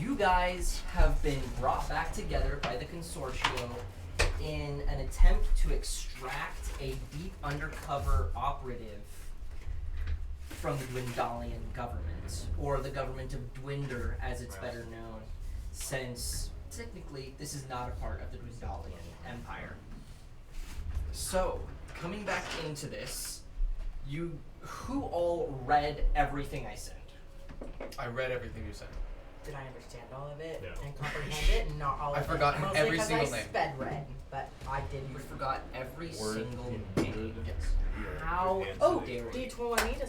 You guys have been brought back together by the Consortio in an attempt to extract a deep undercover operative from the Dwendalian government, or the government of Dwinder as it's better known, since technically this is not a part of the Dwendalian Empire. So, coming back into this, who all read everything I said? I read everything you said. Did I understand all of it No. and comprehend it? Not all of it. I've forgotten Mostly every 'cause single I name. sped read, but I didn't. You forgot every Word single in name. good. Yes. How Oh, dare you? D20 to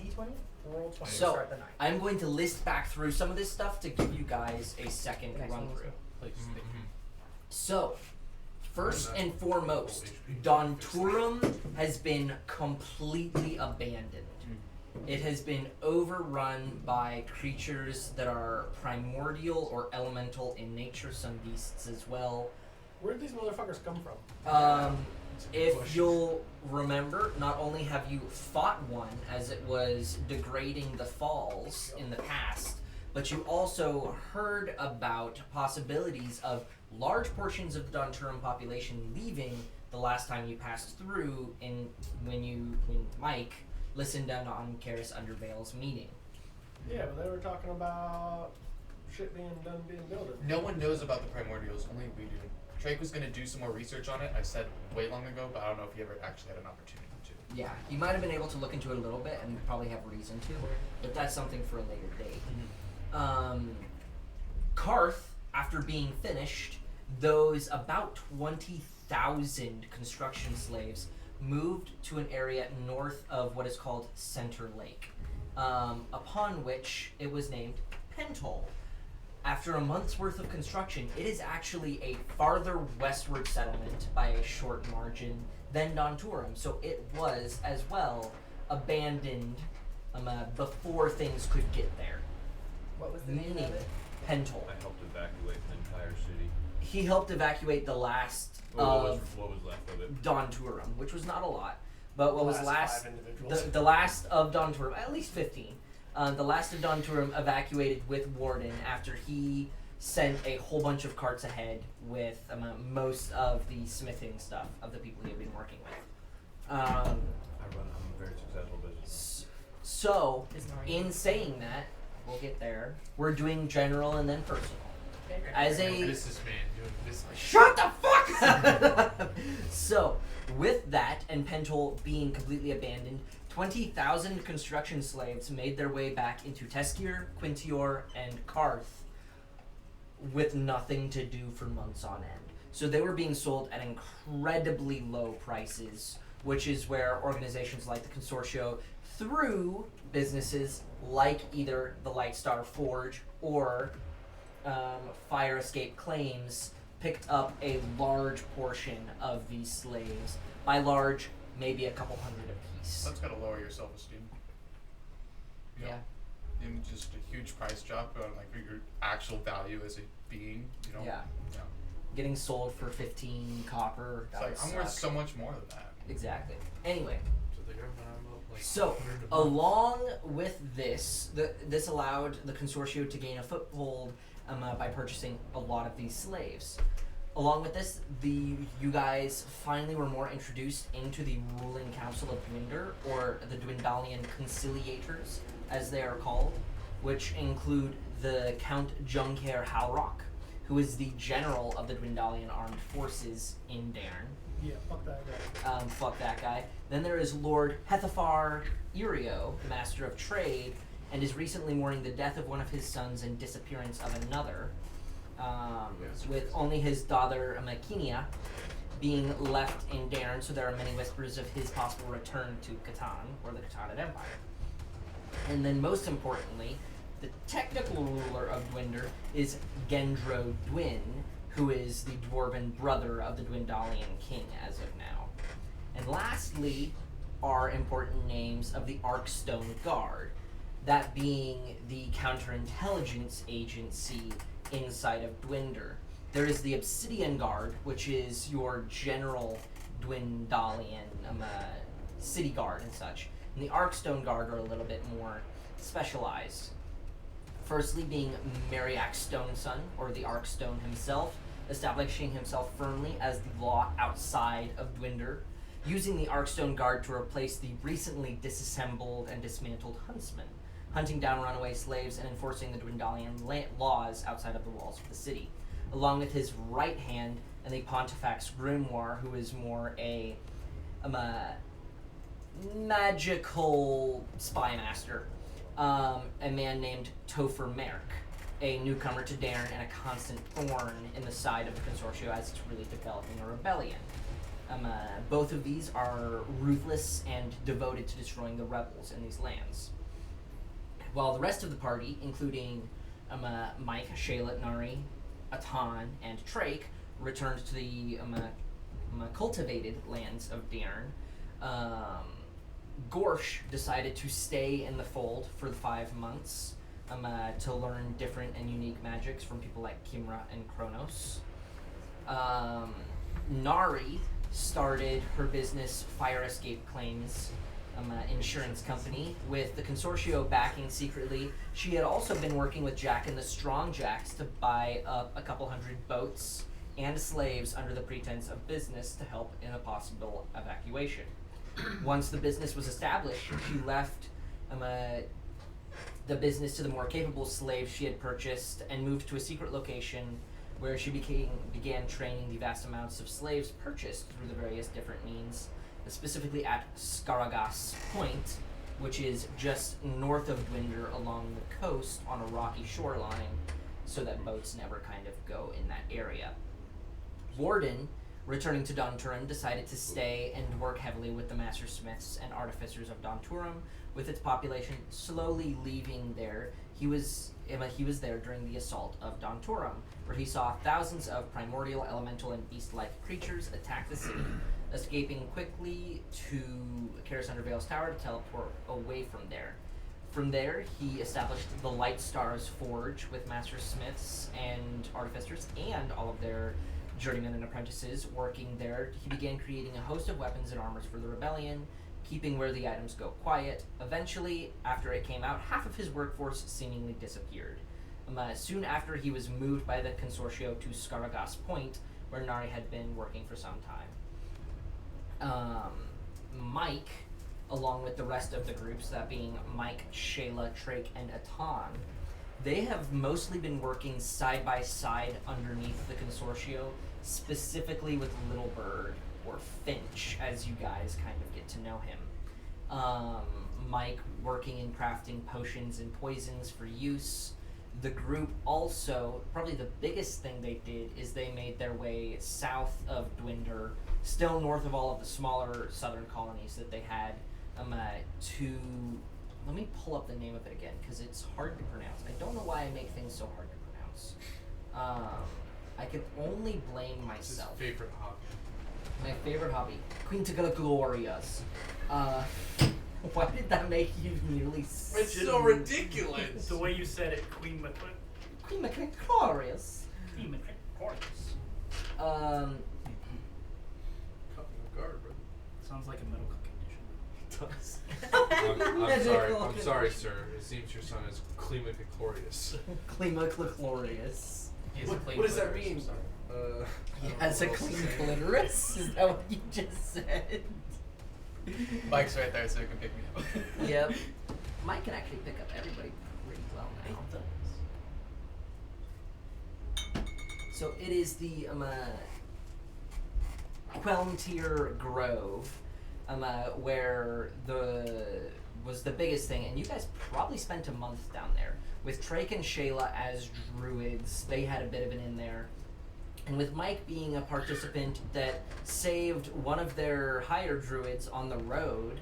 D20? Roll 20 So, to start the night. I'm going to list back through some of this stuff to give you guys a second The next run one was through. Please. So, first and foremost, Donturum has been completely abandoned. It has been overrun by creatures that are primordial or elemental in nature, some beasts as well. Where'd these motherfuckers come from? If you'll remember, not only have you fought one as it was degrading the falls in the past, but you also heard about possibilities of large portions of the Donturum population leaving the last time you passed through when Mike listened in on Karis Undervale's meeting. Yeah, but they were talking about shit being done being built. No one knows about the primordials, only we do. Drake was going to do some more research on it, I said way long ago, but I don't know if he ever actually had an opportunity to. Yeah, you might have been able to look into it a little bit, and you probably have reason to, but that's something for a later date. Karth, after being finished, those about 20,000 construction slaves moved to an area north of what is called Center Lake, upon which it was named Pentol. After a month's worth of construction, it is actually a farther westward settlement by a short margin than Donturum, so it was as well abandoned before things could get there. What was the name Meaning of it? Pentol. I helped evacuate the entire city. He helped evacuate the last What was left of it? Donturum, which was not a lot, but what was Last last, 5 individuals. the last of Donturum, at least 15. The last of Donturum evacuated with Warden after he sent a whole bunch of carts ahead with most of the smithing stuff of the people he had been working with. I'm a very successful business. So, Is Noreen- in saying that, we'll get there. We're doing general and then personal. Okay. As a Businessman doing business. Shut the fuck up! So, with that, and Pentol being completely abandoned, 20,000 construction slaves made their way back into Teskir, Quintior, and Karth with nothing to do for months on end. So they were being sold at incredibly low prices, which is where organizations like the Consortio, through businesses like either the Lightstar Forge or Fire Escape Claims, picked up a large portion of these slaves. By large, maybe a couple hundred apiece. That's got to lower your self-esteem. You know, Yeah. And just a huge price drop on like your actual value as a being, you know? Yeah. Yeah. Getting sold for 15 copper. It's That like, would I'm worth suck. so much more than that. Exactly. Anyway, So they're gonna buy up like so 100 a month. along with this, this allowed the Consortio to gain a foothold by purchasing a lot of these slaves. Along with this, you guys finally were more introduced into the ruling council of Dwinder, or the Dwendalian Conciliators, as they are called, which include the Count Junker Halrock, who is the general of the Dwendalian armed forces in Dairn. Yeah, fuck that guy. Fuck that guy. Then there is Lord Hethafar Irio, the Master of Trade, and is recently mourning the death of one of his sons and disappearance of another, with only his daughter Makinia being left in Dairn, so there are many whispers of his possible return to Catan, or the Catanan Empire. And then most importantly, the technical ruler of Dwinder is Gendro Dwin, who is the dwarven brother of the Dwendalian king as of now. And lastly are important names of the Arkstone Guard, that being the counterintelligence agency inside of Dwinder. There is the Obsidian Guard, which is your general Dwendalian city guard and such. And the Arkstone Guard are a little bit more specialized. Firstly, being Mariak Stoneson, or the Arkstone himself, establishing himself firmly as the law outside of Dwinder, using the Arkstone Guard to replace the recently disassembled and dismantled Huntsmen, hunting down runaway slaves and enforcing the Dwindalian laws outside of the walls of the city, along with his right hand and the Pontifex Grimoire, who is more a magical spy master, a man named Topher Merk, a newcomer to Darren and a constant thorn in the side of the Consortio as it's really developing a rebellion. Both of these are ruthless and devoted to destroying the rebels in these lands. While the rest of the party, including Mike, Shayla, Nari, Atan, and Trake, returned to the cultivated lands of Darren, Gorsh decided to stay in the fold for the 5 months to learn different and unique magics from people like Kimra and Kronos. Nari started her business Fire Escape Claims insurance company with the Consortio backing secretly. She had also been working with Jack and the Strong Jacks to buy up a couple hundred boats and slaves under the pretense of business to help in a possible evacuation. Once the business was established, she left the business to the more capable slaves she had purchased and moved to a secret location where she began training the vast amounts of slaves purchased through the various different means, specifically at Skaragas Point, which is just north of Dwinder along the coast on a rocky shoreline, so that boats never kind of go in that area. Warden, returning to Donturum, decided to stay and work heavily with the Master Smiths and Artificers of Donturum, with its population slowly leaving there. He was there during the assault of Donturum, where he saw thousands of primordial, elemental, and beast-like creatures attack the city, escaping quickly to Karis Vale's tower to teleport away from there. From there, he established the Light Stars Forge with Master Smiths and Artificers and all of their journeymen and apprentices working there. He began creating a host of weapons and armors for the rebellion, keeping where the items go quiet. Eventually, after it came out, half of his workforce seemingly disappeared. Soon after, he was moved by the Consortio to Skaragas Point, where Nari had been working for some time. Mike, along with the rest of the groups, that being Mike, Shayla, Trake, and Atan, they have mostly been working side by side underneath the Consortio, specifically with Little Bird, or Finch, as you guys kind of get to know him. Mike working in crafting potions and poisons for use. The group also, probably the biggest thing they did is they made their way south of Dwinder, still north of all of the smaller southern colonies that they had, to, let me pull up the name of it again, because it's hard to pronounce. I don't know why I make things so hard to pronounce. I can only blame It's his myself. favorite hobby. My favorite hobby, Quinta Glorias. Why did that make you nearly It's so ridiculous. The way you said it, Queen McClure. Quinta Glorias? Queen McClure. Caught me off guard, bro. Sounds like a medical condition. I'm sorry, sir. It seems your son is Climachlorious. Glorious. He has a clean What does that clitoris, I'm mean? sorry. He has a clean clitoris? Is that what you just said? Mike's right there, so he can pick me up. Yep. Mike can actually pick up everybody pretty well now. So it is the Quelmtir Grove, where was the biggest thing, and you guys probably spent a month down there with Trake and Shayla as druids. They had a bit of an in there, and with Mike being a participant that saved one of their higher druids on the road,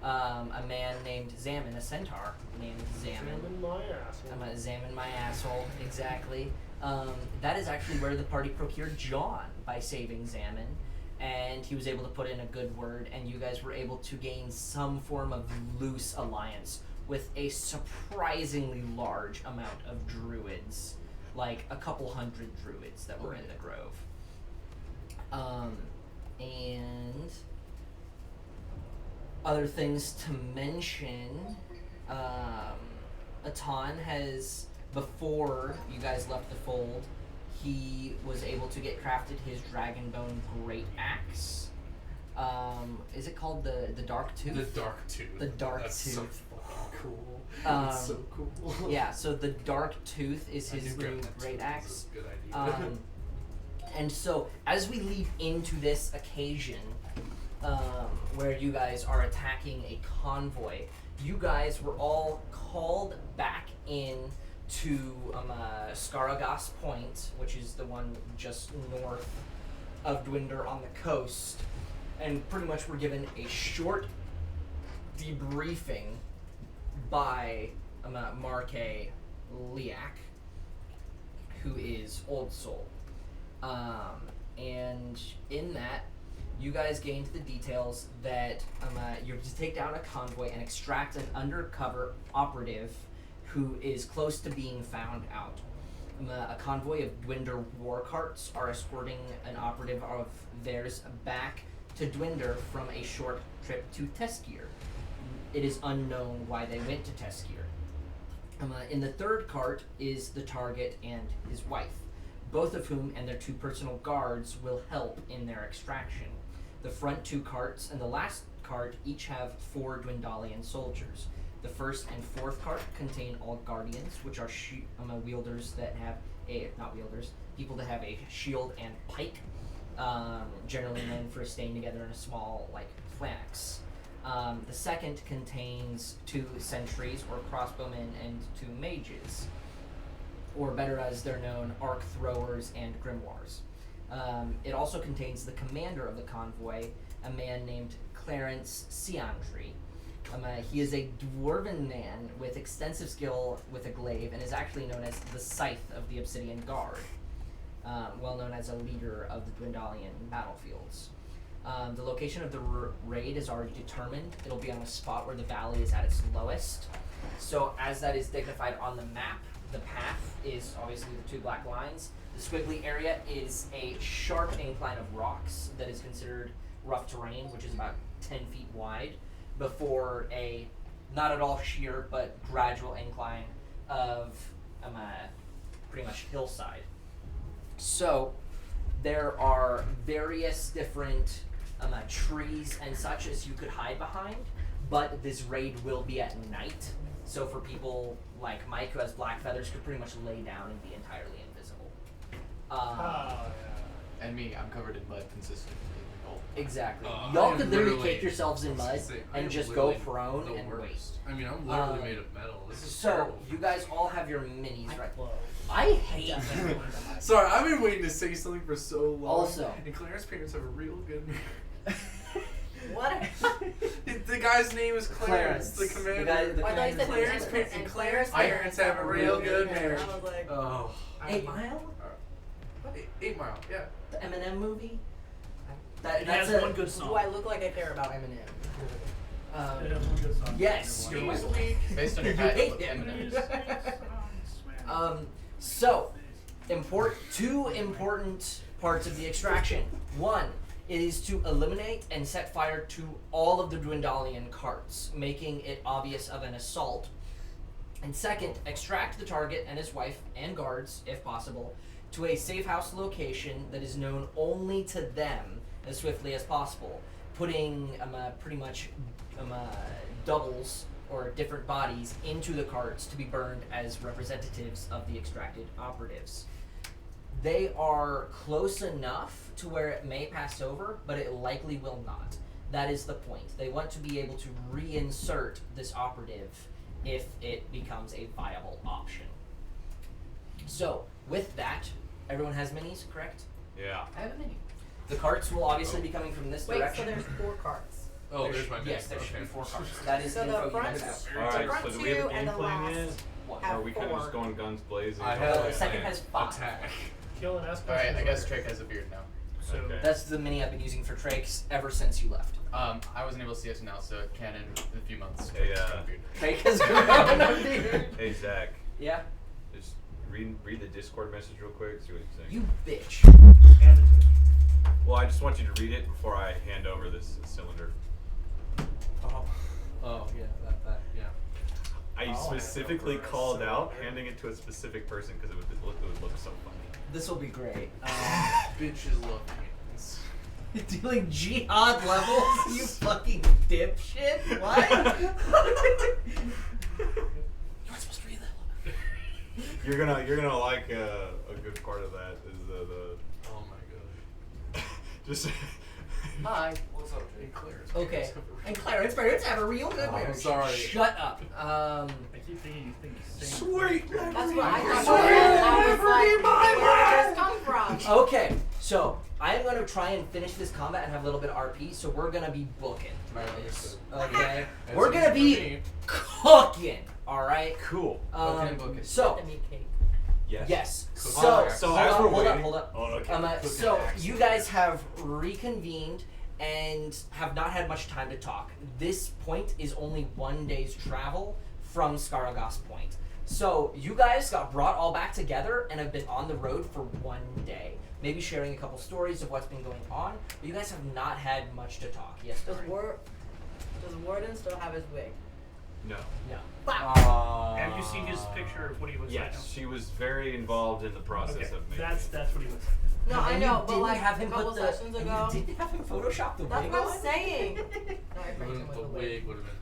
a man named Zaman, a centaur named Zaman. Salmon my asshole. I'm gonna examine my asshole, exactly. That is actually where the party procured John by saving Zaman, and he was able to put in a good word, and you guys were able to gain some form of loose alliance with a surprisingly large amount of druids, like a couple hundred druids that were in the grove. And other things to mention, Atan has before you guys left the fold, he was able to get crafted his Dragonbone Great Axe. Is it called the Dark Tooth? The Dark Tooth. The Dark That's Tooth. so fucking cool. Um, it's so cool. Yeah, so the Dark Tooth is I his knew new Gremlins Great was Axe. a good idea. And so, as we lead into this occasion, where you guys are attacking a convoy, you guys were all called back in to Skaragas Point, which is the one just north of Dwinder on the coast, and pretty much were given a short debriefing by Marque Liak, who is Old Soul. And in that, you guys gained the details that you're to take down a convoy and extract an undercover operative who is close to being found out. A convoy of Dwinder war carts are escorting an operative of theirs back to Dwinder from a short trip to Teskir. It is unknown why they went to Teskir. In the third cart is the target and his wife, both of whom and their 2 personal guards will help in their extraction. The front 2 carts and the last cart each have 4 Dwendalian soldiers. The first and fourth cart contain all guardians, which are wielders that have people that have a shield and pike, generally known for staying together in a small, phalanx. The second contains 2 sentries or crossbowmen and 2 mages, or better as they're known, arc throwers and grimoires. It also contains the commander of the convoy, a man named Clarence Seandry. He is a dwarven man with extensive skill with a glaive and is actually known as the Scythe of the Obsidian Guard, well known as a leader of the Dwendalian battlefields. The location of the raid is already determined. It'll be on a spot where the valley is at its lowest. So as that is dignified on the map, the path is obviously the 2 black lines. The squiggly area is a sharp incline of rocks that is considered rough terrain, which is about 10 feet wide, before a not at all sheer but gradual incline of pretty much hillside. So there are various different trees and such as you could hide behind, but this raid will be at night. So for people like Mike, who has black feathers, could pretty much lay down and be entirely invisible. And me, I'm covered in mud consistently. Exactly. I Y'all am could literally literally- kick yourselves in mud I and am just go literally prone the and wait. worst. I mean, I'm literally Um, made of metal. This is So terrible. you guys all have your minis, right? Whoa. I hate Sorry, I've been waiting to say something for so long. Also- and Claire's parents have a real good What? The guy's name is Clarence, the commander. The guy, the I thought you said Claire's Clarence and Claire's parents have a real good marriage. I was like, Oh, 8 Mile? 8 Mile, yeah. The Eminem movie? It That's has a, one good song. do I look like I care about Eminem? It has one good song. Yes. You're weak. Based on your You hat, hate you look him. Eminem. So, 2 important parts of the extraction. 1, it is to eliminate and set fire to all of the Dwendalian carts, making it obvious of an assault. And second, extract the target and his wife and guards, if possible, to a safe house location that is known only to them as swiftly as possible, putting pretty much doubles or different bodies into the carts to be burned as representatives of the extracted operatives. They are close enough to where it may pass over, but it likely will not. That is the point. They want to be able to reinsert this operative if it becomes a viable option. So, with that, everyone has minis, correct? Yeah. I have a mini. The carts will obviously be coming from this Wait, so direction. there's 4 carts. Oh, there's my Yes, there mix. should be Okay. 4 carts. That is So the the info you front- guys have. Alright, front so do we have a 2 game and the plan last yet? What? have Or are we kind of 4. just going guns blazing? I on have- the The second plan? has 5. Attack. Kill an aspect. Alright, I guess Trake has a beard now. So Okay. That's the mini I've been using for Trakes ever since you left. I wasn't able to see it now, so canon in a few months. Hey, Trake's got a beard. Trake has grown a beard. Hey Zach, Yeah? just read the Discord message real quick. See what you think. You bitch. and the Twitch. Well, I just want you to read it before I hand over this cylinder. Oh, yeah, that, yeah. I specifically called out handing it to a specific person because it would look so funny. This will be great. Bitches love hands. Doing jihad levels, you fucking dipshit. What? You're not supposed to read that one. You're gonna like a good part of that is the Oh my god. just Hi. What's up, Jay? Clarence. Okay. And Clarence Birds have a real good Oh, marriage. sorry. Shut up. I keep thinking you think the same. sweet. That's what I Sweet. thought. I was like, where did this come from? Okay, so I am going to try and finish this combat and have a little bit of RP, so we're going to be booking. Right, this, understood. okay? That's We're going to easy for be me. cooking, alright? Cool. Okay, book it. So, The meat cake. Yes. yes. Cook- So, Oh, So hold as up, we're hold up, waiting. hold up. Oh, okay. Cooking So accent. you guys have reconvened and have not had much time to talk. This point is only 1 day's travel from Skaragos Point. So you guys got brought all back together and have been on the road for 1 day. Maybe sharing a couple stories of what's been going on, but you guys have not had much to talk. Yes, Does Dory? Warden still have his wig? No. No. Have you seen his picture of what he looks like? Yes, she was very involved in the process Okay, of making that's it. what he looks like. No, I And know, you but didn't like have a him couple put the, sessions and ago. you didn't have him Photoshop the That's wig what on? I'm saying. No, I framed him with The the wig would have been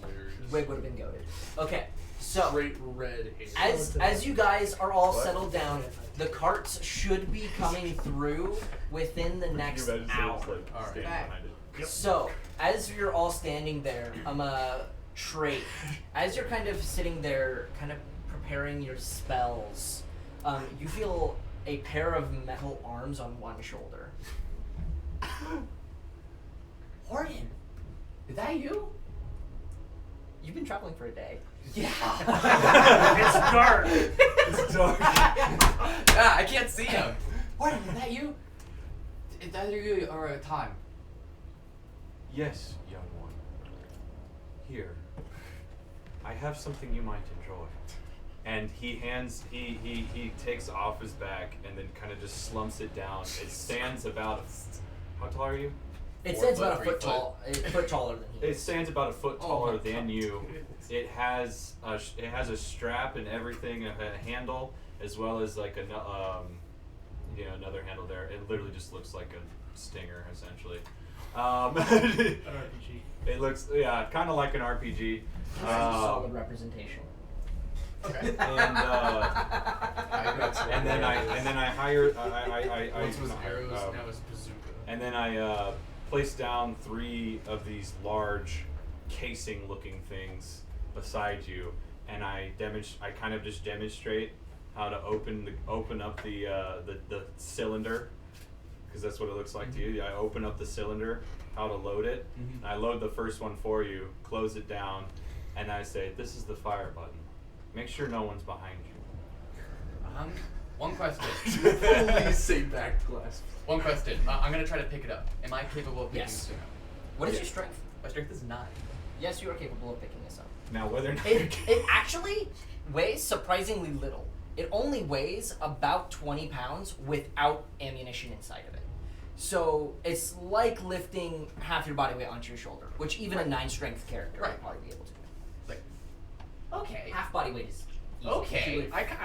hilarious. Wig would have been goated. Okay, so Straight red hair. as you guys are all What? settled down, the carts should be coming through within the next Can you imagine hour. someone's, like, Alright. standing Okay. behind it? Yep. So as you're all standing there, Trade, as you're kind of sitting there, kind of preparing your spells, you feel a pair of metal arms on one shoulder. Horton, is that you? You've been traveling for a day. Yeah. It's dark. It's dark. Yeah, I can't see him. Horton, is that you? Is that you or Time? Yes, young one. Here. I have something you might enjoy. And he takes off his bag and then kind of just slumps it down. It stands about how tall are you? It 4 stands foot, about a 3 foot foot. tall, a foot taller than he It is. stands about a foot Oh taller my than God. you. It has a strap and everything, a handle, as well as like another handle there. It literally just looks like a stinger, essentially. An RPG. It looks, kind of like an RPG. Solid representation. Okay. And That's and then I hire I Once was not hire, arrows, now it's bazooka. and then I place down 3 of these large casing-looking things beside you, and I kind of just demonstrate how to open up the cylinder, because that's what it looks like to you. I open up the cylinder, how to load it. Mhm. I load the first one for you, close it down, and I say, "This is the fire button. Make sure no one's behind you." One question. Please say back glass. One question. I'm gonna try to pick it up. Am I capable of picking Yes. this up? What is Yeah. your strength? My strength is 9. Yes, you are capable of picking this up. Now, whether or not It actually weighs surprisingly little. It only weighs about 20 pounds without ammunition inside of it. So it's like lifting half your body weight onto your shoulder, which even a 9 strength character Right. would probably be able to do. Like, okay. Half body weight is easy. Okay. I can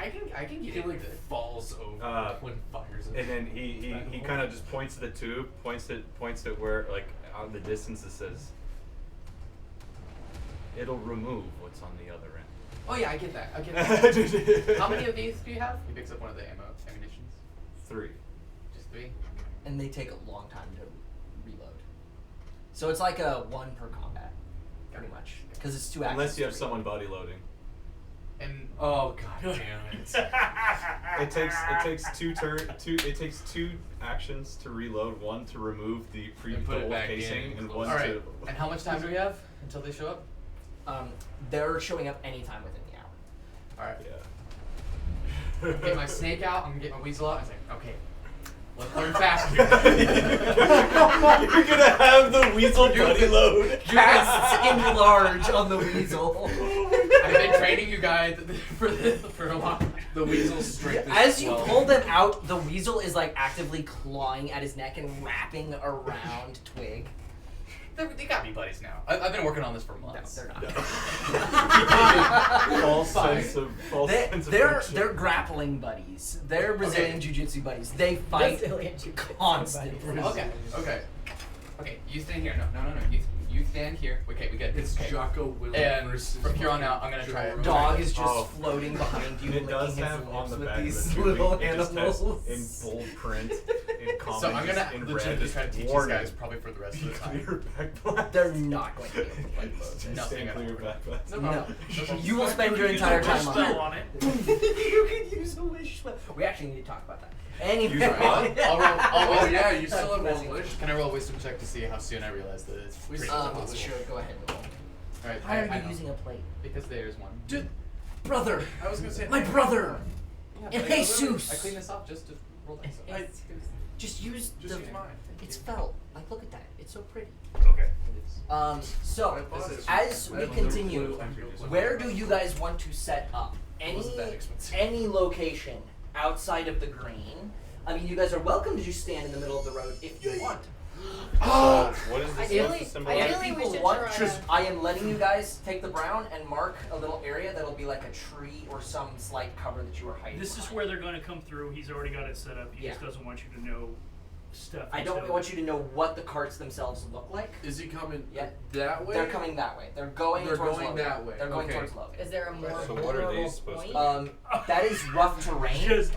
He get it. like falls over when fires it. And then he kind of just points to the tube, points at where, like, out in the distance, it says, "It'll remove what's on the other end." Oh yeah, I get that. I get that. How many of these do you have? He picks up one of the ammunitions. 3. Just 3. And they take a long time to reload. So it's like a 1 per combat, pretty much, because it's 2 actions. Unless you have to someone reload. body loading. And Oh god damn it. It takes 2 actions to reload, 1 to remove the And put it pre-dual back casing, in. and All 1 all right. to. And how much time do we have until they show up? They're showing up anytime within the hour. All right. Yeah. Get my snake out. I'm gonna get my weasel out. I was like, okay, let's learn fast. You're gonna have the weasel buddy load. Casts enlarge on the weasel. I've been training you guys for a long time. The weasel's strength is As you 12. pull them out, the weasel is like actively clawing at his neck and wrapping around Twig. They got me buddies now. I've been working on this for No, months. they're not. false Fine. sense of They're friendship. grappling buddies. They're Brazilian Jiu-Jitsu buddies. They fight Brazilian Jiu-Jitsu constantly. Okay. Okay. You stand here. No. You stand here. Okay, we get It's okay. Jocko Willem And versus. from here on out, fucking I'm gonna Joe try it. Rogan. Dog is just Oh. floating behind you, And it does licking his have on lips the with back these of the little tunic, it just has animals. in bold print, in comic, So I'm gonna in legitimately red, try to teach these warning. guys probably for the rest of the time. Clear back blast. They're not going to be able to play both. Just Nothing stand at clear all. back blast. No No. problem. You will spend your Use entire a wish time on spell it. on it. You could use a wish spell. We actually need to talk about that. Anyway. Use what? I'll roll. Oh yeah, you still have Messing one with wish. Can I roll a wisdom check to see how soon I realize that it's pretty much impossible? Sure, go ahead and roll. Alright, Why I are you know. using a plate? Because there's one. Dude, Brother! I was gonna say My brother! Yeah, And but I Jesus! literally- I cleaned this off just to roll dice. I- Just use Just the. use mine. It's felt. Like, look at that. It's so pretty. Okay. So, This is- as we I have continue, no clue. where do you guys want to set up? wasn't that expensive. Any location outside of the green. I mean, you guys are welcome to just stand in the middle of the road if you want. So, what is this? Ideally- What's the symbol? ideally If we people should want, try just to- I am letting you guys take the brown and mark a little area that'll be like a tree or some slight cover that you are hiding. This is behind. where they're going to come through. He's already got it set up. He just Yeah. doesn't want you to know stuff. I don't until- want you to know what the carts themselves look like. Is he coming Yeah. that way? They're coming that way. They're going They're towards going Logan. that way. They're going Okay. towards Logan. Is there a more So what are vulnerable these supposed to point? be? That is rough terrain. Just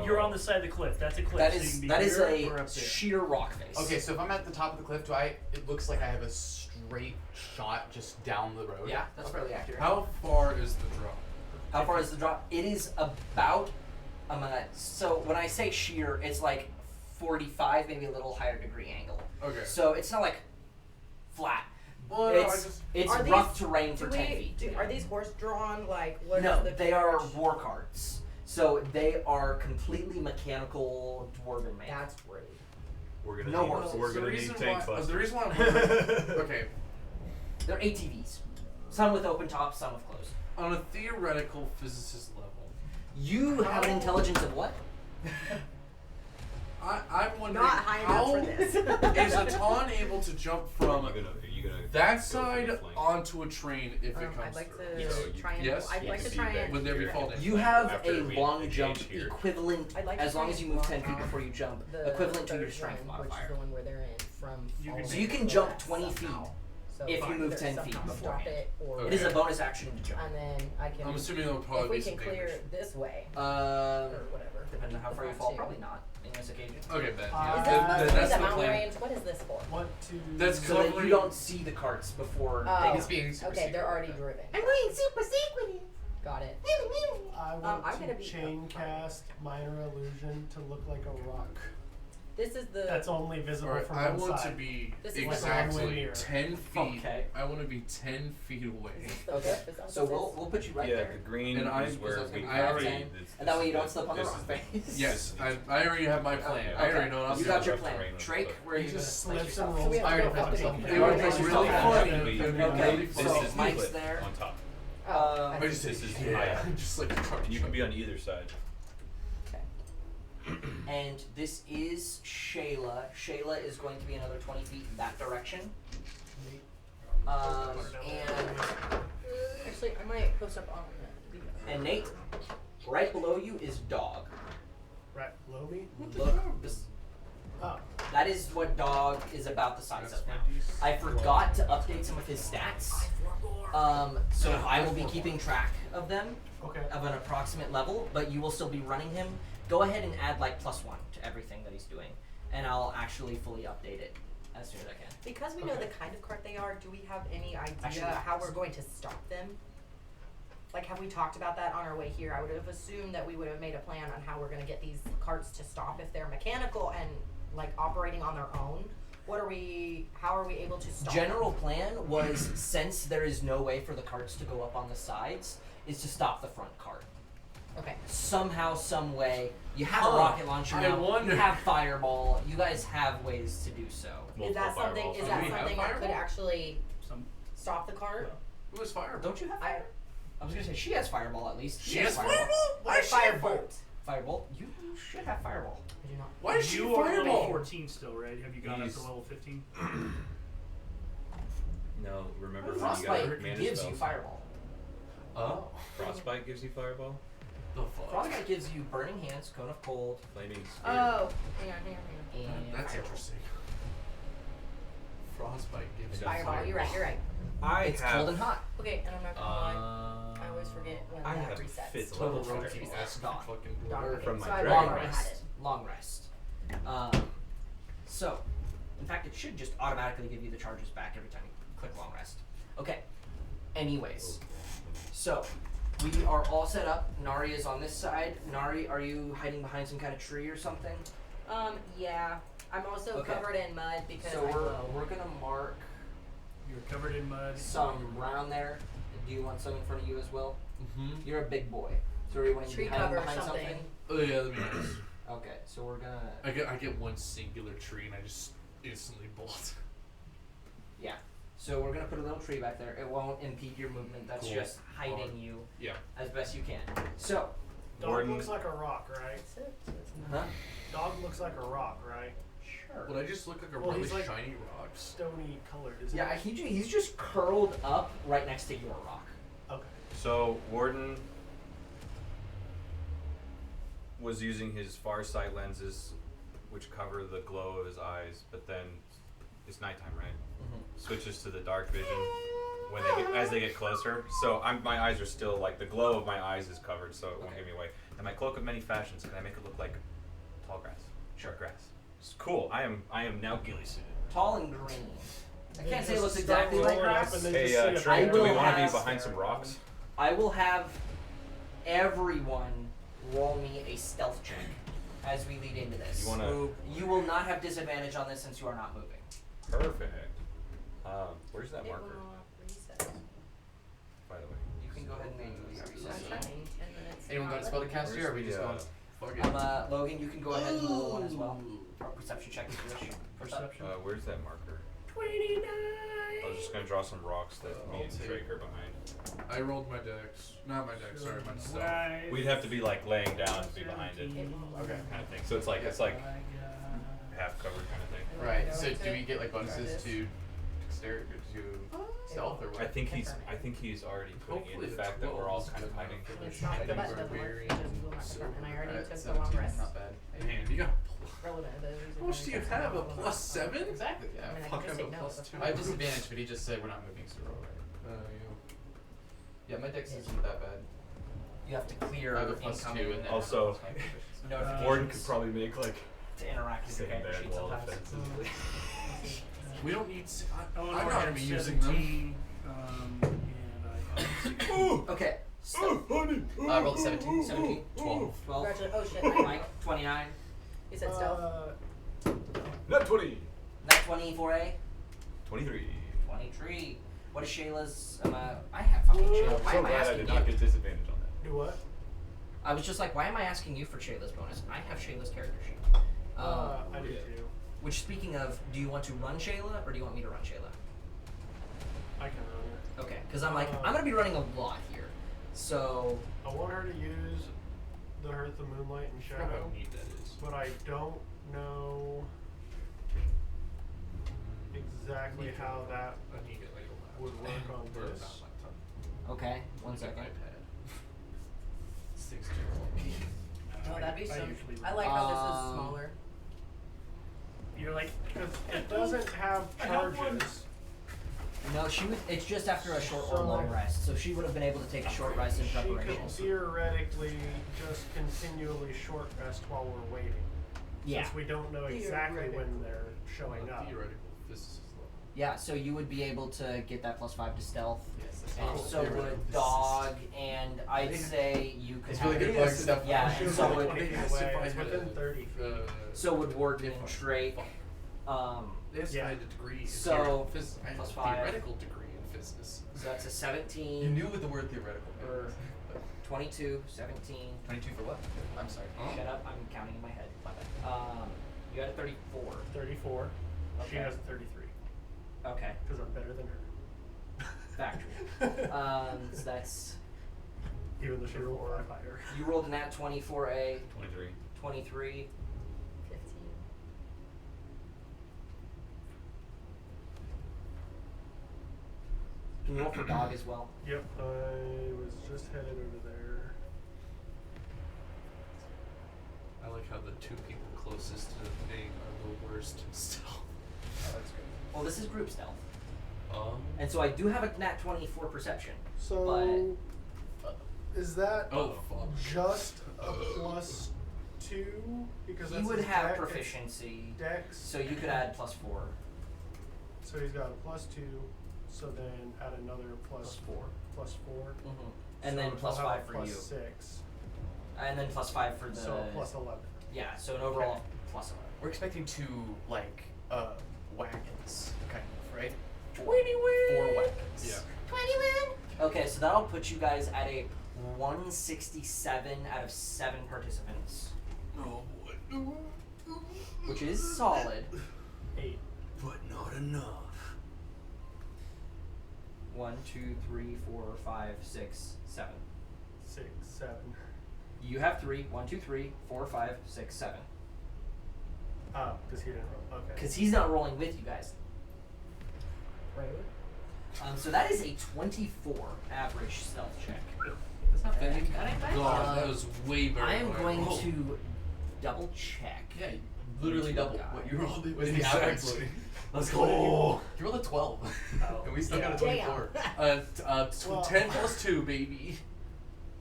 you're on the side of the cliff. That's a cliff. That so you is can be that is here a or up there. sheer rock face. Okay, so if I'm at the top of the cliff, it looks like I have a straight shot just down the road? Yeah, that's fairly accurate. How far is the drop? How far is the drop? It is about so when I say sheer, it's like 45, maybe a little higher degree angle. Okay. So it's not like flat. Well, no, I it's just- it's Are rough these- terrain for 10 feet. Are these horse drawn? Like what is No, the they are charge? war carts. So they are completely mechanical dwarven made. That's rude. We're gonna No need, horses. we're The gonna reason need tank why- busters. the reason why I'm okay, They're ATVs. Some with open tops, some with closed. on a theoretical physicist level, You have an How- intelligence of what? I'm wondering Not high enough how for this. is Atan able to jump from Are you gonna that go for side the flank? onto a train if it comes I'd like through? to So you- try and. yes? I'd like Yes. to try and. Would there be fall damage? You have After a we long engage jump here. equivalent, I'd like to as long try as you and move 10 block feet off before you jump, the equivalent to your third strength one, which is modifier. the one where they're in from. You can falling So you can over jump that 20 feet somehow. So if you either move 10 feet somehow stop beforehand. it or It is a Okay. bonus action to jump. and then I can. I'm assuming there'll if probably we be can some clear damage. this way Um, or whatever. depending on how far you If fall, not probably too. not in this occasion. Okay, Ben. Is Yeah, Is this Uh, then supposed to be that's the the mountain plan. range? What is this for? Want to? That's So that you covering- don't see the carts before Oh. they It's being super Okay, secret. they're already driven. I'm going super secret. Got it. I want I'm gonna to be- chain cast minor illusion to look like a rock. This is the. That's only visible Alright, from I one want side. to be This is exactly like 10 feet. Okay. I want to be 10 feet away. Okay. Okay, so we'll put you right yeah, there. the green And is where I we already- it's- And that way you don't this- slip on the this rock is face. Yes, I already have my plan. I already know what I'm You doing. got your Left plan. terrain, Drake, left. where are He you just gonna place slips and yourself? rolls. we have to back go up up the something. hill. It would be Place really yourself funny. down. It would be Okay, really so funny. Mike's there. on top. Oh, Um, I just This is yeah, high. just like a car. You can be on either side. Okay. And this is Shayla. Shayla is going to be another 20 feet in that direction. And actually, I might post up on and Nate, right below you is Dog. Right below me. Look, this, Oh. that is what Dog is about the size That's of now. my DC. I forgot to update some of his stats. So I will be keeping track of them Okay. of an approximate level, but you will still be running him. Go ahead and add like +1 to everything that he's doing, and I'll actually fully update it as soon as I can. Because we know the kind of cart they are, do we have any idea Actually, how we're going to stop them? Like, have we talked about that on our way here? I would have assumed that we would have made a plan on how we're going to get these carts to stop if they're mechanical and like operating on their own. How are we able to stop General them? plan was, since there is no way for the carts to go up on the sides, is to stop the front cart. Okay. Somehow, some way. You have a Huh, rocket launcher I now. wonder. You have fireball. You guys have ways to do so. Is that Multiple something? fireballs. Is Do that we have something that could fireball? actually Some stop the cart? Who was fire? Don't you have I fire? I was gonna say she has fireball at least. She has fireball? I have firebolt. Firebolt? You should have fireball. I do not. Why is she you are level fireball? 14 still, right? Have you gone up He's- to level 15? No, remember when Frostbite you got mana gives spells? you fireball. Oh. Frostbite gives you fireball? The fuck? Frostbite gives you burning hands, cone of cold, Flaming spear. Oh, hang on. and That's fireball. interesting. Frostbite gives you Fireball. You're right. I It's have cold and hot. Okay, and I'm not gonna lie. I always forget when I that have resets. fits Total level fire. fire. Roki-esque Dog. fucking Dog, dwarf. okay, from my so I dragon Long already had rest. it. Long rest. So, in fact, it should just automatically give you the charges back every time you click long rest. Okay. Anyways, so we are all set up. Nari is on this side. Nari, are you hiding behind some kind of tree or something? Yeah. I'm also Okay. covered in mud because So I will. we're gonna mark You're covered in mud. some around there. Do you want some in front of you as well? Mm-hmm. You're a big boy, so are you wanting to Tree be hiding cover or behind something. something? Oh yeah, that'd be nice. Okay, so we're gonna. I get one singular tree and I just instantly bolt. Yeah. So we're gonna put a little tree back there. It won't impede your movement. That's Cool. just hiding Alright. you Yeah. as best you can. So, Dog Warden- looks like a rock, right? huh? Dog looks like a rock, right? Sure. Would I just look like a Well, really he's like- shiny rock? Stony colored, isn't Yeah, he? he's just curled up right next to your rock. Okay. So Warden was using his far sight lenses, which cover the glow of his eyes, but then it's nighttime, right? Switches to the dark vision when they get, as they get closer. So my eyes are still like the glow of my eyes is covered, so it won't Okay. give me away. And my cloak of many fashions, can I make it look like tall grass, short grass? It's cool. I am now ghillie suited. Tall and green. I can't say it Just looks start exactly like rolling up grass. and then Hey, just see a Trey, I do we will want to be have- behind some rocks? I will have everyone roll me a stealth check as we lead into this. You wanna- You will not have disadvantage on this since you are not moving. Perfect. Where's that It marker, will reset. by the way? You can go ahead and manually I'm reset. trying, and then it's Anyone got a not spell to letting me. cast here, or are we just going? Fuck it. Logan, you can go ahead and roll one as well. Or perception check if you wish. Perception. Where's that marker? 29. I was just gonna draw some rocks that me I'll and take- Drake are behind. I rolled my dex. Not my dex, sorry, my stealth. Right. We'd have to be like laying down to be behind it, It won't let Okay. me. kind of thing. So it's like I half covered kind of thing. I don't Right. know So what do to we get like bonuses this. to dexterity to stealth or what? I think he's Confirm already putting in Hopefully the the fact that we're all 12's kind of good hiding. enough for And the it's not, the shiny button doesn't work, barbarian it just will not confirm, and I already Alright, took the 17, long rest. not bad. Man, you got a Relevant, those are How much do you very have? A relevant. plus 7? Exactly. I mean, Yeah. I Fuck, can just I say have a no, plus that's 2. I have fine. disadvantage, but he just said we're not moving, so roll right. Yeah, my dex isn't that bad. You have to clear I have a plus incoming 2 and then Also- plus my proficiency. notifications Warden could probably make like to interact with your character sheet sometimes. We don't need. Oh, I'm no, not I gonna have be using them. 17, and I have Okay. So, I rolled a 17. 17, 12. 12, Congratulations. Oh shit, Mike, 29, You said stealth. Not 20. Nat 20 for a 23. 23. What is Shayla's? I have fucking Shayla. I'm Why so am I glad I asking did you? not get disadvantage on that. Do what? I was just like, why am I asking you for Shayla's bonus? I have Shayla's character sheet. I do too. Which, speaking of, do you want to run Shayla or do you want me to run Shayla? I can run it. Okay, because I'm like, I'm gonna be running a lot here. So, I want her to use the Hearth of Moonlight and I don't know Shadow, how neat that is. but I don't know exactly how that I need it like a laptop. would work on Or this. not laptop. okay, one Like an second. iPad. This thing's too bulky. Oh, that'd be I so. usually I like how this is Um, smaller. You're like, Because it doesn't have I have one. charges. No, she would. It's just after a short or So- long rest, so she would have been able to take a short rest in She preparation. could theoretically just continually short rest while we're waiting. Yeah, Since we don't know exactly when they're showing up. Theoretical physicist level. yeah. So you would be able to get that +5 to stealth, Yes, that's and not so theoretical. would Dog, and I'd say you could. It's have really good it- at playing stuff. Yeah, She and was so only would 20 feet Yes, if away. I It's had within a- 30 feet. so would Warden if and I- Drake. Yes, Yeah. I had a degree. in So, theoretical phys- I had plus a 5. theoretical degree in physics. So that's a 17. You knew what the word theoretical Or- meant. 22, 17. 22 for what? I'm sorry. Huh? Shut up! I'm counting in my head. My bad. You had a 34. 34. She Okay. has a 33. Okay, Because I'm better than her. factual. So that's Even though she rolled 5 higher. you rolled a nat 20 for a 23. 23. 15. Can you roll for dog as well? Yep, I was just headed over there. I like how the two people closest to being are the worst still. Oh, that's good. Well, this is group stealth. And so I do have a nat 20 for perception. So, is that Oh fuck. just a +2? Because He that's would his have dex, proficiency, Dex. so you could add +4. So he's got a +2. So then add another +4. +4. Mm-hmm. And So then he'll have +5 a for you. +6. And then +5 for the. So a +11. Yeah, so an overall Okay. +11. We're expecting 2 like wagons, kind of, right? 21! 4 wagons. Yeah. 21! Okay, so that'll put you guys at a 167 out of 7 participants, Oh boy. which is solid. 8. But not enough. 1, 2, 3, 4, 5, 6, 7. 6, 7. You have 3. 1, 2, 3, 4, 5, 6, 7. Oh, because he didn't roll. Okay. Because he's not rolling with you guys. Rude. So that is a 24 average stealth check. That's not bad. That ain't bad. God, that was way better. I am than going rolled. to double check. Yeah, literally double God. what you rolled. What is the average? Exactly. Let's go. You rolled a 12. Oh. And we still got a Damn. 24. Well- 10 plus 2, baby.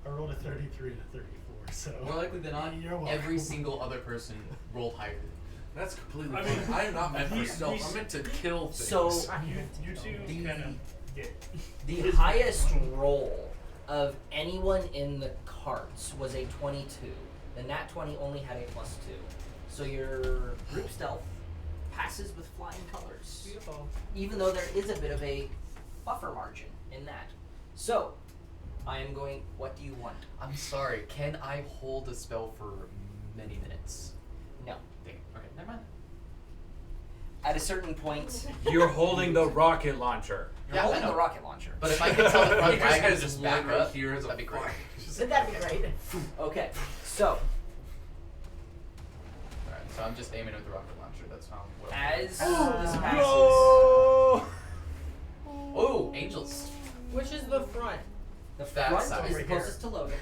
I rolled a 33 and a 34, so. More likely than not, You're welcome. every single other person rolled higher than That's completely I fine. mean, I am not meant for these- stealth. these- I'm meant to kill things. So You two The- kind of get. the his highest one. roll of anyone in the carts was a 22. The nat 20 only had a +2. So your group stealth passes with flying colors. Beautiful. Even though there is a bit of a buffer margin in that. So, I am going, what do you want? I'm sorry, can I hold a spell for many minutes? No. Dang it. Okay, never mind. At a certain point, You're holding the rocket launcher. you're Yeah, I holding the know. rocket launcher. But if I could tell the front He just wagon has to just one back right up, here as a that'd be great. flag. That'd be great. Okay, so, Alright, so I'm just aiming with the rocket launcher. That's how what I'm as doing. this passes, Oh, angels. Which is the front? the That front side. is Right closest to Logan.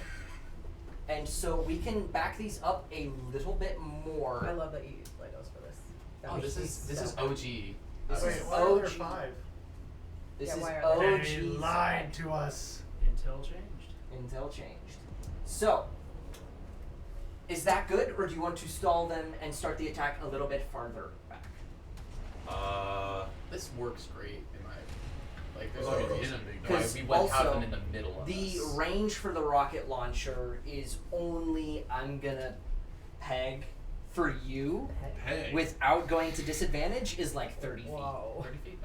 And so we can back these up a little bit more. I love that you use Legos for this. That Oh, makes this me is so OG. This Wait, is why are there OG. 5? This Yeah, is why are OG. They lied to us. Intel changed. Intel changed. So, is that good, or do you want to stall them and start the attack a little bit farther back? This works great in my like. There's Oh, no in reason a big why Because we wouldn't have also, them in the middle of the us. range for the rocket launcher is only, I'm gonna peg, for you, Hey. without going to disadvantage, is like 30 feet. Whoa. 30 feet.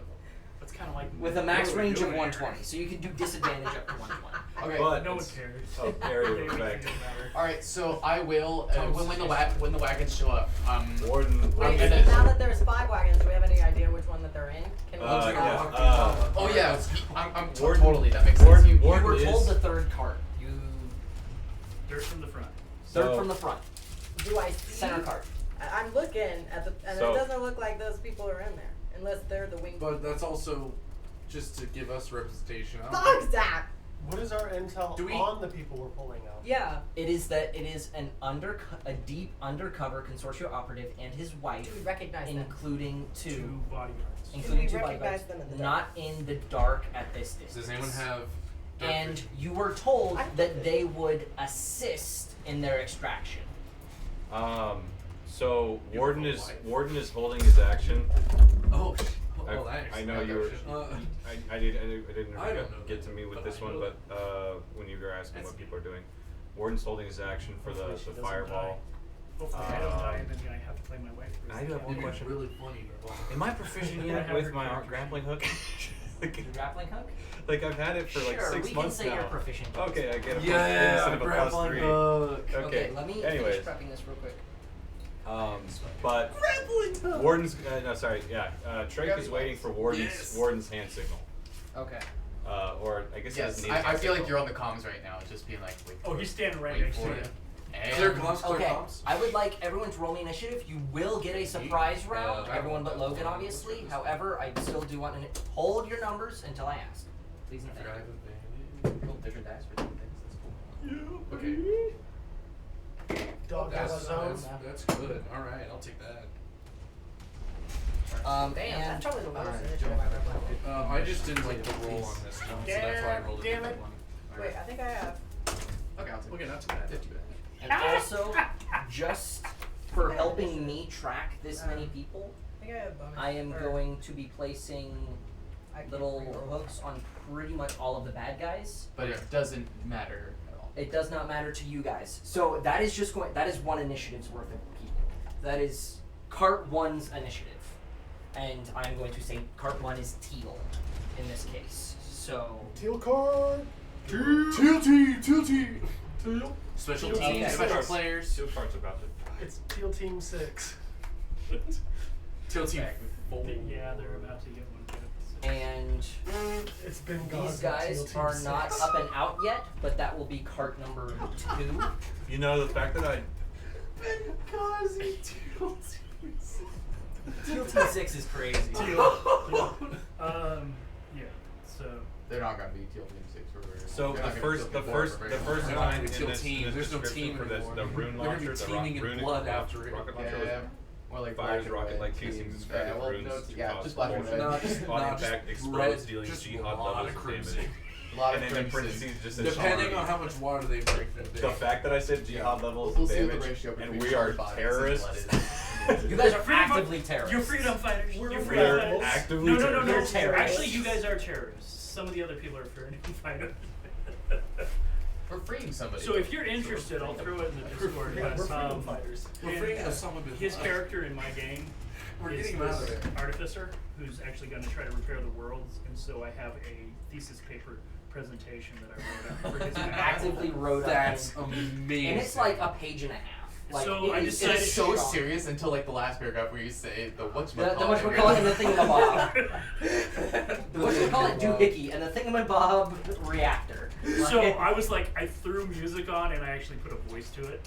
That's kind of like. With a max what are we range of doing 120, so you can do disadvantage up to 120. Okay. But No one it's cares. a area of Maybe it effect. doesn't matter. All right, so I will Tom's when the suggestion. when the wagons show up. Warden. Wait, and so then- now that there's 5 wagons, do we have any idea which one that they're in? Can we Yeah, figure out? Oh yeah, I'm Warden- totally. That makes Warden- sense. You You were is- told the third cart. You Dirt from the front. third So- from the front, Do I see? center cart. I'm looking at the, and So- it doesn't look like those people are in there, unless they're the wing. But that's also just to give us representation. I don't Fuck think- that! What is our intel Do we- on the people we're pulling out? Yeah. It is that it is a deep undercover consortia operative and his wife, Do we recognize them? including Two two, bodyguards. including we two recognize bodyguards, them in the not in the dark at this distance. Does anyone have dark And vision? you were told I- that they would assist in their extraction. So You Warden have a is wife. Warden is holding his action. Oh, I, well, thanks. I know you were. I didn't I don't get, know get to that, me with but this I one, will. but when you were asking That's what people are doing, Warden's holding his action for Hopefully she the doesn't fireball. Hopefully I don't die and then I have to play my way through. I do have one It'd be question. really funny. Am I proficient I yet have with her my character. grappling hook? The grappling hook? Like I've had it for like Sure, 6 we months can say now. you're proficient. Okay, I get a Yeah, instead of a grappling +3. hook. Okay. Let me Anyways, finish prepping this real quick. but Warden's no, sorry, yeah. Trake Yeah, is waiting for Warden's Yes. Warden's hand signal. Okay. Or I guess he Yes, doesn't need a I hand feel like signal. you're on the comms right now, just being like, wait. Oh, for he's it, standing right wait next for to it. you. And Clear comms, clear Okay, comms. I would like everyone to roll me initiative. You will get a surprise round, I everyone don't but know. Logan, obviously. However, I still do want to hold your numbers until I ask. Please and I thank forgot I you. have advantage. Roll different dice for different things. That's cool. Okay. Dog has That's, his own. that's good. Alright, I'll take that. Damn, And that's probably the lowest Alright, initiative Joe. I've ever played. I just didn't like the roll on this one, so that's why I rolled a Damn different it. one. Wait, I think I have. Okay, I'll take Okay, it. not too bad. 50 bad. and also, just for helping me track this many people, I think I have bonus. I am or going to be placing I can't little reroll. hooks on pretty much all of the bad guys. But Okay. it doesn't matter at all. It does not matter to you guys. So that is just going. That is one initiative's worth of people. That is cart one's initiative, and I'm going to say cart one is teal in this case. So Teal card. Teal team! Special Teal teams, team. special Okay. players. Still parts about to die. It's Teal Team 6. Teal team. Yeah, they're about to get one too. and It's been gone. these since guys Teal Team are 6. not up and out yet, but that will be cart number 2. You know, the fact that I Teal Team 6 is crazy. Yeah. So They're not gonna be Teal Team 6 or So they're the not gonna first, be the Teal first, Team the 4 first They're not line gonna in be Teal this, Team. in this There's no description team for this, the anymore. rune They're gonna be launcher, the teaming in rune blood is after it. rocket Yeah, launcher yeah. More like fires black and rocket red like casings teams. and spread Yeah, well, runes no, to yeah, cause just black and poison. red. No, just On no, impact, just explodes, red, dealing just jihad a lot levels of of crimson. damage. A lot And of then in crimson. parentheses just says Depending summary. on how much water they drink in a day. The fact that I said jihad Yeah. levels We'll of see what the damage, ratio and between we are charge bodies and terrorists. blood is. You guys are Freedom of- actively terrorists. you're freedom fighters. We're You're We freedom are fighters. actively No, no, no, no. You're terrorists. Actually, you guys are terrorists. Some of the other people are freedom fighters. We're freeing somebody. So if you're interested, I'll throw it in the Discord. Yeah, we're freedom Um, fighters. We're and, freeing Osama bin his Laden. character in my game We're is getting him out of this there. artificer who's actually going to try to repair the world, and so I have a thesis paper presentation that I wrote up for his actively wrote That's up. amazing. And it's like a page and a half. Like, So I it is- decided- It's so strong. serious until like the last paragraph where you say the The whatchamacallit. whatchamacallit and the thingamabob. The whatchamacallit doohickey and the thingamabob reactor. So Like- I was like, I threw music on and I actually put a voice to it.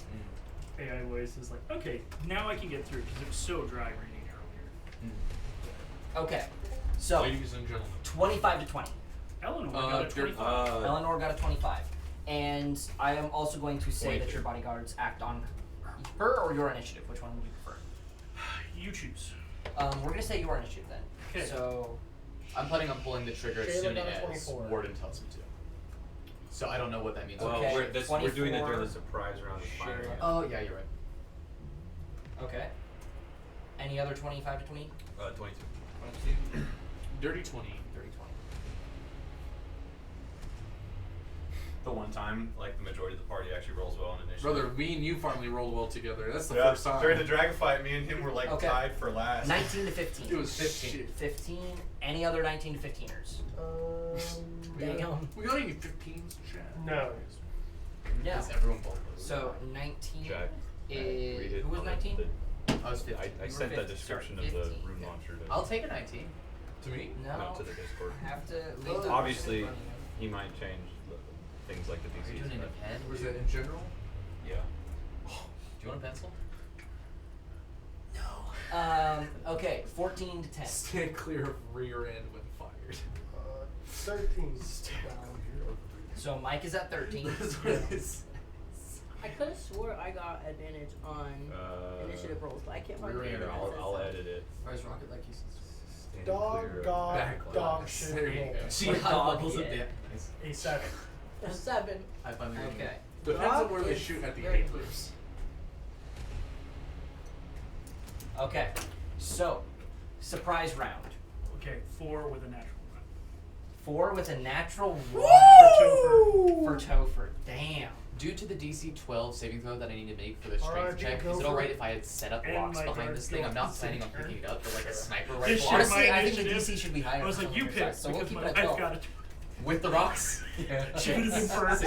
AI voice is like, okay, now I can get through because it was so dry reading earlier. Okay, so Ladies and gentlemen. 25 to 20. Eleanor got a 25. Eleanor got a 25. And I am also going to say that 23. your bodyguards act on her or your initiative. Which one would you prefer? You choose. We're going to say your initiative then. Okay. So, I'm planning on pulling the trigger as Shayla soon got a as 24. Warden tells me to. So I don't know what that means. Well, Okay, we're doing it during 24. the surprise round of firing. Sure. it. Oh yeah, you're right. okay. Any other 25 to 20? 22. 22. Dirty 20. Dirty 20. The one time, like the majority of the party actually rolls well on initiative. Brother, me and you finally rolled well together. That's the Yeah, first time. during the dragon fight, me and him were like Okay. tied for last. 19 to 15. It was 15. shit. 15. Any other 19 to 15ers? Damn. We got any 15s, chat? No. No. Is everyone bold? So 19 Jack, read is it who was on 19? I was 15. I You sent were that 15, description sorry, of the 15, rune yeah. launcher to, I'll take a 19. To me? No. to the Discord. Have to leave the Obviously, running. he might change the, things like the Are you DCs. doing it in but- a pen? Was that in general? Yeah. Do you want a pencil? Okay, 14 to 10. Stand clear of rear end when fired. 13. So Mike is at 13. That's what it is. I could have swore I got advantage on initiative rolls, but I can't find Here, the I'll edit it. Or is Rocket like he's Stand Dog, clear of- god, Backlash. dog shit. There you roll. go. Jihad dog levels of hit. damage. A 7. A 7. I finally read it. Okay. Depends on Dog where they is shoot at the very eclipse. Okay. So, surprise round. Okay, 4 with a natural one. 4 with a natural 1 Woo! for Topher. Damn. Due to the DC 12 saving throw that I need to make for the strength Alright, check, go is it for alright it. if I had set up And rocks my behind guards this thing? go I'm up not the planning on same picking it up, but like a sniper This rifle shit Honestly, my I think the initiative. DC should be higher. I was for like, you some of pick, your size, so we'll because keep my it at wife 12. got it. with the rocks. Yeah. She would have been first.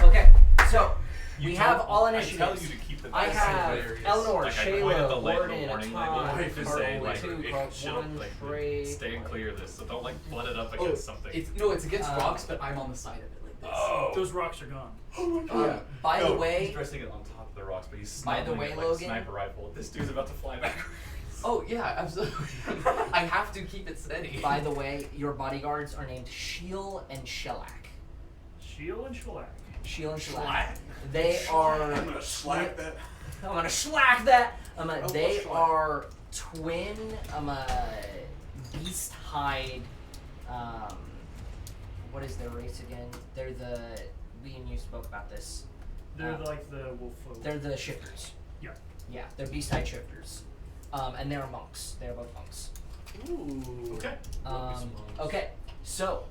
Okay, so You we tell- have all I initiatives. tell you to keep the I dice have hilarious. Eleanor, Like, I point at the Shayla, light in the Warden, warning Atan, label to say, like, Carl, 2, it Carl, should, 1, like, Trey. stay clear of this, so don't like flood it up Oh, against something. it's against Uh, rocks, but I'm on the side of it like this. Oh. Those rocks are gone. By the No, way, he's dressing it on top of the rocks, but he's By the snuggling way, it like Logan- a sniper rifle. This dude's about to fly backwards. Oh yeah, absolutely. I have to keep it steady. By the way, your bodyguards are named Shiel and Shellac. Shield and shellac. Shiel and Shellac. Shellac. They are. I'm gonna slack that. I'm gonna slack that. Oh, They shellac. are twin. Beast hide. What is their race again? They're the. Me and you spoke about this. They're like the wolf folk. They're the shifters. Yeah. Yeah, they're beast hide shifters. And they're monks. They're both monks. Ooh. Okay. Okay, so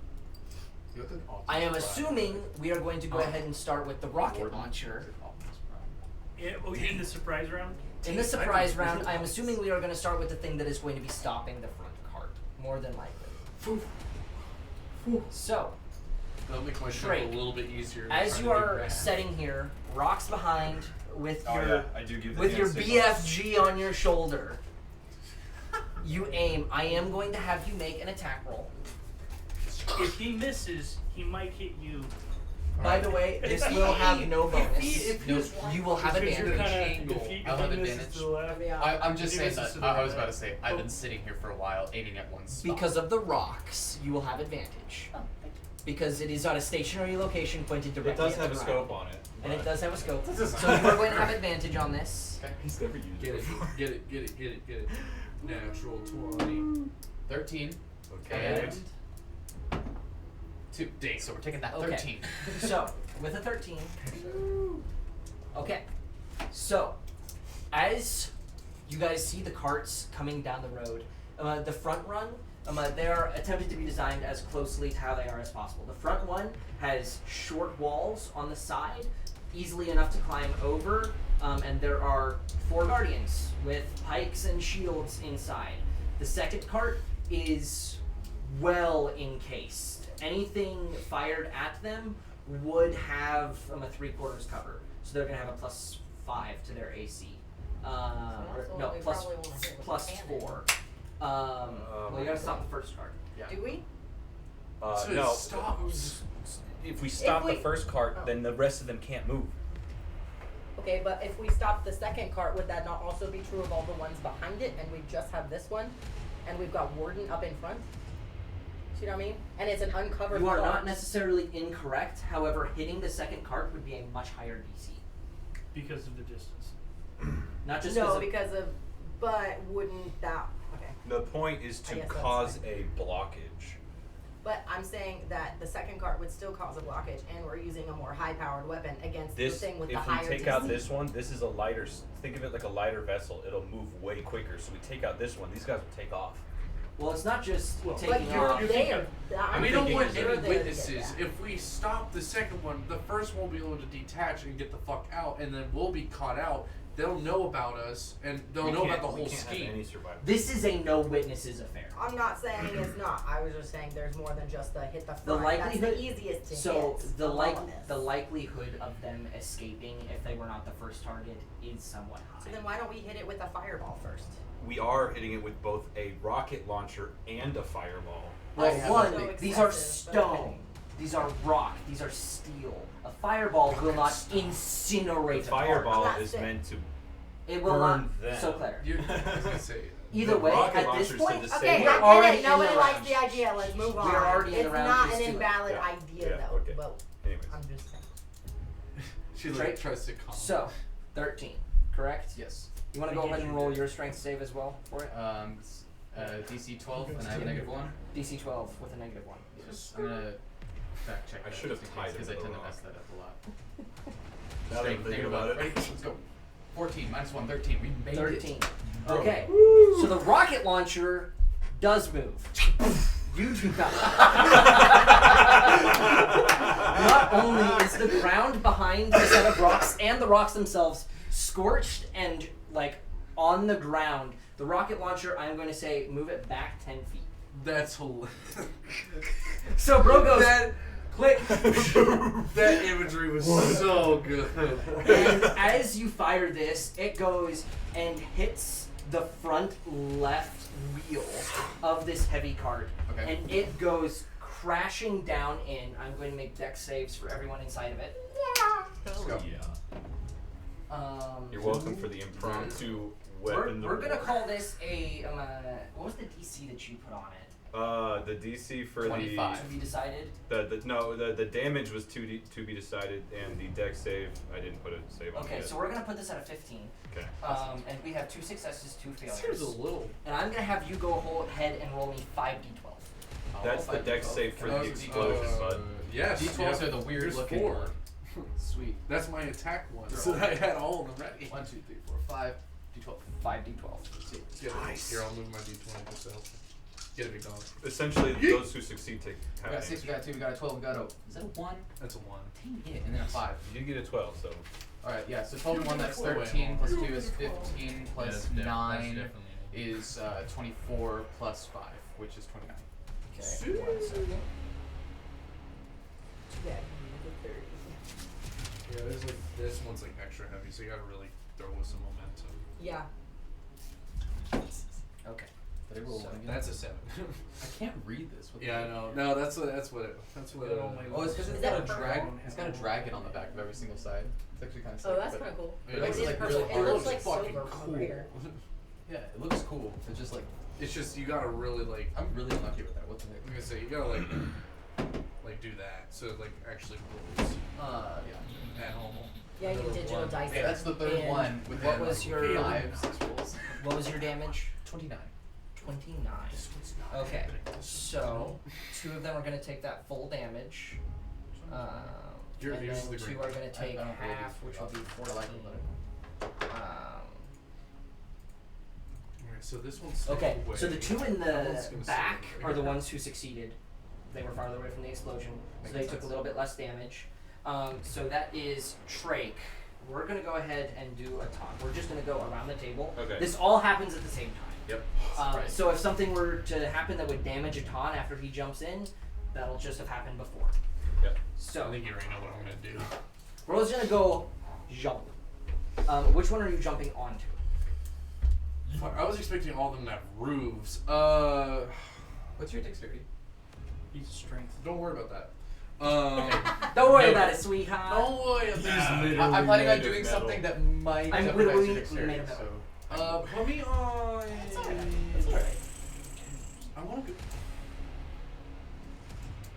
You got an Optimus I am Prime. assuming we are going to go ahead and start with the rocket launcher. In the surprise round. In the surprise round, I'm assuming we are going to start with the thing that is going to be stopping the front cart, more than likely. So, That'll make my job Drake, a little bit easier. as trying you to do are math. setting here, rocks behind with Oh your yeah, I do give the with hand your signal. BFG on your shoulder. You aim. I am going to have you make an attack roll. If he misses, he might hit you. By the way, this will have no bonus. You will have Because you're advantage. kinda- angle. if he I'll have misses advantage. to the left, I'm just He saying misses that. to the I was right. about to say I've been sitting here for a while, aiming at one spot. Because of the rocks, you will have advantage. Because it is on a stationary location pointed It directly does at have the a ground. scope on it. And it but does have a scope. This is- So you are going to have advantage on this. Okay. He's never used Get it it, before. get it, get it, get it, get it. Natural 20. 13. Okay. And 2. Dang, so we're taking that Okay. 13. so, with a 13. Okay. So, as you guys see the carts coming down the road, the front run, they are attempted to be designed as closely to how they are as possible. The front one has short walls on the side, easily enough to climb over, and there are 4 guardians with pikes and shields inside. The second cart is well encased. Anything fired at them would have a 3/4 cover, so they're gonna have a +5 to their AC. Or, no, we plus probably wanna hit with plus a cannon. 4. Well, you gotta stop the first cart. Yeah. Do we? So it No. stops. If we stop we- the first cart, oh. then the rest of them can't move. Okay, but if we stop the second cart, would that not also be true of all the ones behind it, and we just have this one, and we've got Warden up in front? See what I mean? And it's an uncovered You are cart. not necessarily incorrect. However, hitting the second cart would be a much higher DC. because of the distance. Not just No, of, because of. But wouldn't that? Okay. The point is I to guess that's cause fine. a blockage. But I'm saying that the second cart would still cause a blockage, and we're using a more high-powered weapon against This, the thing with if the we higher take DC. out this one, this is a lighter. Think of it like a lighter vessel. It'll move way quicker. So we take out this one. These guys will take off. well, it's not just Well, taking But you're off. you're there. thinking- We don't thinking want is you're any there to get witnesses. that. If we stop the second one, the first one will be able to detach and get the fuck out, and then we'll be caught out. They'll know about us, and they'll We know can't- about the we whole can't have scheme. any survivors. This is a no witnesses affair. I'm not saying it's not. I was just saying there's more than just the hit the front. The likelihood. That's the easiest to so hit. the alone is. the likelihood of them escaping if they were not the first target is somewhat high. So then why don't we hit it with a fireball first? We are hitting it with both a rocket launcher and a fireball. Well, I have one, so these are excessive, but okay. stone. These are rock. These are steel. A fireball will not incinerate The a target. fireball That's is it. meant to It will burn not. them. So Claire. I was gonna say. Either The way, rocket at this launchers point, did the Okay, same we're I way. get already it. Nobody in the likes round. the idea. Let's move on. We are already in it's the round. not Just an do it. invalid Yeah. idea, Yeah, though. okay. But Anyways. I'm just saying. She Drake? like tries to calm. So, 13, correct? Yes. You want to go ahead and roll your strength save as well for it? DC 12, and I have a -1. DC 12 with a -1. Yes. I'm gonna fact check. I that should have just in tied case, it 'cause I to the tend to rock. mess that up a lot. Now that I'm thinking about it. Ready? Let's go. 14 -1, 13. We made 13. it. Okay. So the rocket launcher does move. You do not. Not only is the ground behind the set of rocks and the rocks themselves scorched and like on the ground, the rocket launcher, I'm going to say, move it back 10 feet. That's hilarious. So bro goes, That- click. That imagery was so good. And as you fire this, it goes and hits the front left wheel of this heavy cart. Okay. And it goes crashing down in. I'm going to make dex saves for everyone inside of it. Let's go. Yeah. Um, You're welcome for the impromptu weapon. We're to gonna war. call this a what was the DC that you put on it? The DC for 25. To be decided. the damage was to be decided, and the dex save I didn't put a save on Okay, yet. so we're gonna put this at a 15. Okay. And we have 2 successes, 2 Seems a failures. little. And I'm gonna have you go ahead and roll me 5d12. That's the dex save for Can I the also do explosion, D12s? bud. Yes. D12s yeah. are the weird There's looking 4. one. Sweet. That's my attack one. They're So all- I had all of them ready. 1, 2, 3, 4, 5. D12. 5d12. Get it. Nice. Here, I'll move my D20 just to help. Get a big dog. Essentially, those who succeed take We half got 6, we got 2, we got a 12, we got a. Is that a 1? That's a 1. Dang it. And then a 5. You did get a 12, so Alright, yeah, so 12 and 1, that's Wait, wait, 13, plus hold 2 is 15, plus 9 is 24, plus 5, which is 29. Okay. 1 second. Yeah. Yeah, there's like this one's like extra heavy, so you gotta really throw with some momentum. Yeah. Okay. Did I roll So one again? That's a 7. I can't read this. What the Yeah, I heck? know. No, that's what. Oh, it's because Is it's that got a purple? dragon. It's got a dragon on the back of every single side. It's actually kind of sick. Oh, that's but- kind of cool. Yeah, It It looks is like purple. really It hard. looks like fucking silver from over here. Yeah, it looks cool. It's just like It's just you gotta really like. I'm really unlucky with that. What the I'm heck? gonna say you gotta like do that so it like actually rolls Yeah. at normal. Yeah, you Another digital one. dice. Yeah, that's the third And one. With what was your- 5, 6 rolls? What was your damage? 29. 29. Okay. So 2 of them are gonna take that full damage. Yours And is then the 2 green are one. gonna take I don't really half, do which will be I 14. like it better. Alright, so this one's Okay, away. so the 2 in That one's the gonna back stay are over the here. ones who succeeded. They were farther away from the explosion, so they Makes took a sense. little bit less damage. So that is Trake. We're gonna go ahead and do a talk. We're just gonna go around the table. Okay. This all happens at the same time. Yep. Right. So if something were to happen that would damage Atan after he jumps in, that'll just have happened before. Yep. I So think you already know what I'm gonna do. we're just gonna go jump. Which one are you jumping onto? Fuck, I was expecting all of them to have roofs. What's your dexterity? He's strength. Don't worry about that. Don't worry no, about it, sweetheart. Don't worry about that. I'm planning on made of doing metal. something that might I'm jeopardize literally your dexterity, made of metal. so. Put me on. That's alright. That's alright. I want to go.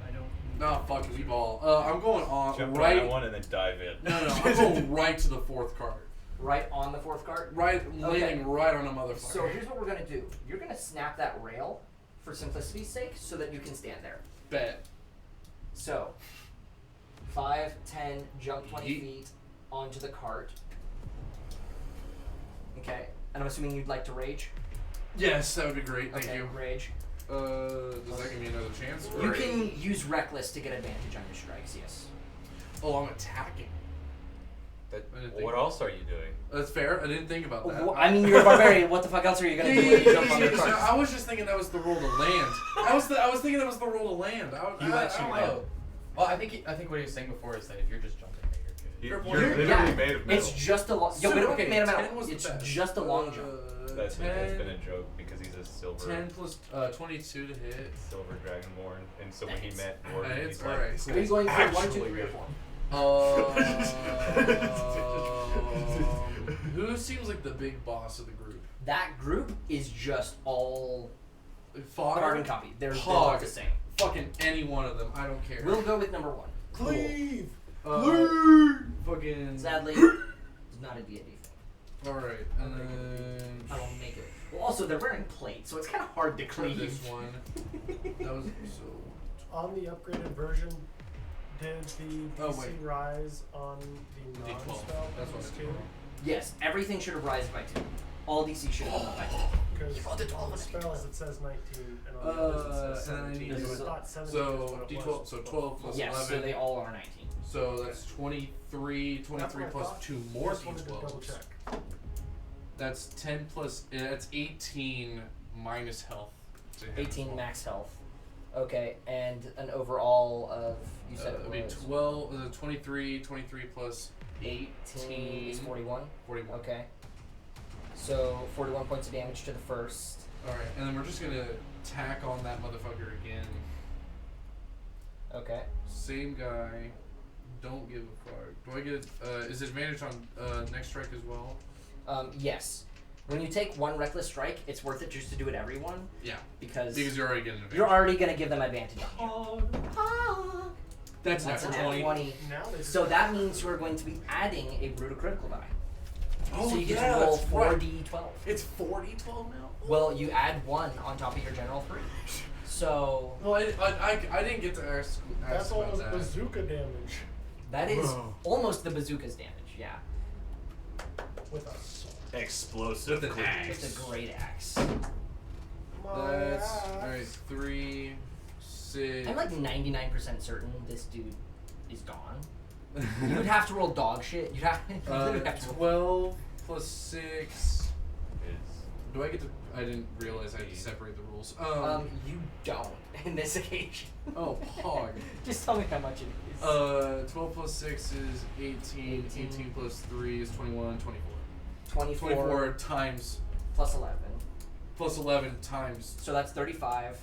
I don't. Nah, fuck it, we ball. I'm going on Jump right. on one and then dive in. No, I'm going right to the 4th card. Right on the 4th card. Right, landing right on a motherfucker. So here's what we're gonna do. You're gonna snap that rail for simplicity's sake so that you can stand there. Bet. So 5, 10, jump 20 Yeet. feet onto the cart. Okay. And I'm assuming you'd like to rage? Yes, that would be great. Thank Okay, you. rage. Does that give me another chance? You can use reckless to get advantage on your strikes, yes. Oh, I'm attacking. That, I didn't think What else are you doing? That's fair. I didn't think about that. Well, I mean, you're a barbarian. What the fuck else are you gonna do when you jump on the So cart? I was just thinking that was the roll to land. I was thinking that was the roll to land. You actually I don't might. know. Well, I think what he was saying before is that if you're just jumping, then you're good. You're You're- literally yeah, made of metal. It's just a long. Yo, So, we don't okay, made a 10 metal. was the It's best. just a long jump. That's 10, been a joke because he's a silver 10 plus 22 to hit. silver dragonborn, and so when he Thanks. met Gordon, Hey, he's it's like, alright. Are you going for 1, 2, Actually 3, or good. 4? Who seems like the big boss of the group? That group is just all Fodder? carbon copy. They're all Hog. the same. Fucking any one of them. I don't care. We'll go with number 1. Cleave. Fucking. Sadly, it's not a D&D thing. All right, and then I will make it. Well, also they're wearing plates, so it's kind of hard to this cleave. one. That was so. On the upgraded version, did the Oh, DC wait. rise on the D12. non-spell That's what bonus I too? did. Yes, everything should have risen by 2. All DC should have gone up by 2. Because You rolled a 12 on the on the spells D12. it says 19, and on the others it says and then I 17. need So to- I thought 17 is So what it D12. was. So 12 plus Yes, 11. so they all are 19. So that's 23. That's 23 what I plus thought. 2 more Just wanted to double D12s. check. That's 10 plus. That's 18 minus health. to him as 18 well. max health. Okay, and an overall of, you said It'd it be was 12. 23 plus 18 is 41. 41. Okay. So 41 points of damage to the first. Alright, and then we're just gonna tack on that motherfucker again. Okay. Same guy. Don't give a fuck. Do I get is it advantage on next strike as well? Yes. When you take one reckless strike, it's worth it just to do it every one Yeah. because Because you're already getting an advantage. you're already gonna give them advantage on you. That's That's an an natural 20. Now they So that means you are going to be adding a brutal critical die. Oh, so you get yeah, to roll that's right. 4d12. It's 40-12 now? Well, you add 1 on top of your general 3. So Well, I didn't get to ask That's about almost that. bazooka damage that is Bro. almost the bazooka's damage. Yeah, with a sword. Explosive With an axe. it's a great axe. That's axe. alright. 3, 6. I'm like 99% certain this dude is gone. You would have to roll dog shit. You'd have, you literally have to roll. 12 plus 6. Do I get to? I didn't realize I had to separate the rules. You don't in this occasion. Oh, pog. Just tell me how much it is. 12 plus 6 is 18. 18 plus 3 is 21. 24. 24 24 times plus 11. plus 11 times. So that's 35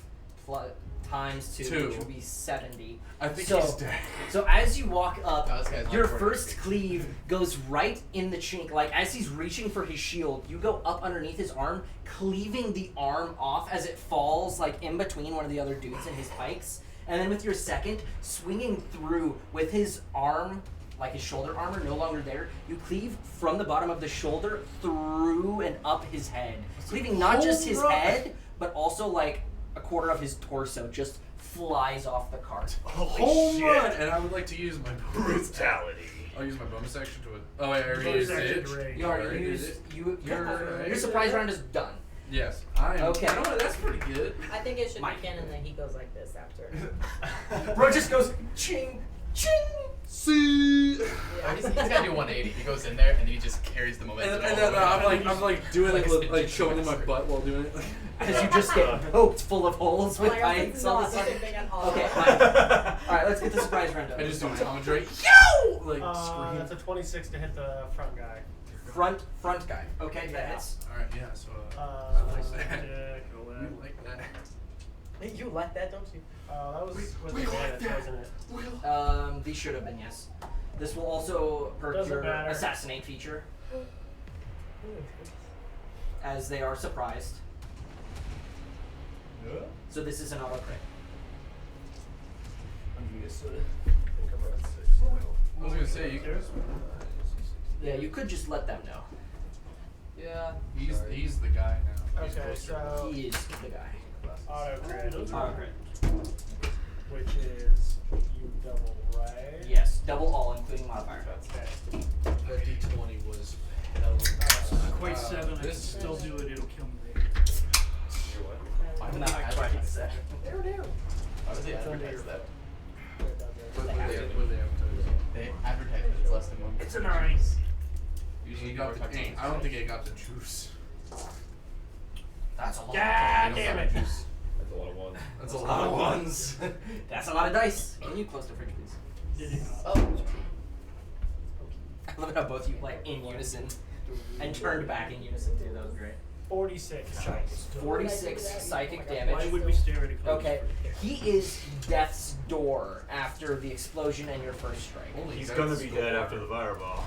plus times 2, Two. which would be 70. I think So- he's dead. So as you walk up, No, this guy's your not first cleave goes right in the chink. Like as he's reaching for his shield, you go up underneath his arm, cleaving the arm off as it falls like in between one of the other dudes and his pikes. And then with your second, swinging through with his arm, like his shoulder armor no longer there, you cleave from the bottom of the shoulder through and up his head. Cleaving not just his Home run. head, but also like a quarter of his torso just flies off the cart. Home run! And I would like to use my Brutality. I'll use my bonus action to it. Oh wait, I already Bonus used action it. to rage. You already Already used did your surprise round is done. Yes. I am. Okay. You know what? That's pretty good. I think it should Mike. be canon that he goes like this after. Bro just goes ching ching. See. Oh, he's gonna do 180. He goes in there and then he just carries the momentum. And all then the way I'm out. like doing Like it a with, like spin showing him my master. butt while doing it. As you just get poked full of holes Oh with my gosh, pikes that's all not of a sudden. something at all. Okay, fine. Alright, let's get the surprise round done. I just do Tom and Drake. Yo! Like scream. That's a 26 to hit the front guy. Front guy. Okay, that hits. All right. Yeah. So. Uh, like that. Yeah, go You ahead. like that? You like that, don't you? that was with we like advantage, that. wasn't it? These should have been yes. This will also perk Doesn't your matter. assassinate feature, as they are surprised. So this is an auto crit. I think I'm at 6 now. I was gonna say you can. Yeah, you could just let them know. Yeah. He's the guy now. He's Okay, closer. so He is the guy. auto crit, Auto crit. which is you double, right? Yes, double all, including modifier. Okay. That D20 was hell. Quite 7, I can this still is- do it, it'll kill me later. Why would Not they quite advertise seven. that? There, there. Why would they It's under advertise your that? Right down What there. they advertise? They advertise that it's less than 1. It's a 9. Usually got the. I don't think it got the juice. That's a lot. God damn it. That's a lot of ones. That's That's a lot of ones. That's a lot of dice. Can you close the fridge, please? Did it not? Oh. I love it how both you like in unison and turned back in unison too. That was great. 46. 46 psychic Why damage. would we stare at a closed Okay, fridge? he is death's door after the explosion and your first strike. Holy He's that's gonna be so dead hard. after the fireball.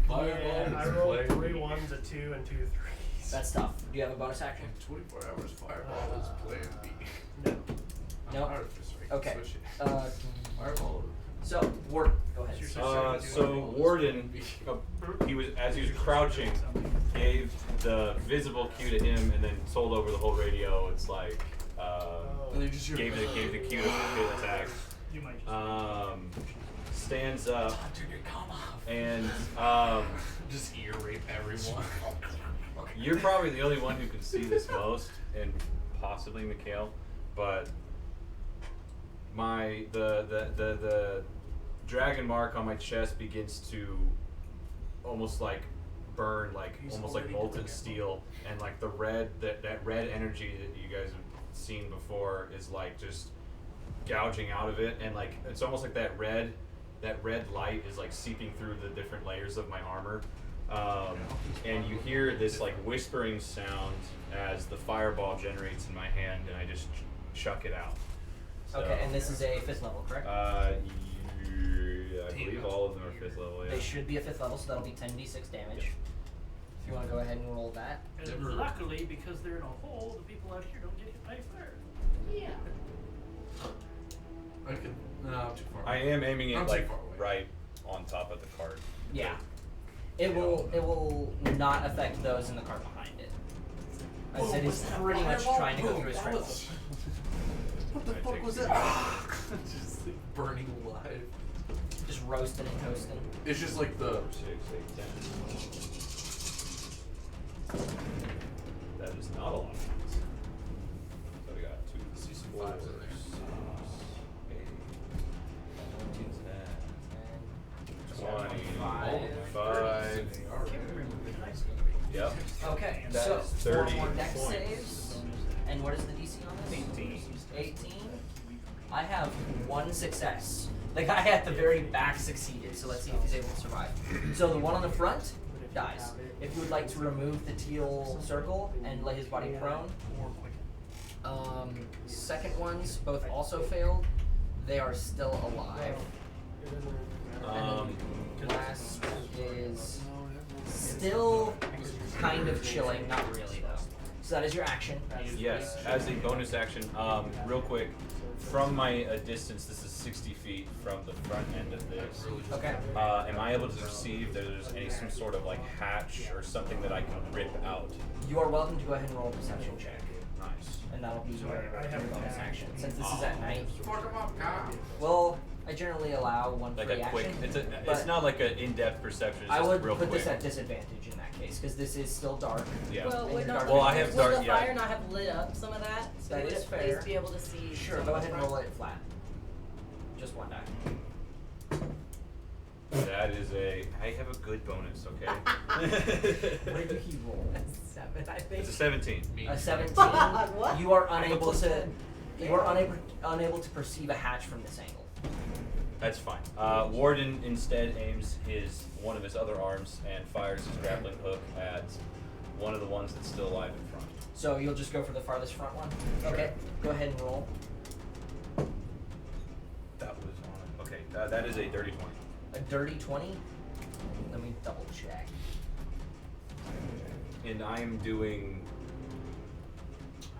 Fireball Yeah, I is rolled playing 3 me. 1s, a 2, and 2 3s. That's tough. Do you have a bonus action? In 24 hours, Fireball is playing me. No. No. Artificer, I can Okay. switch it. Fireball. So, Ward, go ahead. So Warden, he was as he was crouching, gave the visible cue to him, and then told over the whole radio. It's like And you just hear gave the cue to attack. You might just. Stands up and just ear rape everyone. you're probably the only one who can see this most, and possibly Mikhail, but the dragon mark on my chest begins to almost like burn, like almost like molten steel, and like the red that red energy that you guys have seen before is like just gouging out of it, and like it's almost like that red light is like seeping through the different layers of my armor. And you hear this like whispering sound as the fireball generates in my hand, and I just chuck it out. So, Okay, and this is a 5th level, correct? Yeah, I believe all of them are 5th level. Yeah. They should be a 5th level, so that'll be 10d6 damage. If you want to go ahead and roll that. And Never- luckily, because they're in a hole, the people out here don't get hit by fire. Yeah. I can. No, I'm too far. I am aiming I'm it too like far away. right on top of the cart. Yeah. It will not affect those in the cart behind it. As it is pretty much trying to go through a straight line. What the That fuck takes was me. that? Just like burning alive. Just roasting and toasting. It's just like the. 4, 6, 8, 10. That is not a lot of points. So we got 2, See some 4, fives in there. 6, 8, 10, 25. Yep. Okay, That so is 4 30 more dex points. saves. And what is the DC on this? 18. 18. I have 1 success. The guy at the very back succeeded, so let's see if he's able to survive. So the one on the front dies. If you would like to remove the teal circle and lay his body prone, second ones both also failed. They are still alive. It doesn't really matter. Um, Last is still kind of chilling, not really though. So that is your action. Yes, as a bonus action, real quick, from my distance, this is 60 feet from the front end of this. Okay. Am I able to perceive that there's some sort of like hatch or something that I can rip out? You are welcome to go ahead and roll a perception check. Nice. And that'll be So your I have your bonus attack. action. Since this is at night. Fuck 'em up, God. Well, I generally allow one Like free a quick. action. It's but not like an in-depth perception. It's I just would real put quick. this at disadvantage in that case, because this is still dark. Yeah. Well, And would your not dark- Well, I have would dark- the yeah. fire not have lit up some of that? So That we is would fair. at least be able to see. Sure, some go of ahead the and roll front? it flat. Just one die. That is a. I have a good bonus. Okay. What did he roll? 7, I think. It's a 17. A 17. What? You are I have a unable plus to. 10. You are unable to perceive a hatch from this angle. That's fine. Warden instead aims one of his other arms and fires his grappling hook at one of the ones that's still alive in front. So you'll just go for the farthest front one. Okay. Go ahead and roll. That was on. Okay, that is a dirty 20. A dirty 20. Let me double check. And I am doing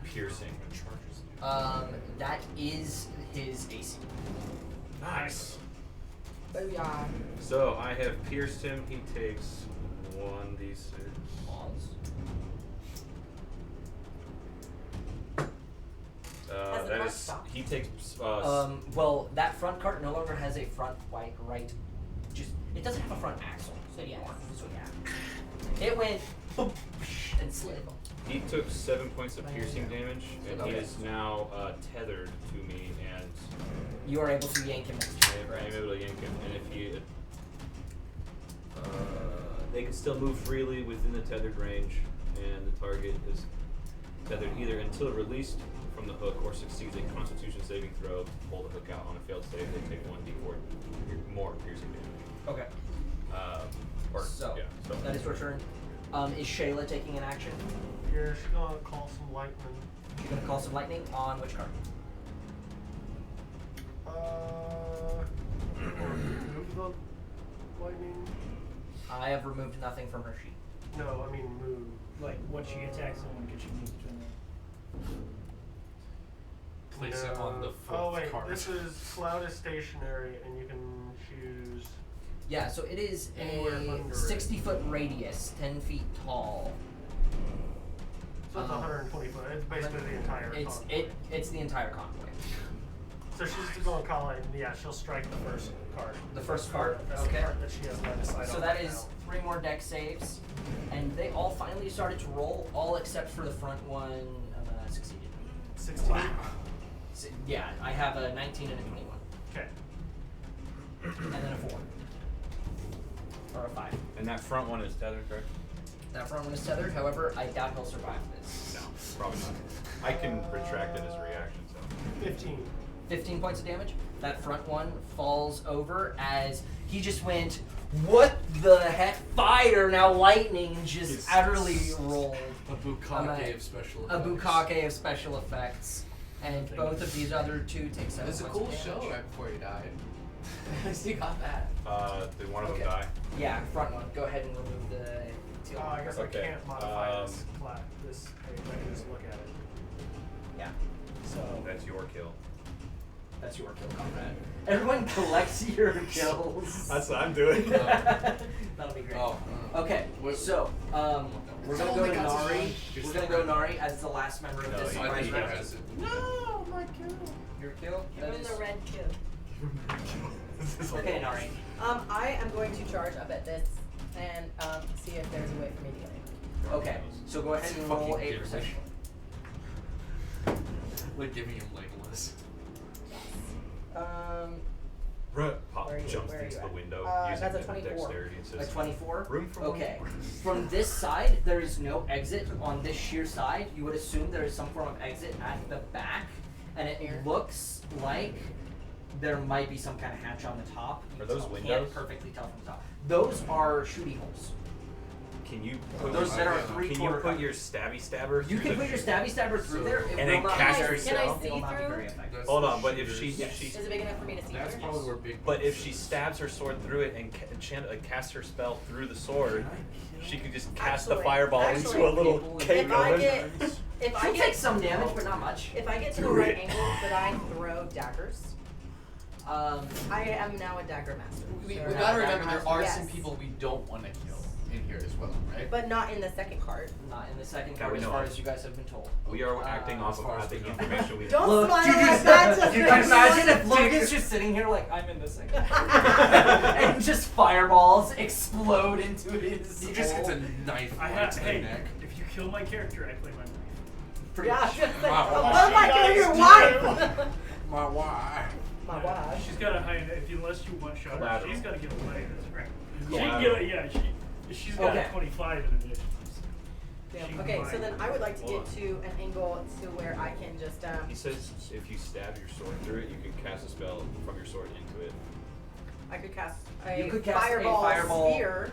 piercing. That is his AC. Nice. Booyah. So I have pierced him. He takes 1d6. Pause. Has the That cart is. stopped? He takes. Well, that front cart no longer has a front right. Just it doesn't have a front axle anymore. So yeah, it went boom, and slid. He took 7 points of piercing damage, and he Okay. is now tethered to me, and You are able to yank him. I am able to yank him. And if he, they can still move freely within the tethered range, and the target is tethered either until released from the hook or succeeds a Constitution saving throw to pull the hook out. On a failed save, they take 1d4 more piercing damage. Okay. So that is your turn. Is Shayla taking an action? Yeah, she's gonna call some lightning. She's gonna call some lightning on which card? Move the lightning. I have removed nothing from her sheet. No, I mean move. Like, when she attacks someone, can she move between them? Place it on the Oh fourth wait, card. this is cloud is stationary, and you can choose. Yeah, so it is Anywhere under a it. 60-foot radius, 10 feet tall. So it's 120 foot. It's basically the entire. It's convoy. it's the entire convoy. So she's just gonna call it, and yeah, she'll strike the first card. The first card? That's Okay. the part that she has line of sight So on that right is now. 3 more deck saves, and they all finally started to roll, all except for the front one succeeded. 16. So, yeah, I have a 19 and a 21, Okay. and then a 4 or a 5. And that front one is tethered, correct? That front one is tethered. However, I doubt he'll survive this. No, probably not. I can retract it as a reaction, so. 15. 15 points of damage. That front one falls over as he just went, what the heck? Fire, now lightning, and just It's- utterly rolled. A bukkake of special A effects. bukkake of special effects. And both of these other two take 7 It's a points cool of damage. show right before he died. I still got that. Did one of Okay. them die? Yeah, front one. Go ahead and remove the teal. I guess Okay, I can't modify um, this page. I can just look at it. Yeah, So That's your kill. that's your kill, comrade. Everyone collects your kills. That's what I'm doing. That'll be great. Oh. Okay, Wait. so we're gonna go to Nari. We're gonna go Nari as the last member of No, this he- I surprise think he round. has it. No, my kill. Your kill. Give That him is- the red kill. Okay, Nari. I am going to charge up at this and see if there's a way for me to get it. Okay, so go ahead and roll Fucking a gibberish. perception. Like giving him Legolas. Pop Where are you- jumps where are into you the at? window using that's a the 24. dexterity and A says, 24. room for one Okay. more. From this side, there is no exit on this sheer side. You would assume there is some form of exit at the back, and it Here. looks like there might be some kind of hatch on the top. You Are those can't windows? perfectly tell from the top. Those are shooty holes. Can you Those put, that are yeah. three can you quarter put cut. your stabby stabber You through can the put your stabby stabber through there. It and will then not cast be very Can I it will see not be through? very effective. That's Hold the on, but if she shooters. if she Is it big enough for me to see That's through? probably where big. but if she stabs her sword through it and casts her spell through the sword, she could just cast the Actually- fireball actually, into a little if cave I oven. get if I She'll get take some damage, but not much. if I get to the Do right it. angle, could I throw daggers? I am now a dagger master. We So- gotta remember there are Yes. some people we don't want to kill in here as well, right? But not in the second card. Not in the second Yeah, card, we as know. far as you guys have been told. We are acting off as of far as the we know. information we Don't Look, smile you like just- that. Just You make can imagine me if Logan's just sitting here like, I'm in this thing. And just fireballs explode into his He just gets hole. a knife I right have. to the Hey, neck. if you kill my character, I play my knife. Pretty Yeah, I much. was gonna say, Wow. what am I doing, your wife? My wife. My Yeah, wife. She's got a high. Unless you one shot her, Collateral. she's got to get away. That's right. She Collateral. can get a, yeah. She's got Okay. a 25 in addition. Damn. She Okay, so might. then I would like to Hold get to an angle to where I can just He says if you stab your sword through it, you can cast a spell from your sword into it. I could cast a You could cast a fireball, fireball. sphere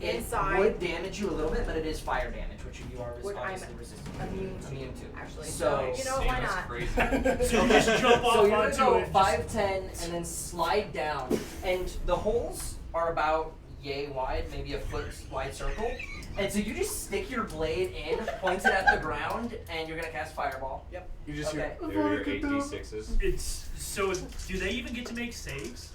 It inside. would damage you a little bit, but it is fire damage, which you are Would I'm obviously resistant immune to, Immune to. actually. So- you know what, why Seems not? crazy. So you just jump off So you're gonna onto go it. 5'10" and then slide down, and the holes are about yay wide, maybe a foot wide circle. And so you just stick your blade in, point it at the ground, and you're gonna cast fireball. Yep. You just Okay. hear. They're your 8d6s. It's so. Do they even get to make saves?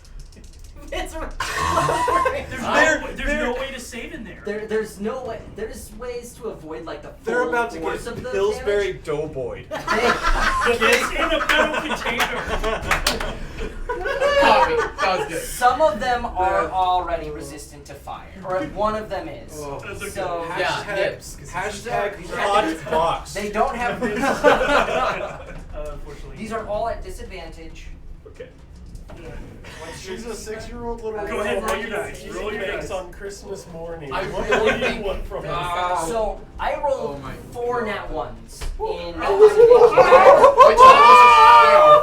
It's There's no way to save in there. There's no way. There's ways to avoid like the full They're about to force get of the Pillsbury damage. Doughboy. But it's in a metal container. Copy. That was good. Some of them are already resistant to fire, or one of them is. Oh. That's okay. So Yeah, nips. 'cause Hashtag Hot box. they don't have. Unfortunately. These are all at disadvantage. Okay. Yeah. She's a 6-year-old little Go ahead, girl roll your dice. she Roll your makes dice. on Christmas morning. I What really do you think- want from her? Oh. So I rolled Oh my 4 God. nat ones in Which one was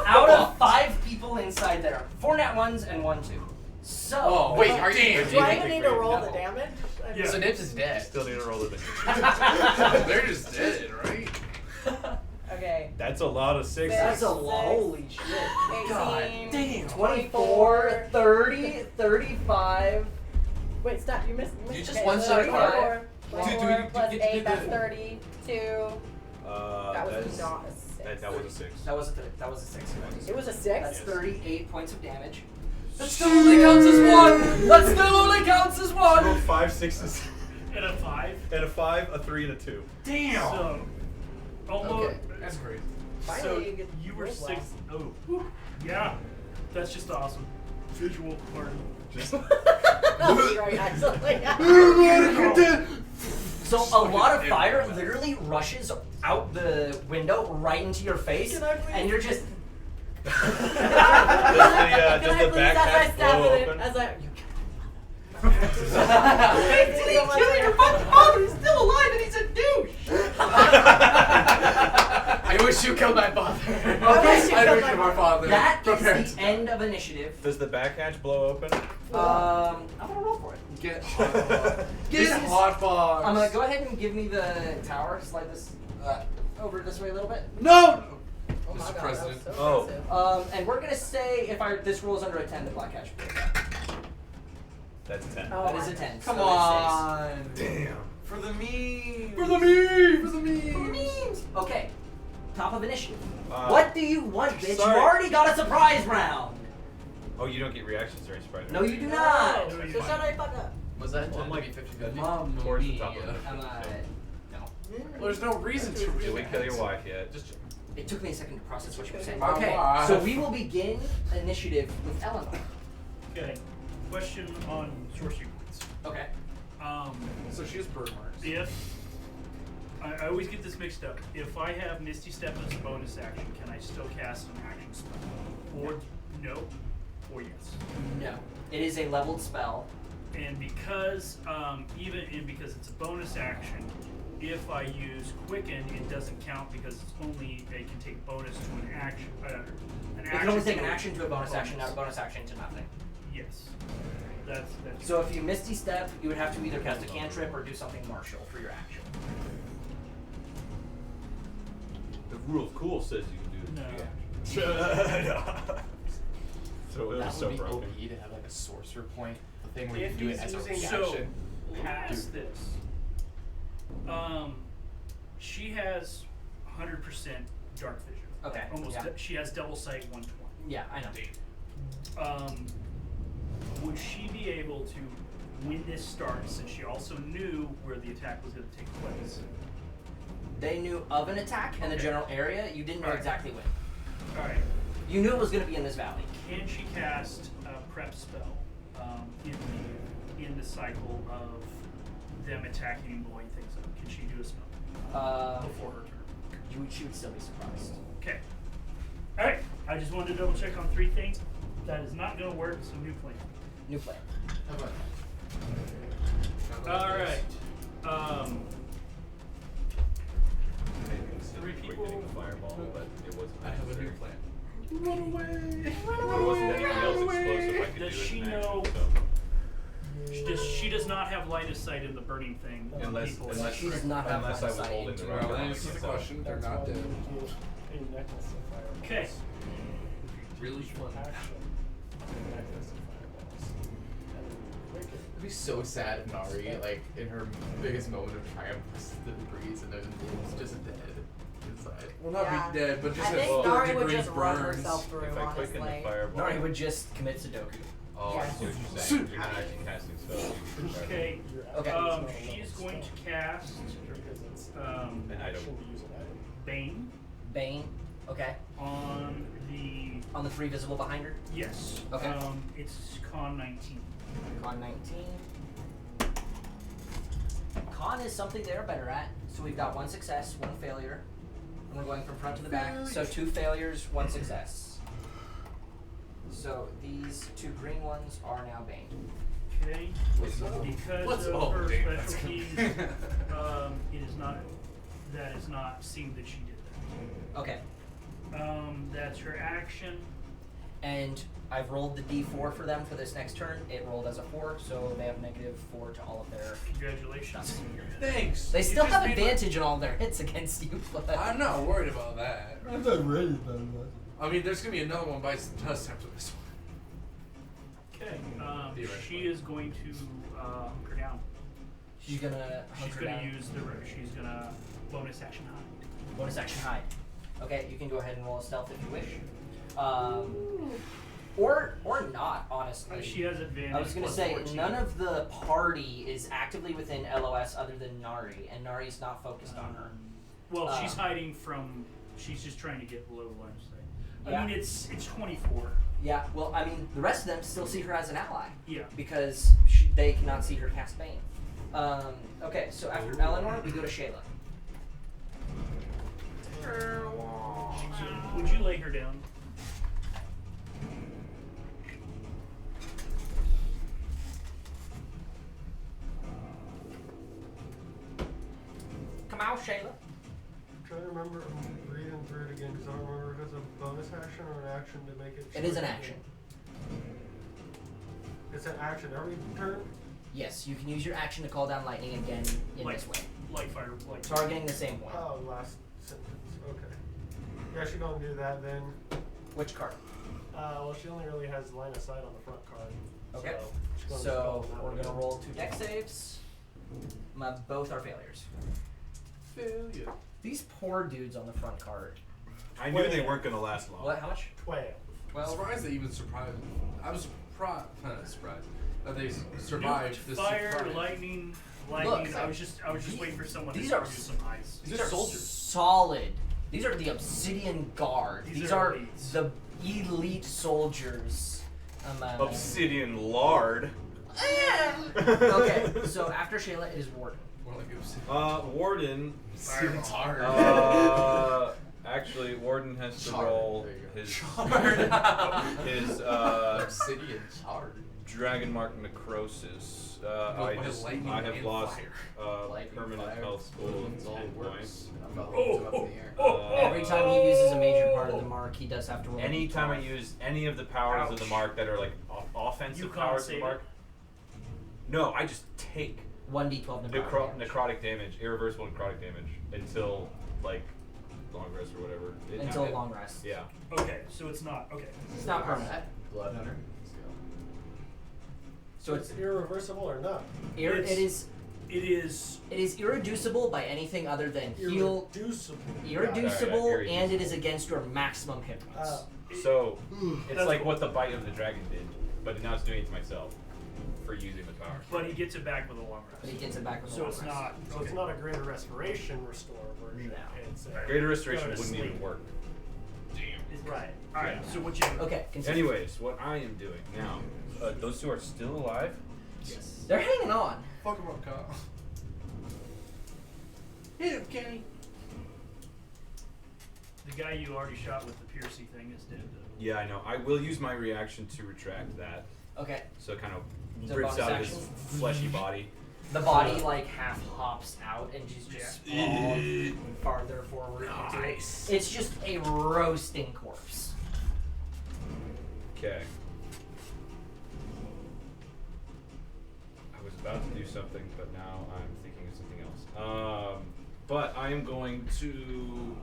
out of 5 people inside there. 4 nat ones and 1 2. So Oh, Wait, are you? Do I even need to roll No. the damage? Yeah. So Nips is dead. Still need to roll the damage. They're just dead, right? Okay. That's a lot of sixes. that's a 6, holy shit. 18, God damn. 24, 30, 35. Wait, stop. You missed. You just okay, one-shot 34, fire. 24 Do we plus get to do 8, that's the- 32. That was That's- not a 6. That was a 6. That was a 6. It was a 6? That's 38 points of damage. That still only counts as one. That still only counts as I rolled 1. 5 6s And a 5. and a 5, a 3, and a 2. Damn. So. Almost. Okay. That's crazy. So Finally, you get you were roll 6. well. Oh. Whew. Yeah. That's just awesome. Visual learning. Just That was right, actually. So a lot of fire literally rushes out the window right into your face, Can I please- and you're just. Can does I the please, back as I hatch stab blow at it, open? as I. Basically killing your fucking father. He's still alive, and he's a douche. I wish you killed my father. Okay, I don't kill my father. that Prepare is the end of initiative. Does the back hatch blow open? I'm gonna roll for it. Get hot box. Get Get this- hot box. I'm gonna go ahead and give me the tower. Slide this over this way a little bit. No! Oh my Mr. God, President. that was so Oh. impressive. And we're gonna say if this rolls under a 10, the black cat should be okay. That's 10. Oh That my is a God. 10. Come so it on. Damn. For the meme. For the meme. For the meme. stays. Okay. Top of initiative. Uh, What do you want, bitch? sorry. You already got a surprise round. Oh, you don't get reactions during surprise No, round. you do not. No, you So don't. shut the fuck up. Was that Well, I'm intended like to be 50-50? Mamma towards the mia. top of it. No. Well, there's no reason to Did we react. kill your wife yet? Just checking. It took me a second to process what you were saying. My Okay, wife. so we will begin initiative with Eleanor. Okay. Question on sorcery points. Okay. So she has bird marks. If I always get this mixed up. If I have Misty Step as a bonus action, can I still cast an action spell? Or no, or yes. No. It is a leveled spell. And because because it's a bonus action, if I use Quicken, it doesn't count because it's only it can take bonus to an action. It can only take an action to a bonus action, not a bonus action to nothing. Yes. That's So if you Misty Step, you would have to either cast a cantrip or do something martial for your action. The rule of cool says you can do No. Yeah. So it That was would so be broken. OP to have like a sorcerer point, the thing where you If can do it he's as a using- reaction. past this, she has 100% dark vision. Okay, Almost. yeah. She has double sight 120. Yeah, I know. Would she be able to, when this starts, since she also knew where the attack was going to take place? They knew of an attack in the Okay. general area. You didn't know Alright. exactly when. All right. You knew it was going to be in this valley. Can she cast a prep spell in the cycle of them attacking and blowing things up? Can she do a spell before her turn? She would still be surprised. Okay. All right. I just wanted to double check on 3 things. That is not going to work. So new plan. New plan. How about All right. Three people- hitting the fireball, but it wasn't. I have a new necessary. plan. Run away. It wasn't anything else explosive I could Does do she as an know- action, She does not have line of sight in the burning thing. so. Unless, people. unless, She does not have unless line I of was sight holding the into rubber Well, on answer the myself. question. They're That's not why dead. we get a necklace of fireballs. Okay. Really fun. Action. A necklace of fireballs. And then break it. It'd be so sad if Nari, like, in her biggest moment of triumph, was the degrees and then it's just dead inside. Well, not Yeah. be dead, but just I have think well, Nari would third-degree just run burns. herself through, If I quicken honestly. the fireball. Nari would just commit Sudoku. Oh, I Yes. see what you're saying. You're not actually casting spells. Okay. Your Okay. action is not a She is level going to spell. cast Because it's An item. action to use an item. Bane Bane. Okay. on the. On the 3 visible behind her. Yes. Okay. It's con 19. Con 19. Con is something they're better at. So we've got 1 success, 1 failure. And we're going from front to the back. So 2 failures, 1 success. So these 2 green ones are now Bane. Okay. Because What's of all her Bane? That's specialties, good. it is not. That is not seemed that she did Okay. that. That's her action. And I've rolled the d4 for them for this next turn. It rolled as a 4, so they have -4 to all of their. Congratulations. Thanks. They You still just have made my- advantage in all their hits against you, but. I'm not worried about that. I'm not ready about that. I mean, there's gonna be another one bites the dust after this one. Okay. Theoretically. She is going to hunker down. She's gonna She's hunker gonna down. use the. She's gonna bonus action hide. Bonus action hide. Okay, you can go ahead and roll a stealth if you wish. Or not, honestly. She has advantage. I was gonna plus say 14. none of the party is actively within LOS other than Nari, and Nari's not focused on her. Well, she's Um, hiding from. She's just trying to get below the line of sight. Yeah. I mean, it's 24. Yeah, well, I mean, the rest of them still see her as an ally Yeah. because they cannot see her cast Bane. Okay, so after Eleanor, we go to Shayla. So would you lay her down? Come out, Shayla. I'm trying to remember, I'm reading through it again because I don't remember if it's a bonus action or an action to make it. It is an short action. again. It's an action every turn? Yes, you can use your action to call down lightning again in Like- this way. Light fire. Light. Targeting the same point. Oh, last sentence, okay. Yeah, she's gonna do that then. Which card? Well, she only really has line of sight on the front card. Okay. So, she's gonna So spell that we're one gonna in. roll 2 deck saves. Both are failures. Failure. These poor dudes on the front card. I knew they weren't gonna last long. What? How much? 12. I'm 12. surprised they even survived. I was surprised that they survived Nuke, this fire, surprise. lightning. Look, I was just waiting for someone to these throw are you some ice. These are soldiers. Solid. These are the Obsidian Guard. These These are are elites. the elite soldiers. Obsidian lard. Okay, so after Shayla, it is Warden. More like it was Warden. It's hard. Actually, Warden has to Chard. roll There you go. his Chard. his Obsidian Chard. Dragon Mark Necrosis. By lightning I have and lost fire. Lightning, permanent fire, health pool of it all 10 works. points. I'm not holding him up in the air. Every time he uses a major part of the mark, he does have to roll. Anytime I a d12. use any of the powers of the Ouch. mark that are like offensive You can't powers of the save mark. No, I just take 1d12 necrotic damage, irreversible necrotic damage until like long rest or whatever. until long rest. Yeah. Okay, so it's not okay. It's not permanent. Blood Hunter. So it's irreversible or not? it is It is. irreducible by anything other than heal. Irreducible. Irreducible, Alright, and it is against your maximum hit points. So it's That's like cool. what the bite of the dragon did, but now it's doing it to myself for using the power. But he gets it back with a long But he rest. gets it back with a So long it's rest. not. So Okay. it's not a greater restoration restore version. No. It's Greater restoration go to wouldn't sleep. even work. It's right. All right. Yeah. So what you? Okay, continue. Anyways, what I am doing now, those two are still alive. Yes. They're hanging on. Fuck him up, Kyle. Hit him, Kenny. The guy you already shot with the piercy thing is dead. Though. Yeah, I know. I will use my reaction to retract that, Okay. so it kind Is of it rips bonus out his action? fleshy body. The body like half hops out and just sprawled farther forward. Nice. It's just a roasting corpse. Okay. I was about to do something, but now I'm thinking of something else. But I am going to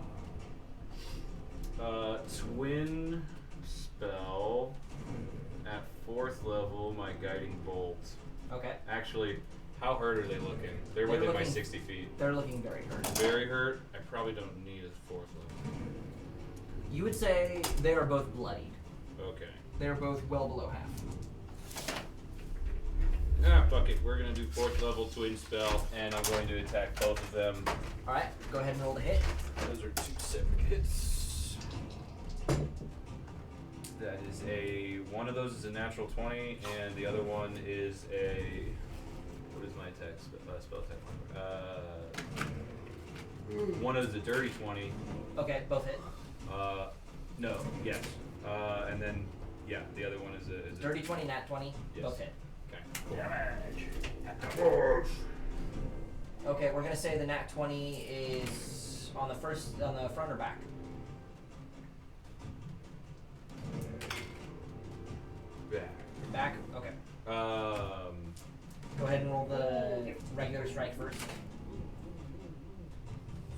twin spell at 4th level my guiding bolt. Okay. Actually, how hurt are they looking? They're They're within my looking- 60 feet. They're looking very hurt. Very hurt. I probably don't need a 4th level. You would say they are both bloodied. Okay. They are both well below half. Ah, fuck it. We're gonna do 4th level twin spell, and I'm going to attack both of them. All right. Go ahead and roll the hit. Those are 2 separate hits. That is one of those is a natural 20, and the other one is a, what is my attack, spell attack? One is a dirty 20. Okay. Both hit. No, yes. And then, yeah, the other one is a Dirty 20, nat 20. Yes. Both hit. Okay, cool. Damage. Okay. We're gonna say the nat 20 is on the front or back. Back. Back. Okay. Go ahead and roll the regular strike first.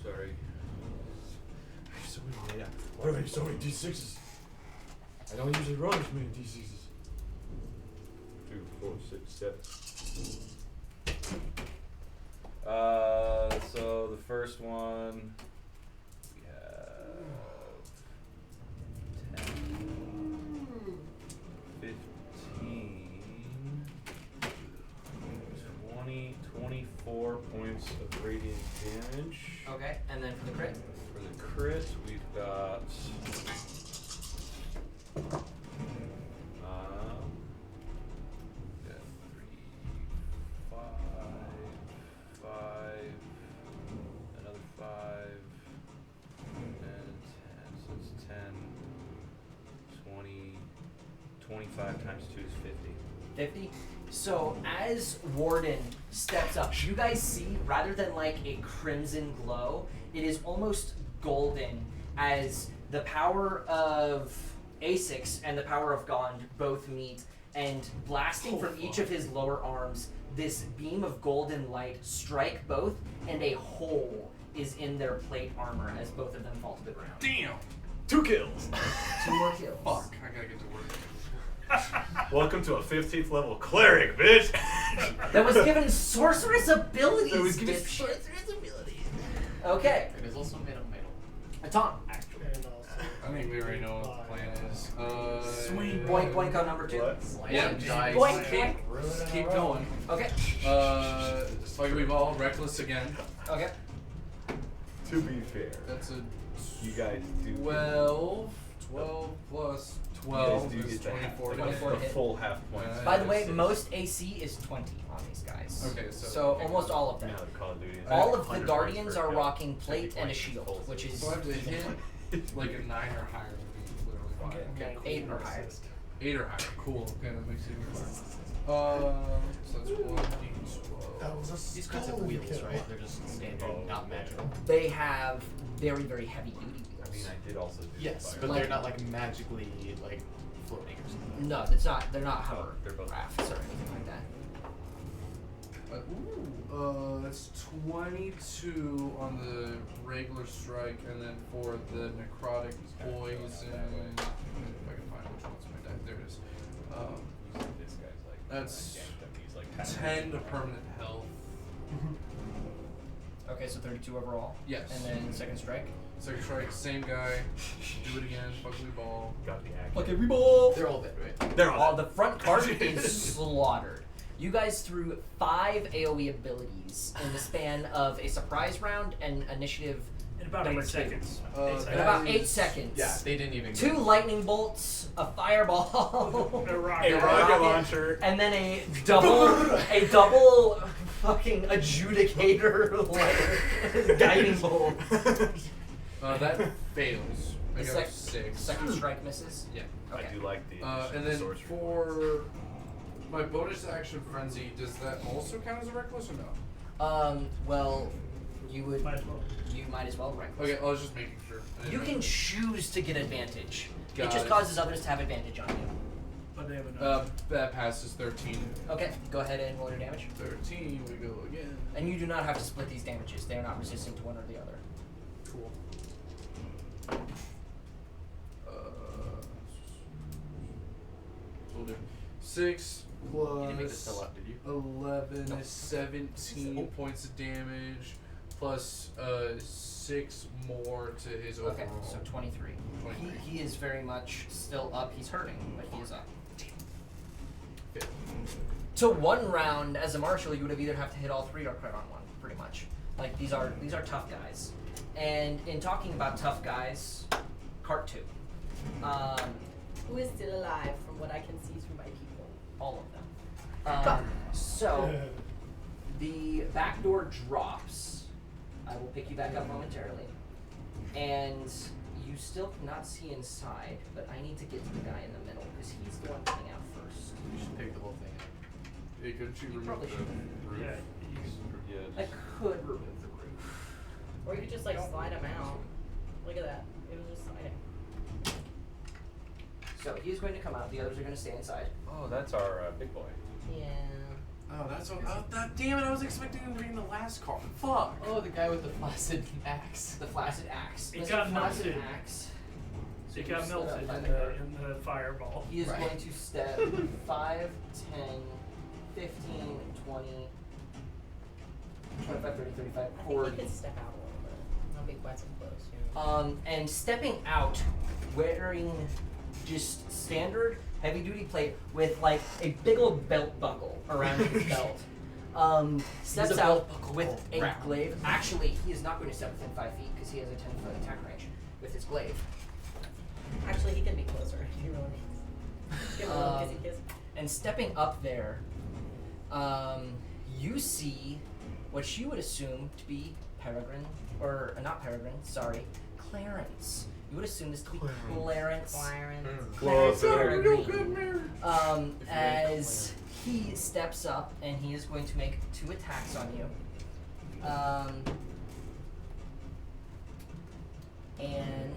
Sorry. I have so many, why do I have so many D6s? I don't usually roll as many D6s. 2, 4, 6, 7. So the first one we have 10, 15, 20, 24 points of radiant damage. Okay. And then for the crit. For the crit, we've got we got 3, 5, 5, another 5, and 10. So it's 10, 20, 25 times 2 is 50. 50. So as Warden steps up, you guys see rather than like a crimson glow, it is almost golden as the power of Asix and the power of Gond both meet, and blasting from each of his lower arms, this beam of golden light strike both, and a hole is in their plate armor as both of them fall to the ground. Damn. 2 kills. 2 more kills. Fuck, I gotta get to work. Welcome to a 15th level cleric, bitch. That was given sorceress abilities. That was given dipshit. sorceress abilities. Okay. It is also made of metal. Tom, actually. And also. I think we already know what the plan is. Sweet. Boink boink on number 2. What? Yeah, Slice just and boink, dice. boink. Just keep going. Okay. Slugger Weavall, Reckless again. Okay. To be fair, That's a you guys do 12. 12 plus 12 you guys do is get the 24 half, to 24 hit. to the hit. full half points. Uh, By the way, Six. most AC is 20 on these guys. Okay, so- So almost all of You them. know, the Call of Duty is All like of the 100 guardians points per are kill. rocking plate 50 and a points shield, full. which is So I have to hit like a 9 or higher would be literally fine. Okay, cool. 8 or higher. 8 or higher. Cool. Okay, that makes it even fun. So that's 1d12. That was a These cards have stolen wheels, kill. right? They're just standard, Oh, not man. magical. They have very, very heavy duty I wheels. mean, I did also do Yes, fire. but Like- they're not like magically like floating or something. No, it's not. They're not hover Oh, they're both- rafts or anything like that. That's 22 on the regular strike, and then for the necrotic poison, if I can find which one's my deck, there it is. This guy's like, That's he's like 10 to permanent health. Okay, so 32 overall. Yes. And then second strike. Second strike, same guy. Do it again. Buckley ball. got the action. Okay, reroll. They're all dead, right? They're all The front card is slaughtered. You guys threw 5 AoE abilities in the span of a surprise round and initiative. In about number 8 2. seconds. In about 8 seconds. Yeah, they didn't even. 2 lightning bolts, a fireball, A rocket. A a rocket launcher. and then a double fucking adjudicator like guiding bolt. That fails. I The got 6. second strike misses. Yeah. Okay. I do like the And then sorcery. for my bonus action frenzy, does that also count as a reckless or no? Well, you would. Might as well. You might as well rank. Okay, I was just making sure. I didn't You can know. choose to get advantage. Got it just it. causes others to have advantage on you. But they have enough. That passes 13. Okay, go ahead and roll your damage. 13, we go again. And you do not have to split these damages. They are not resistant to one or the other. Cool. We'll do 6 You didn't make the plus spell up, did you? 11 No. is 17 points of damage, plus 6 more to his overall. Okay, so 23. 23. He is very much still up. He's hurting, but he is up. Okay. To one round, as a marshal, you would have either have to hit all 3 or crit on 1, pretty much. Like these are tough guys. And in talking about tough guys, Cart 2. Who is still alive from what I can see through my people? All of them. So the back door drops. I will pick you back up momentarily. And you still cannot see inside, but I need to get to the guy in the middle because he's the one coming out first. You should pick the whole thing up. Hey, couldn't you You remove probably the should. roof? Yeah. I could remove the roof. Or you could just like slide them out. Look at that. It was just sliding. So he's going to come out. The others are going to stay inside. Oh, that's our big boy. Yeah. Oh, that's what. Oh, damn it! I was expecting him to be in the last card. Fuck. Oh, the guy with the flaccid axe. The flaccid axe. It Mr. got Flaccid melted. Axe. It got Set up melted by in the guard. the fireball. He is Right. going to step 5, 10, 15, 20, 25, 30, 35, I think 40. he could step out a little bit. Not be quite so close. And stepping out, wearing just standard heavy duty plate with like a big old belt buckle around his belt. Steps a out belt buckle with a round. glaive. Actually, he is not going to step within 5 feet because he has a 10-foot attack range with his glaive. Actually, he can be closer if he really needs. Give him a little kissy kiss. And stepping up there, you see what you would assume to be Peregrine, or not Peregrine, sorry, Clarence. You would assume this to be Clarence. Clarence. Peregrine. As he steps up and he is going to make 2 attacks on you. And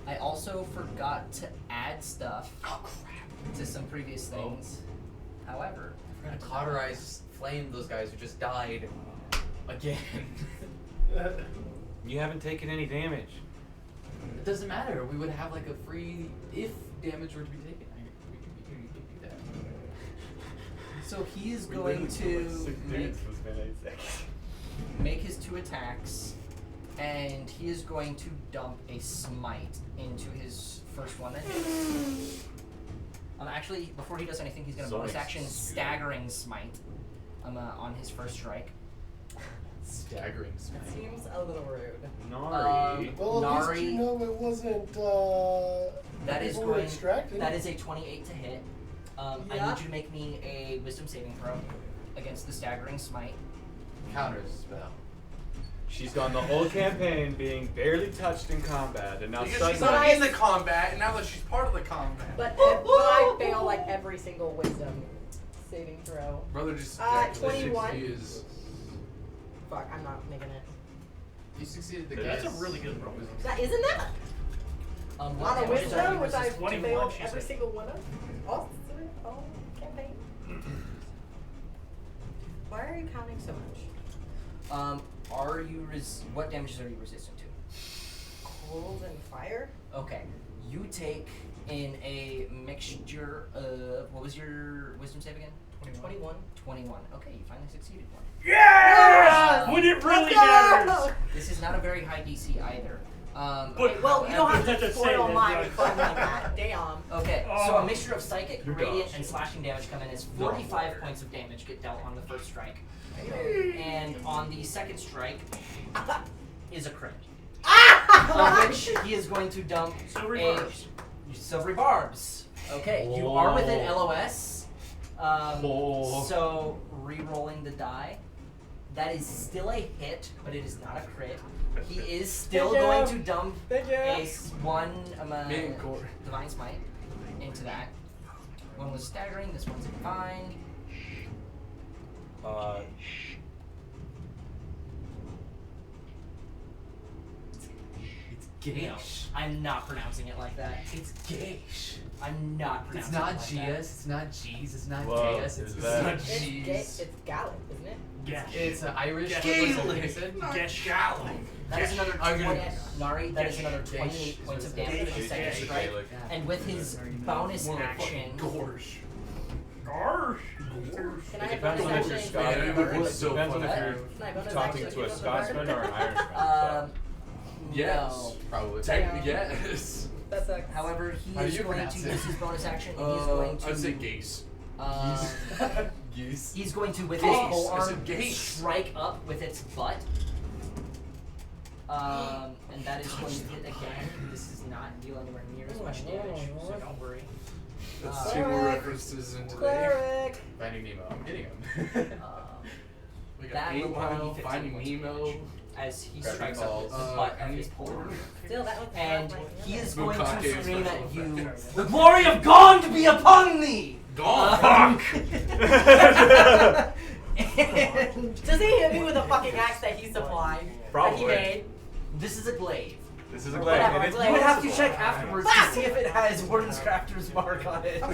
I also forgot to add stuff to some previous things. However, I'm gonna cauterize flame those guys who just died again. You haven't taken any damage. It doesn't matter. We would have like a free if damage were to be taken. We can do that. So he is going to make his 2 attacks, and he is going to dump a smite into his first one that hits. Actually, before he does anything, he's going to bonus action staggering smite on his first strike. Staggering smite. Seems a little rude. Nari. Well, at Nari, least you know it wasn't, that is people were going. extracted. That is a 28 to hit. I Yeah. need you to make me a Wisdom saving throw against the staggering smite. Counters spell. She's gone the whole campaign being barely touched in combat, and now Because suddenly she's not in the combat, and now that she's part of the combat. But I fail like every single wisdom saving throw. Brother just 21. He is. Fuck, I'm not making it. You succeeded the That's a guess. really good roll. That isn't that? What On a damage does wisdom, he which I resist? 21, failed she every said. single one of. All campaign. Why are you counting so much? What damages are you resistant to? Cold and fire? Okay, you take in a mixture of, what was your wisdom save again? 21. 21. Okay, you finally succeeded one. Yes! When it really matters. This is not a very high DC either. Okay, well, you don't have That's to a spoil save, my that's fun like that. Damn. Okay, so Oh. a mixture of psychic, You're radiant, dodged. and slashing damage come in as 45 points of damage get dealt on the first strike. And on the second strike is a crit. On which he is going to dump Silvery a barbs. silvery barbs. Okay, you are within LOS. Oh. So re-rolling the die. That is still a hit, but it is not a crit. He is still Thank you. going to dump Thank you. one Me and Corey. divine smite into that. One was staggering. This one's fine. It's No, I'm not pronouncing it like that. It's gauche. I'm not It's pronouncing not it like GS, that. it's not G's, it's not Whoa, JS, it's is it's that- not It's G's. it's Gallic, isn't it? Gash. It's Irish. Gaelic. What was it you said? Gash. That is another I'm gonna- 20, Nari, that is another Gash 28 is points of what it damage is. with the second Gash. strike. Gaelic. And with his bonus action, Gorge. Garsh. Can I It have depends bonus on if you're action? Scottish. Yeah, it was so Depends on if funny. you're Can I bonus talking action to a give him Scotsman or an Irishman. um, Yes. no. Probably. Technically, yes. That's a. However, he How do is you going to pronounce it? use his bonus action and he's going to I'd say Gase. Goose. he's going to with his Gaze. pole I said arm gaze. strike up with its butt. And that is going to hit again. This does not deal anywhere near as much damage, so don't worry. That's two more Cleric. references into the. Cleric. Finding Nemo. I'm getting him. We got That 8 will only Mile, be 15 Finding points of Nemo. damage as he Gravity strikes up Falls. with the Uh, butt of any- his pole arm. Still, that was And not he is Bukake going to scream special at you, effect. "The glory of Gond be upon thee!" Gone. And Does he hit me with a fucking axe that he supplied? That he Probably. made? this is a glaive. This is a Or glaive, whatever, and it's glaive. You would have to possible. check afterwards to see if it has Warden's Crafter's mark on it. I'm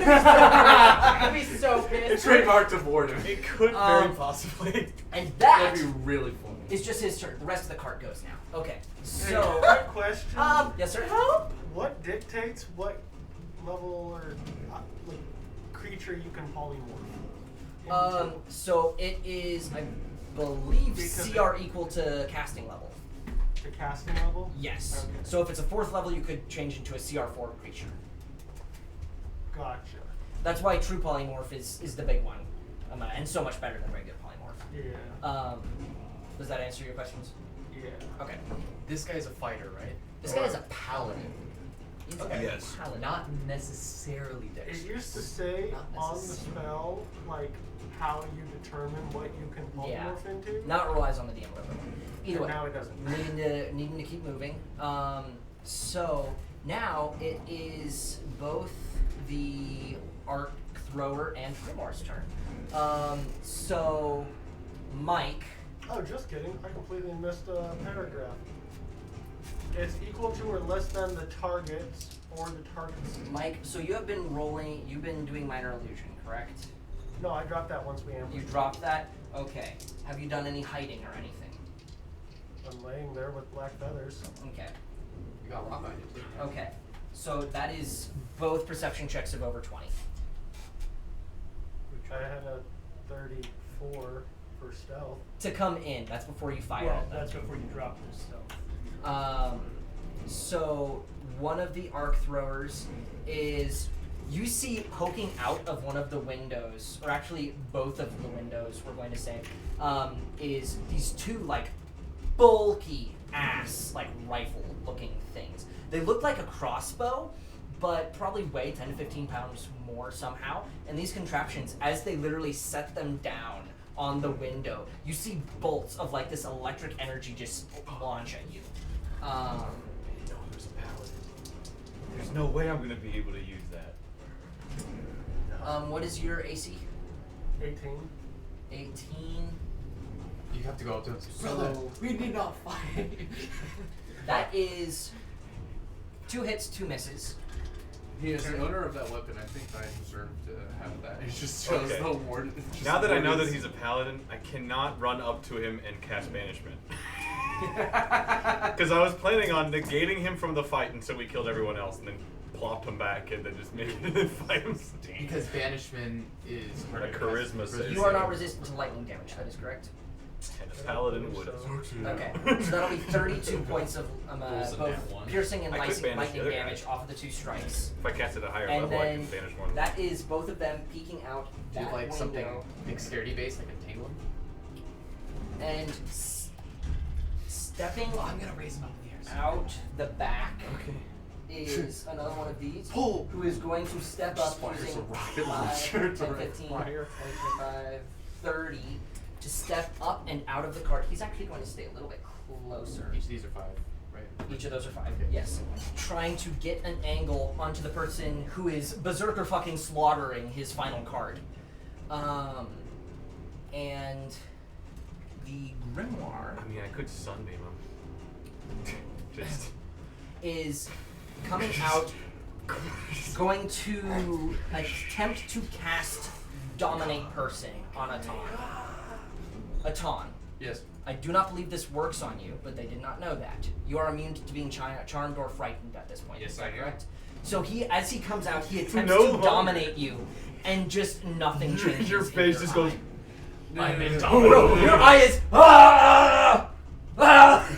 gonna be so It's pissed. trademarked of Warden. It could Um, very possibly. And that That'd be really funny. is just his turn. The rest of the cart goes now. Okay, Hey, so quick question. yes, sir. Help! What dictates what level or like creature you can polymorph? into? So it is, I believe, Because CR equal to casting level. The casting level? Yes. Okay. So if it's a 4th level, you could change into a CR4 creature. Gotcha. That's why true polymorph is the big one, and so much better than regular polymorph. Yeah. Does that answer your questions? Yeah. Okay. This guy's a fighter, right? This guy is a paladin. He's Okay. a Yes. paladin. Not necessarily It dexterous. used to say Not on the necessarily. spell, like, how you determine what you can Yeah. polymorph into. Not relies on the DM whatever. Either And way. now it doesn't. Needing to keep moving. So now it is both the arc thrower and Primor's turn. So Mike. Oh, just kidding. I completely missed a paragraph. It's equal to or less than the target's or the target's. Mike, so you have been rolling. You've been doing minor illusion, correct? No, I dropped that once we ambushed. You dropped that. Okay. Have you done any hiding or anything? I'm laying there with black feathers. Okay. You got rock on you too. Okay, so that is both perception checks of over 20. I had a 34 for stealth. To come in, that's before you fire Well, at them. that's before you drop this stuff. So one of the arc throwers is, you see poking out of one of the windows, or actually both of the windows, we're going to say, is these two like bulky ass like rifle looking things. They look like a crossbow, but probably weigh 10 to 15 pounds more somehow. And these contraptions, as they literally set them down on the window, you see bolts of like this electric energy just launch at you. I didn't know he was a paladin. There's no way I'm gonna be able to use that. What is your AC? 18. 18. You have to go up to him. So we need not fight. that is 2 hits, 2 misses. He is the owner of that weapon. I think I deserve to have that. He just chose Okay. the award. Now that I know that he's a paladin, I cannot run up to him and cast banishment. Because I was planning on negating him from the fight until we killed everyone else, and then plopped him back, and then just made him fight him. Because banishment is A charisma save. You are not resistant to lightning damage, that is correct? And a paladin would. Okay, so that'll be 32 points of Rolls a both nat one. piercing and I could banish the lightning other guy. damage off of the 2 strikes. If I cast it at a higher And level, I then can banish one. that is both of them peeking out Do you that have like window. something dexterity based, like a tangle him? And stepping I'm gonna raise him up in the air. out the back Okay. is another one of these. Pull. Who is going to step up Fires using a rocket 5, launcher 10, to 15, fire. 25, 30 to step up and out of the cart. He's actually going to stay a little bit closer. Each of these are 5, right? Each of those are 5, yes. Trying to get an angle onto the person who is berserker fucking slaughtering his final card. And the grimoire I mean, I could sunbeam him. Just. is coming out, going to attempt to cast Dominate Person on Atan. Yes. I do not believe this works on you, but they did not know that. You are immune to being charmed or frightened at this point. Yes, is that I am. correct? So as he comes out, he attempts No to longer. dominate you, and just nothing changes. Your in face your just goes. eye. I'm in Your eye is ah! Ah!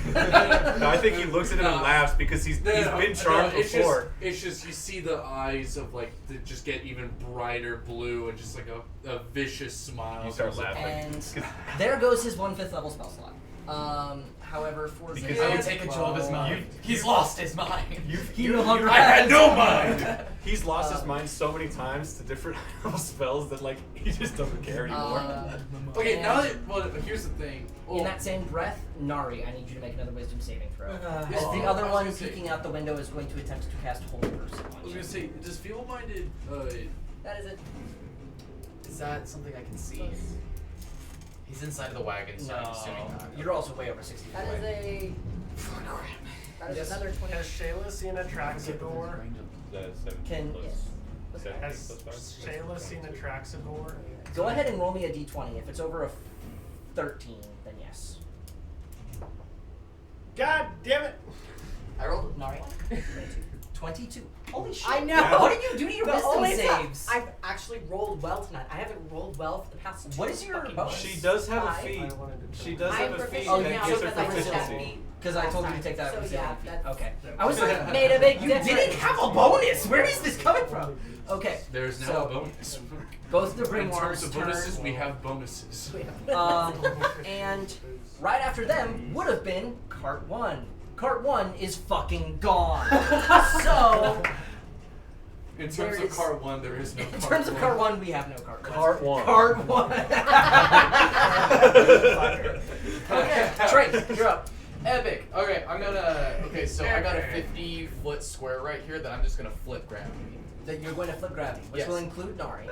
No, I think he looks at him and No. laughs because he's been charmed it's before. It's just you see the eyes of like that just get even brighter blue and just like a vicious smile. You start comes up. laughing. And there goes his 1/5 level spell slot. However, for Because the I would take control of his mind. He's lost his mind. he no longer I had has no mind. He's lost his mind so many times to different spells that like he just doesn't care anymore. Okay, and now that here's the thing. in that same breath, Nari, I need you to make another Wisdom saving throw. This the thing- other I was one gonna say- peeking out the window is going to attempt to cast Holy Person I on was you. gonna say, does feeble-minded That is it. Is that something I can see? He's inside of the wagon, so I'm assuming No, not. you're also way over 60 feet That is away. that is another 20. Has Shayla seen a Traxador? Can Has Shayla seen a Traxador? go ahead and roll me a d20. If it's over a 13, then yes. God damn it! I rolled Nari. 22. Holy shit! I know. What did you do to your The wisdom only time saves? I've actually rolled well tonight. I haven't rolled well for the past 2 What is your fucking bonus? months. She does have a Five. feat. I wanted to She tell does I'm have a feat proficient that now gives her because I was that proficiency. beat. Because I told you to Last take that time. out. So yeah, that's Okay. I was like, made a big you difference. didn't have a bonus. Where is this coming from? Okay. there's now so a bonus. both the In terms grimoires of turn. bonuses, we have bonuses. And right after them would have been cart 1. Cart 1 is fucking gone. So In terms There of is- cart 1, there is no in cart terms of 1. cart 1, we have no cart 1. Cart 1. Cart 1. Okay, Trey, you're up. Epic. Okay, I'm gonna. Okay, so I got a 50-foot square right here that I'm just gonna flip gravity. That you're going to flip gravity, which Yes. will include Nari.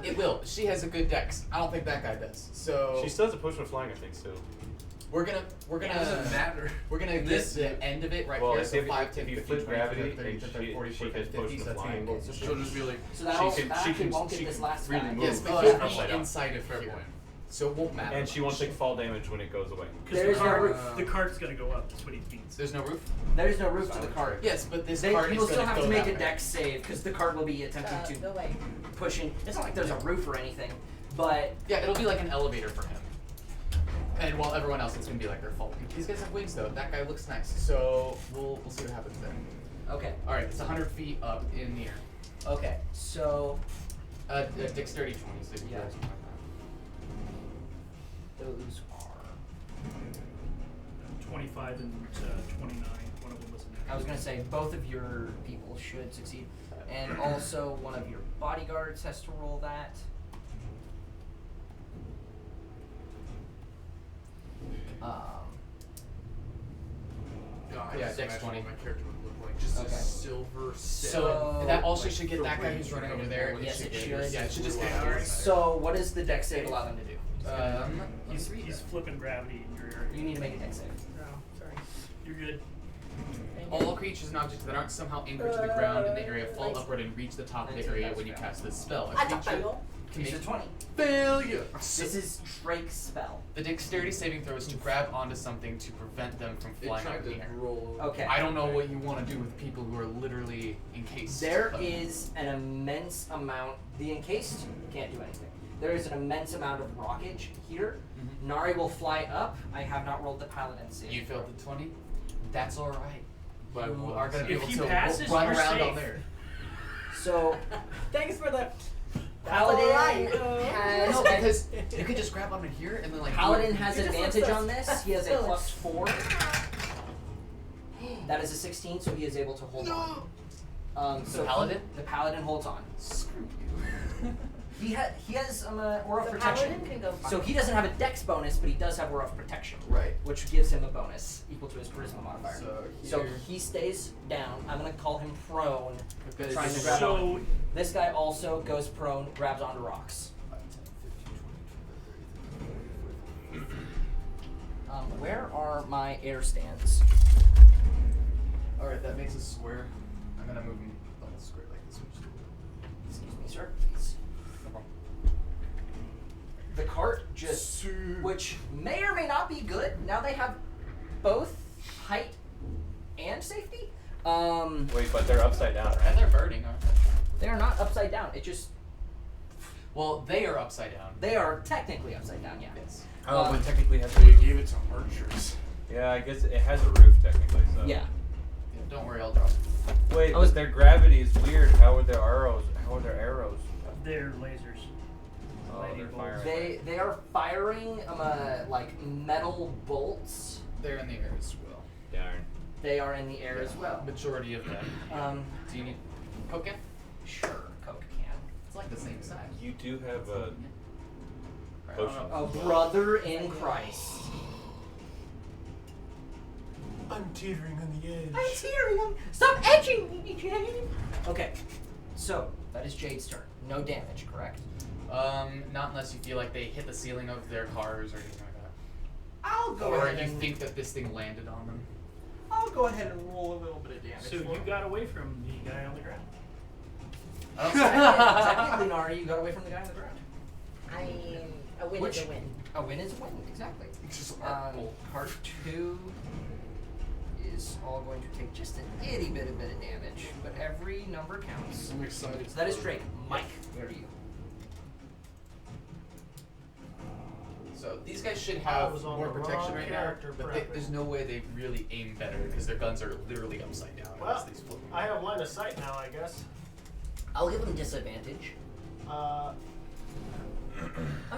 It will. She has a good dex. I don't think that guy does. So She still has a potion of flying, I think, so. we're gonna It doesn't matter. We're gonna This- get the end of it right Well, here. if So you- 5, if 10, you 15, flip 20, gravity 30, and 30, 40, she 50, has 50, potion so of that's flying, gonna She'll just be like, So that'll, can- that she actually can- won't she get this can last freely guy. move. Yes, Move but it can't upside be down. inside of everyone. So it won't matter. And she won't take fall damage when it goes away. Because There's the, no cart, roof. the cart's gonna go up. That's what he means. There's no roof? There's no roof to the cart. Yes, but this They, cart he is will still gonna have go to make that a way. dex save because the cart will be attempting to No way. push in. It's not like there's a roof or anything, but Yeah, it'll be like an elevator for him. And while everyone else, it's gonna be like their fault. These guys have wings though. That guy looks nice. So we'll see what happens there. okay. All right, it's 100 feet up in the air. Okay, so Dexterity 20, so you Yeah. guys can those are. 25 and 29. One of them was a I was gonna say both of your people should succeed, and also one of your bodyguards has to roll that. I Yeah, just Dex imagine 20. what my character would look like. Just Okay. a silver set. So that also like, should get the that guy range who's running right over there. now, Yes, should it get- should. Yeah, it should just Blue get. eyes. So what does the dex save allow them to do? He's flipping gravity in your area. You need to make a dex save. Oh, sorry. You're good. All creatures and objects that aren't somehow anchored to the ground in the area fall upward and reach the top of the 19 area dice when you round. cast this spell. A I thought creature fail. can It's a make 20. failure. This is Drake's spell. The dexterity saving throw is to grab onto something to prevent them from It flying tried out in to the air. roll. Okay. I don't know what you want to do with people who are literally encased. There but- is an immense amount. The encased can't do anything. There is an immense amount of rockage here. Mhm. Nari will fly up. I have not rolled the paladin save. You failed the 20. That's all right. By You one. are going to be If able he to passes, run you're around safe. out there. So Thanks for the. Paladin alright. has No, because you could just grab onto here and then like. Paladin do it. has You just advantage look on this. He has a silly. +4. That is a 16, so he is able to hold on. So Paladin? The paladin holds on. Screw you. He has aura of The protection. paladin can go far. So he doesn't have a dex bonus, but he does have aura of protection. Right. Which gives him a bonus equal to his charisma modifier. So So here- he stays down. I'm gonna call him prone. Okay, Trying to this grab is- on. So This guy also goes prone, grabs onto rocks. Where are my air stands? Alright, that makes a square. I'm gonna move him the whole square like this. Excuse me, sir. Please. The cart just, which may or may not be good. Now they have both height and safety. Wait, but they're upside down, And right? they're burning, aren't they? They are not upside down. It just, Well, they are upside down. they are technically upside down. Yeah. Yes. Oh, but technically has They gave it to archers. Yeah, I guess it has a roof technically. So. Yeah. Yeah, don't worry, I'll drop it. Wait, I was- but their gravity is weird. How are their arrows? How are their arrows? they're lasers. Oh, Lightning they're bolts. firing. They are firing like metal bolts. They're in the air as well. Darn. They are in the air as well. Majority of them. Do you need coke? Sure, Coke can. It's like the same size. You do have a Right, potion. I don't know. A brother in Christ. I'm teetering on the edge. I'm tearing him. Stop edging me, Jane. Okay, so that is Jade's turn. No damage, correct? Not unless you feel like they hit the ceiling of their cars or anything like that. I'll go Or ahead you and think that this thing landed on them. I'll go ahead and roll a little bit of damage. So for you him. got away from the guy on the ground. I don't say Technically, Nari, you got away from the guy on the ground. I mean, a win Which- is a win. A win is a win, exactly. Just arc bolt. Part 2 is all going to take just an itty bit of damage, but every number counts. I'm excited. So that is Drake. Mike, where are you? So these guys should I have was on more the protection wrong right now, character but prepping. there's no way they really aim better because their guns are literally upside down. Well, unless these float. I have line of sight now, I guess. I'll give them disadvantage. I'm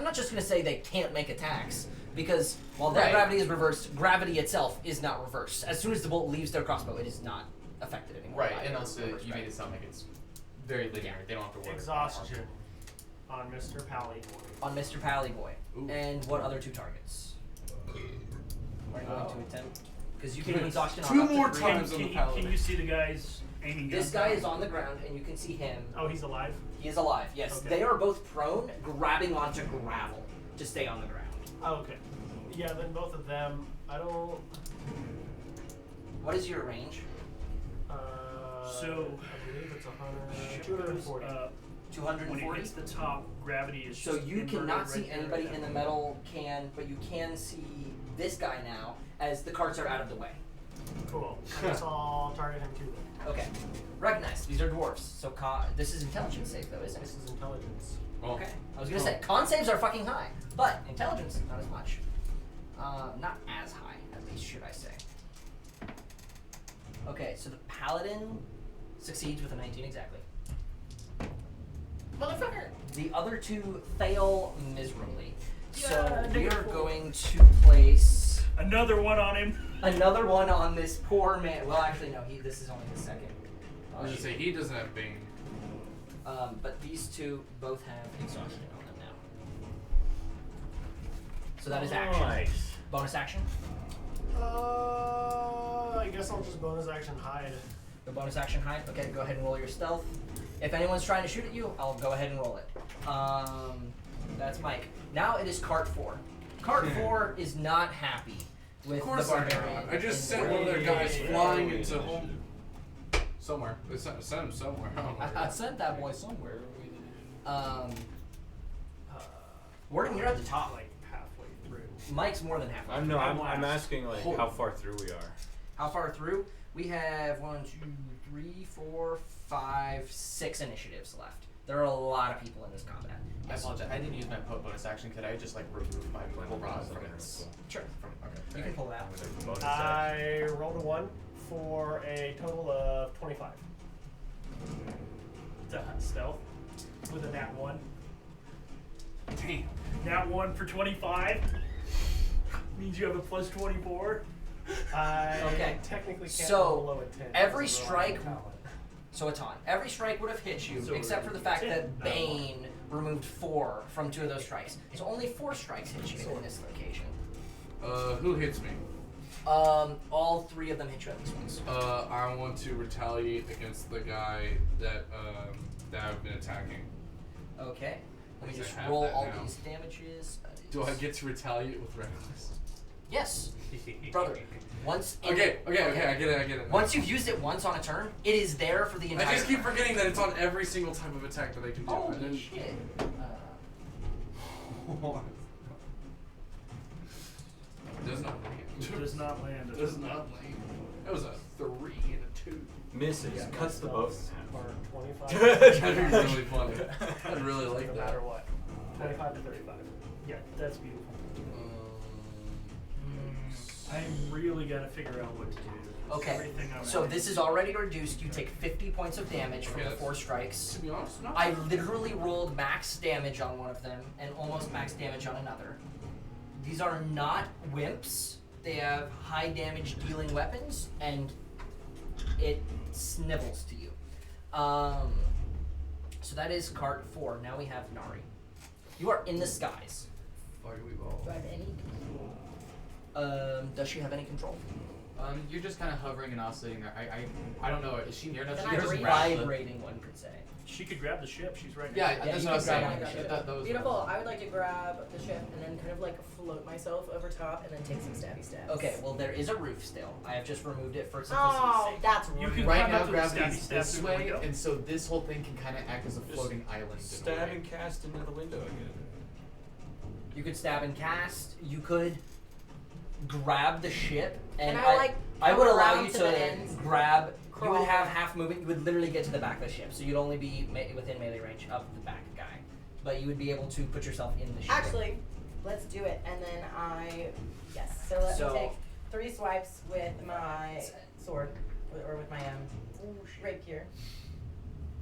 not just going to say they can't make attacks, because while their Right. gravity is reversed, gravity itself is not reversed. As soon as the bolt leaves their crossbow, it is not affected anymore. Right, by and the also reverse you made it gravity. sound like it's very linear. They don't have to worry. about Exhaustion on Mr. Pally. On Mr. Pallyboy. Ooh. And what other 2 targets? Are you going to attempt? Because you can Yes. exhaustion on Two up to more 3. times. Can, on the can paladin. you see the guys aiming guns? This guy down? is on the ground, and you can see him. Oh, he's alive? He is alive, yes. Okay. They are both prone, grabbing onto gravel to stay on the ground. Oh, okay. Yeah, then both of them. I don't. What is your range? So So- I believe it's 100, Ship 240. When it 240. hits the top, gravity is So just you inverted cannot see right there anybody at in the that metal can, but you can see this guy now as the carts are out of the way. Cool. I guess I'll target him too then. Okay. Recognize these are dwarves. So this is intelligence save though, isn't it? This is intelligence. Well, Okay. I was gonna say con saves are fucking high, but intelligence not as much. Not as high, at least should I say. Okay, so the paladin succeeds with a 19 exactly. Motherfucker! The other two fail miserably. So we are going to place Another one on him. another one on this poor man. Well, actually, no. This is only the second. I was gonna say he doesn't have Bane. But these two both have exhaustion on them now. So that is action. Nice. Bonus action. I guess I'll just bonus action hide. The bonus action hide. Okay, go ahead and roll your stealth. If anyone's trying to shoot at you, I'll go ahead and roll it. That's Mike. Now it is cart 4. Cart 4 is not happy with Of course the I'm barbarian. not. I just in sent the one of their way. guys flying into home. Somewhere. They sent him somewhere. I don't know. I sent that boy somewhere. Warden, you're at the top. Like halfway through. Mike's more than halfway. I'm asking like how far through we are. How far through? We have 1, 2, 3, 4, 5, 6 initiatives left. There are a lot of people in this combat. I apologize. I didn't use my bonus action. Could I just like remove my purple rod from its? Sure. From okay. You can pull it out. Bonus action. I rolled a 1 for a total of 25. Stealth with a nat 1. Damn. Nat 1 for 25 means you have a plus 24. I Okay. technically can't So, roll below a 10. every because of the strike- talent. So a ton. Every strike would have hit you, So except for the it's fact 10, that not Bane removed 4 from 2 of those strikes. So only 4 strikes hit you in this location. Who hits me? All 3 of them hit you at least once. I want to retaliate against the guy that I've been attacking. Okay. Let me Because just I have roll that all now. these damages. Do I get to retaliate with reckless? Yes, brother. Once. Okay, I get it. Once you've used it once on a turn, it is there for the entire. I just keep turn. forgetting that it's on every single type of attack that I can do. and Holy then, shit. Does not land. Does not land. Does not land. That was a 3 and a 2. Misses. Yeah, Cuts the both in half. Or 25. That'd be really funny. I'd really like no that. matter what. 25 to 35. Yeah, that's beautiful. I really gotta figure out what to do. Okay, Everything I'm so at. this is already reduced. You take 50 points of damage from Okay, the 4 strikes. To be honest, not I literally rolled max damage on one of them and almost max damage on another. These are not wimps. They have high damage dealing weapons, and it snivels to you. So that is cart 4. Now we have Nari. You are in the skies. Fuck we ball. Do I have any? Does she have any control? You're just kind of hovering and oscillating there. I don't know. Is she near enough? Can She I can just breathe? grab the- Vibrating, one could say. She could grab the ship. She's right Yeah, next to Yeah, that's you what I was can grab saying. on the ship. That was Beautiful. I would like to grab the ship and then kind of like float myself over top and then take some stabby stabs. Okay, well there is a roof still. I have just removed it for simplicity's Oh, sake. that's You rude. can Right climb up now, to the stabby gravity's stab this through the way, window. and so this whole thing can kind of act as a floating island. in a Stab way. and cast into the window again. You could stab and cast. You could grab the ship, and Can I, like, I would come allow around you to to the ends, grab. You would crawl? have half movement. You would literally get to the back of the ship, so you'd only be within melee range of the back guy, but you would be able to put yourself in the ship. Actually, let's do it. And then yes. So let So- me take 3 swipes with my sword, or with my rapier.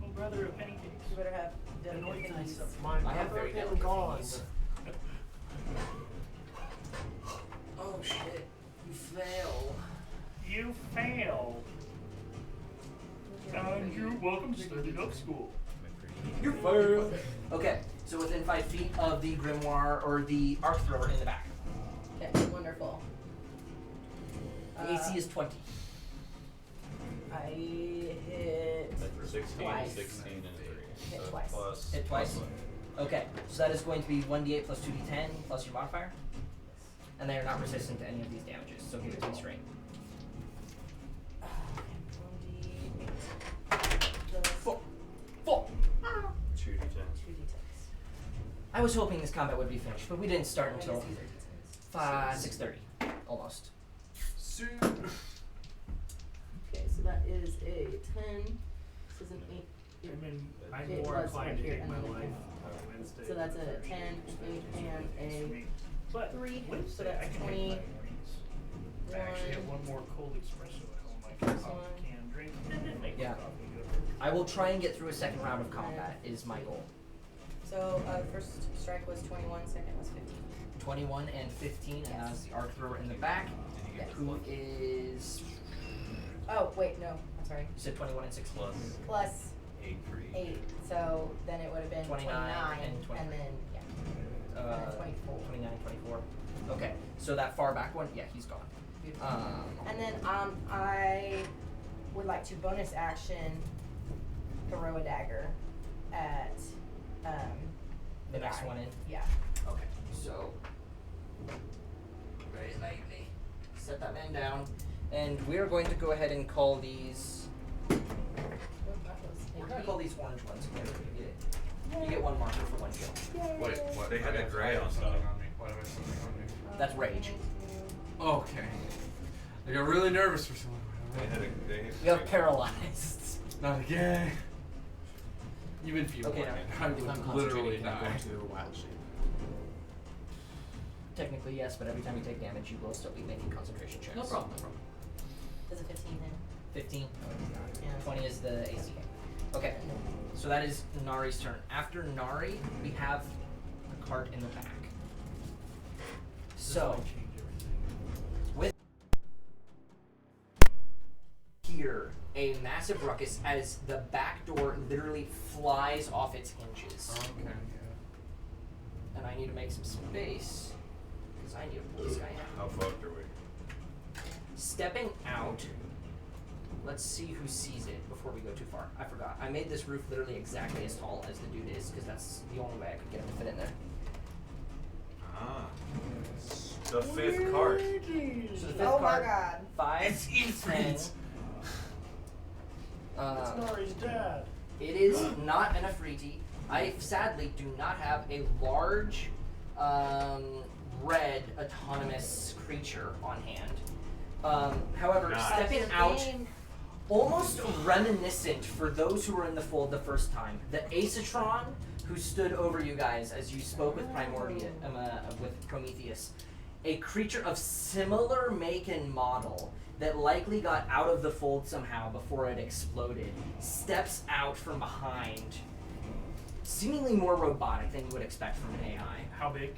Oh, brother of pancakes. You better have the Anoint things. thyself. My I have very broken delicate gone. knees. Oh shit! You fail. You fail. And you're welcome to study duck school. You fail. Okay, so within 5 feet of the grimoire or the arc thrower in the back. Okay, wonderful. The AC is 20. I hit 16, twice. 16, and 3. Hit So twice. plus- Hit twice? plus Okay, so that is going to be 1d8 plus 2d10 plus your modifier. And they are not resistant to any of these damages, so give it to me straight. 1d8. Four. 2d10. I was hoping this combat would be finished, but we didn't start I guess until these are D6s. 6:30, almost. Soon. Okay, so that is a 10. This is an 8. I mean, I'm It more was inclined right to here, take and my then life it- Wednesday. so that's a but 10, an 8, and it's for a me. But 3, so Wednesday, that's I can 20. make my mornings. I actually have one more cold espresso at home I can pop a can drink and then make Yeah. my coffee. I will try and get through a second round of combat, is my goal. So first strike was 21, second was 15. 21 and 15, and Yes. that's the arc thrower in the back, Yes. who is, Oh, wait, no, I'm sorry. you said 21 and 16. Plus 8 for each. 8, so then it would have been 29 and 23. and then, yeah. And then 24. 29 and 24. Okay, so that far back one, yeah, he's gone. Beautiful. And And then I would like to bonus action throw a dagger at the next guy. one in. Yeah. Okay, so very lightly set that man down, and we are going to go ahead and call these. We're gonna call these orange ones. You get one marker for one kill. Wait, what? They I had a have- gray I have on something top. on me. Why do I have something on me? That's rage. Okay. I got really nervous for someone. They had a. They had You have paralyzed. Not again. Even if you Okay, wouldn't, now, I if I'm would concentrating, literally can I go die. into wild shape? Technically yes, but every time you take damage, you will still be making concentration checks. No problem. No problem. Does a 15 hit? 15. Yeah. 20 is the AC. Okay, so that is Nari's turn. After Nari, we have the cart in the back. So, Change everything. with here, a massive ruckus as the back door literally flies off its hinges. Okay. Yeah. And I need to make some space, because I need to pull this guy out. How fucked are we? Stepping out, let's see who sees it before we go too far. I forgot. I made this roof literally exactly as tall as the dude is, because that's the only way I could get him to fit in there. Ah. The 5th cart. So the fifth Oh my card, god. 5, 10. It's Nari's dad. It is not an Afriti. I sadly do not have a large red autonomous creature on hand. However, Nice. stepping out, almost reminiscent for those who were in the fold the first time, the Acetron who stood over you guys as you spoke with with Prometheus, a creature of similar make and model that likely got out of the fold somehow before it exploded, steps out from behind, seemingly more robotic than you would expect from an AI. How big?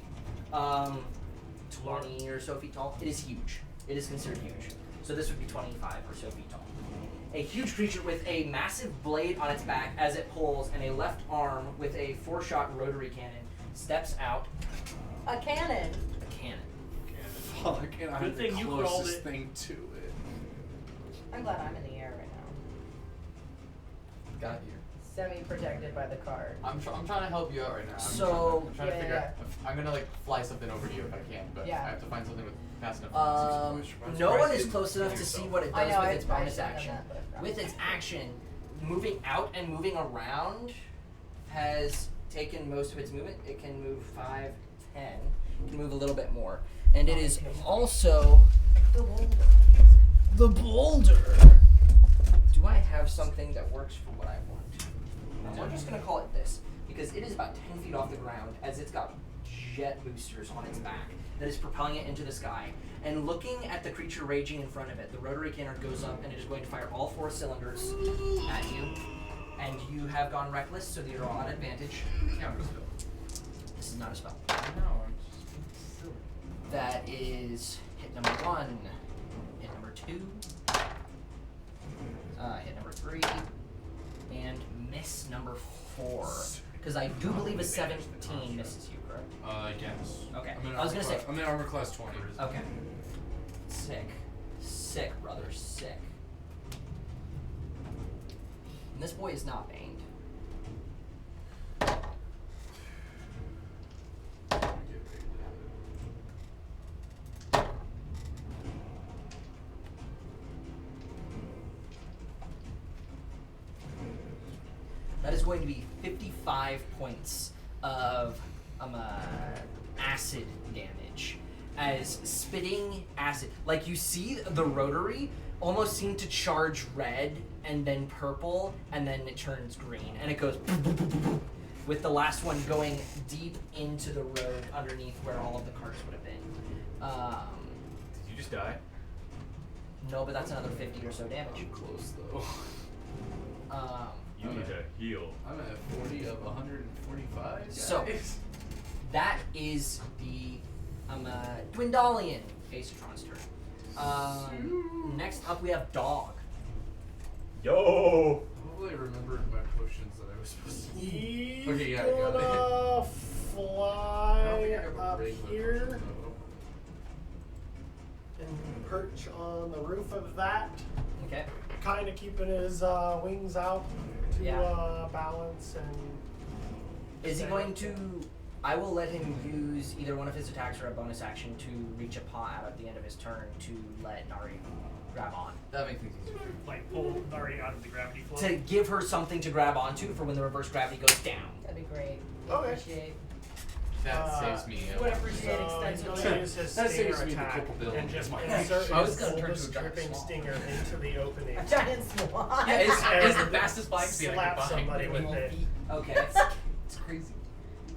20 or so feet tall. It is huge. It is considered huge. So this would be 25 or so feet tall. A huge creature with a massive blade on its back as it pulls, and a left arm with a 4-shot rotary cannon steps out. A cannon. A cannon. Fuck, and I'm Good the thing you called closest it. thing to it. I'm glad I'm in the air right now. Got you. Semi-protected by the card. I'm trying to help you out right now. So- I'm trying to Yeah, figure yeah, out. I'm gonna like fly something over to you if I can, but Yeah. I have to find something with fast enough. No one is close enough to see what it I does know, with I- its I bonus should've done action. that, but I forgot. With its action, moving out and moving around has taken most of its movement. It can move 5, 10. It can move a little bit more. And it is also the boulder. Do I have something that works for what I want? We're just going to call it this, because it is about 10 feet off the ground as it's got jet boosters on its back that is propelling it into the sky. And looking at the creature raging in front of it, the rotary cannon goes up and it is going to fire all 4 cylinders at you. And you have gone reckless, so you're all at advantage. This is not a spell. No, I'm just being silly. That is hit number 1, hit number 2, hit number 3, and miss number 4. Because I do believe a 17 misses you, correct? Yes. Okay. I'm in I was gonna say. I'm in armor class 20. Okay. Sick. Sick, brother. Sick. And this boy is not baned. That is going to be 55 points of acid damage, as spitting acid, like you see the rotary almost seem to charge red and then purple and then it turns green and it goes with the last one going deep into the road underneath where all of the carts would have been. Did you just die? No, but that's another 50 or so damage. I'm close though. You need to heal. I'm at 40 of 145. Guys. So, that is the Dwindalian Acertron's turn. Next up we have Dog. Yo! Hopefully I remembered my potions that I was supposed to. He's Okay, yeah, I got it. gonna I don't fly think I have a up regular here potion, and perch on the roof of that, Okay. kind of keeping his wings out to Yeah. balance and. Is he going to? I will let him use either one of his attacks or a bonus action to reach a paw out at the end of his turn to let Nari grab on. That makes things easier. Like pull Nari out of the gravity flow. To give her something to grab onto for when the reverse gravity goes down. That'd be great. Okay. Appreciate. That saves me. Would appreciate So he's extensively. gonna use his That stinger saves me the attack couple bill. and just My insert I was his gonna turn oldest to a giant dripping swan. stinger into the opening. A giant swan. Yeah, it's And the fastest flying speed I slap can find. somebody with 21 it. feet. Okay. It's crazy.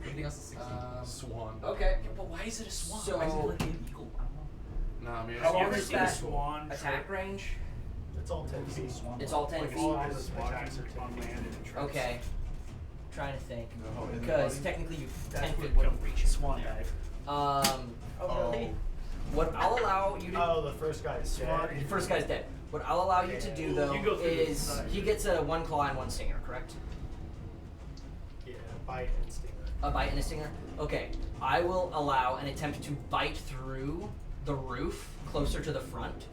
Everything else is 60. Swan. Okay. Yeah, but why is it a swan? So- why is it like an eagle? I don't know. Nah, I mean, How Have you long ever is seen a that swan attack trip? range? It's all 10 feet. It's all 10 Like a feet. swan All is his walking attacks are on land and it trips. Okay. Trying to think. No, in the Because body? technically you That's 10 what feet wouldn't come reach it. swan dive. Oh, really? What I'll allow you to Oh, the first guy is Swan, dead. the first guy's dead. What I'll allow you to do though You go through the is side. he gets a 1 claw and 1 stinger, correct? Yeah, bite and stinger. A bite and a stinger? Okay. I will allow an attempt to bite through the roof closer to the front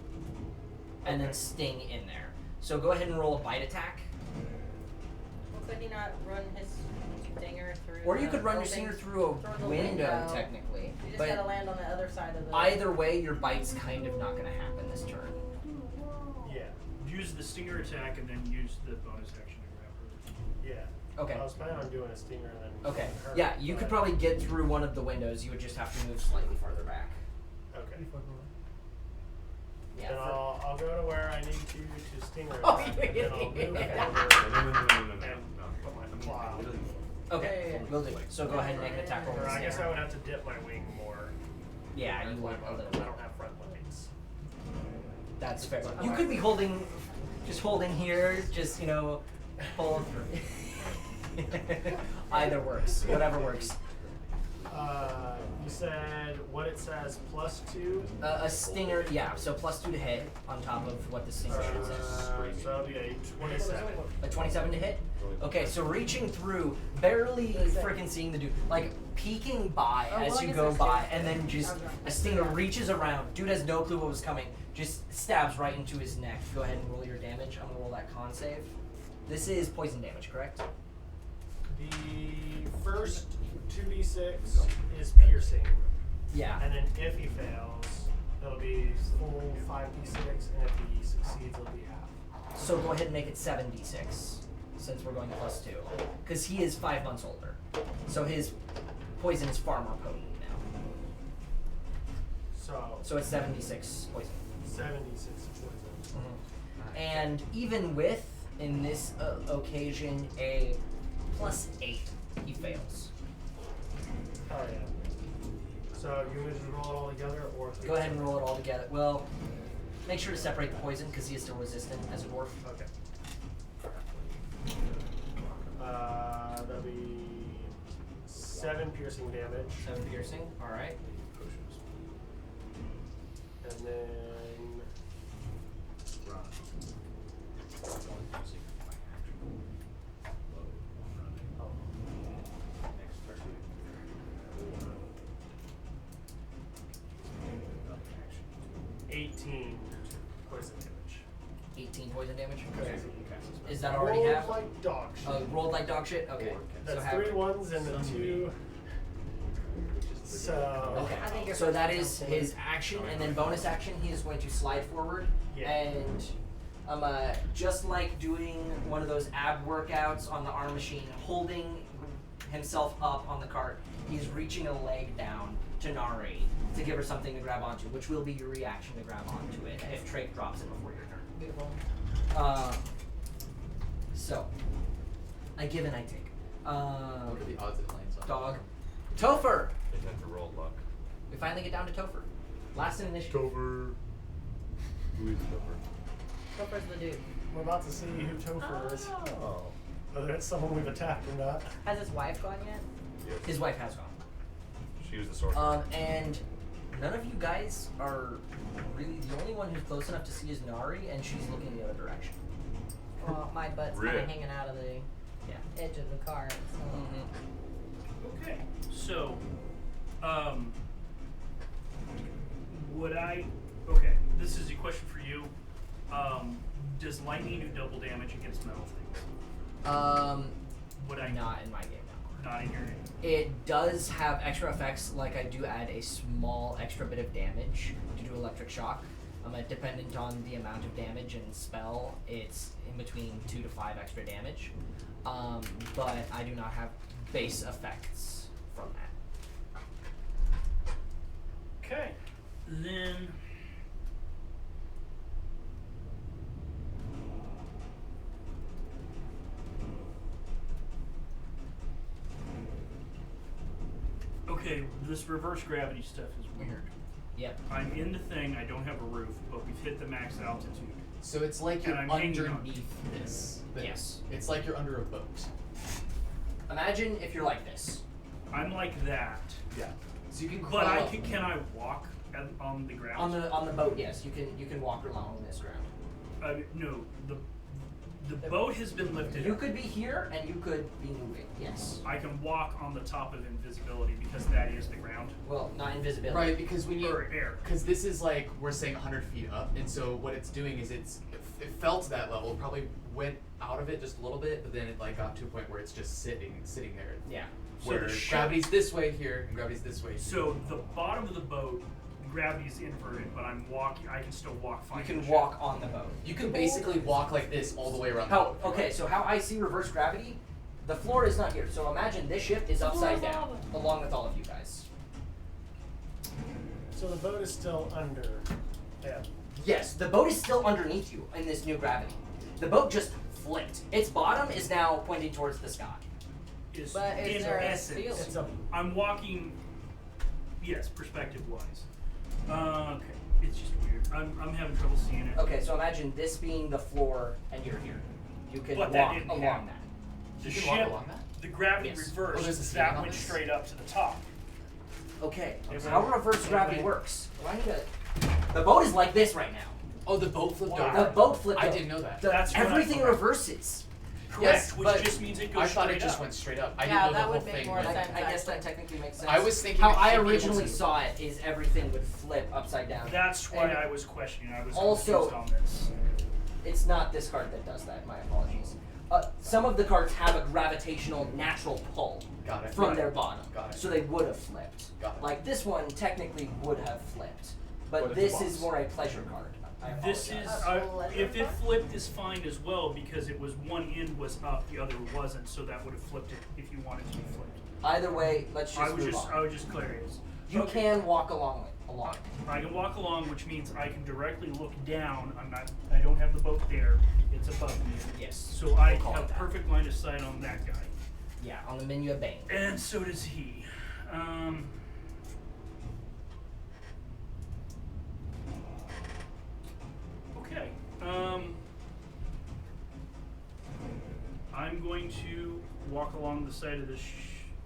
and then Okay. sting in there. So go ahead and roll a bite attack. Well, could he not run his stinger through? Or you the could run your opening? stinger through Through a the window technically. You just But gotta land on the other side of the. either way your bite's kind of not gonna happen this turn. Yeah, Use the stinger attack and then use the bonus action to grab her. yeah. Okay. I was planning on doing a stinger and then. Okay. her, Yeah, you could but- probably get through one of the windows. You would just have to move slightly farther back. Okay. Yeah. Then for- I'll go to where I need to stinger Oh, attack, you and then I'll idiot. move Okay. forward No. and put my claw out. Okay, Yeah, yeah, yeah. will do. So go ahead and make an attack roll. Or with I guess I snare. would have to dip my wing more. Yeah, you That's would why a I little. don't have front legs. That's fair. You could be holding, just holding here, just pull through. Either works. Whatever works. You said what it says +2. A stinger, yeah. So +2 to hit on top of what the stinger should say. So that'll be a 27. A 27 to hit? Okay, so reaching through, barely freaking seeing the dude, like peeking by Oh, well, as I you guess go there's by, two. and then just a stinger reaches around. Dude has no clue what was coming, just stabs right into his neck. Go ahead and roll your damage. I'm gonna roll that con save. This is poison damage, correct? The first 2d6 is piercing, Yeah. and then if he fails, it'll be full 5d6, and if he succeeds, it'll be half. So go ahead and make it 7d6, since we're going +2, because he is 5 months older, so his poison is far more potent now. So it's 76 poison. 76 poison. And even with, in this occasion, a +8, he fails. Oh yeah. So you want me to roll it all together, or Go ahead and roll it all together. Well, make sure to separate the poison because he is still resistant as a dwarf. Okay. That'll be 7 piercing damage, 7 piercing. All right. and then oh, 18 poison damage. 18 poison damage. Okay. Is that already Rolled half? like dog shit. Rolled like dog shit. Okay. That's so half. 3 ones and a 2. So Okay. I think your So first that one is sounds his action, and then bonus action, he is going to slide forward, Yeah. and just like doing one of those ab workouts on the arm machine, holding himself up on the cart, He's reaching a leg down to Nari to give her something to grab onto, which will be your reaction to grab onto it if Trake drops it before your turn. Beautiful. So, I give and I take. What are the odds it lands on? Dog. Topher! They tend to roll luck. We finally get down to Topher. Last in initiative. Topher. Who is Topher? Topher's the dude. We're about to see who Topher is. Oh. Whether it's someone we've attacked or not. Has his wife gone yet? Yes. His wife has gone. She was the sorcerer. And none of you guys are really, the only one who's close enough to see is Nari, and she's looking the other direction. Well, my butt's kind Really? of hanging out of the Yeah. edge of the car. So. Okay, so, okay, this is a question for you. Does lightning do double damage against metal things? Would I Not in my game now. Not in your name. It does have extra effects, like I do add a small extra bit of damage to do electric shock. Dependent on the amount of damage and spell, it's in between 2 to 5 extra damage. But I do not have base effects from that. Okay, then. Okay, this reverse gravity stuff is weird. Yep. I'm in the thing, I don't have a roof, but we've hit the max altitude. So it's like you're And I'm hanging on. underneath this. Yes. It's like you're under a boat. Imagine if you're like this. I'm like that. Yeah. So you can But crawl I up. can I walk on the ground? On the boat, yes, you can walk along this ground. No, the boat has been lifted. You up. could be here and you could be moving. Yes. I can walk on the top of invisibility because that is the ground. Well, not invisibility. Right, because when you Or air. because this is like we're saying 100 feet up, and so what it's doing is it fell to that level, probably went out of it just a little bit, but then it like got to a point where it's just sitting there. Yeah. So Where the ship- gravity's this way here and gravity's this way. Here. So the bottom of the boat, gravity is inverted, but I'm walking. I can still walk fine. You in can the ship. walk on the boat. You can basically walk like this all the way around. How? the boat. if you Okay, want. so how I see reverse gravity, the floor is not here. So imagine this ship is upside down, along with all of you guys. So the boat is still under. Yeah. Yes, the boat is still underneath you in this new gravity. The boat just flipped. Its bottom is now pointing towards the sky. Is But is in there a essence, ceiling? It's a. I'm walking. Yes, perspective wise. Okay, it's just weird. I'm having trouble seeing it. Okay, so imagine this being the floor and you're here. You can But that walk didn't along happen. that. The You can ship, walk along that? the gravity Yes. reversed. Oh, there's a ceiling that on went this? straight up to the top. Okay, It how went- reverse it gravity went- works? Do I need to? The boat is like this right now. Oh, the boat flipped Wow. over. The boat flipped I over. didn't know that. That's what I Everything thought. reverses. Correct, Yes, which but just means it goes I thought straight it just up. went straight up. I Yeah, didn't know that the whole would make thing more went. sense. I guess that technically makes sense. I was thinking how it I should be able originally to. saw it is everything would flip upside down. That's why And I was questioning. I was also- confused on this. It's not this card that does that. My apologies. Some of the cards have a gravitational natural pull Got it. from Right. their bottom, Got it. so they would have flipped. Got it. Like this one technically would have flipped, But but it's a this boss. is more a pleasure card. I This apologize. is if it flipped is fine as well because it was one end was up, the other wasn't, so that would have flipped it if you wanted to be flipped. Either way, let's just move on. I would just clarify this. You Okay. can walk along. I can walk along, which means I can directly look down. I don't have the boat there. It's above me. Yes. So I We'll call it have that. perfect line of sight on that guy. Yeah, on the menu of Bane. And so does he. Okay. I'm going to walk along the side of this.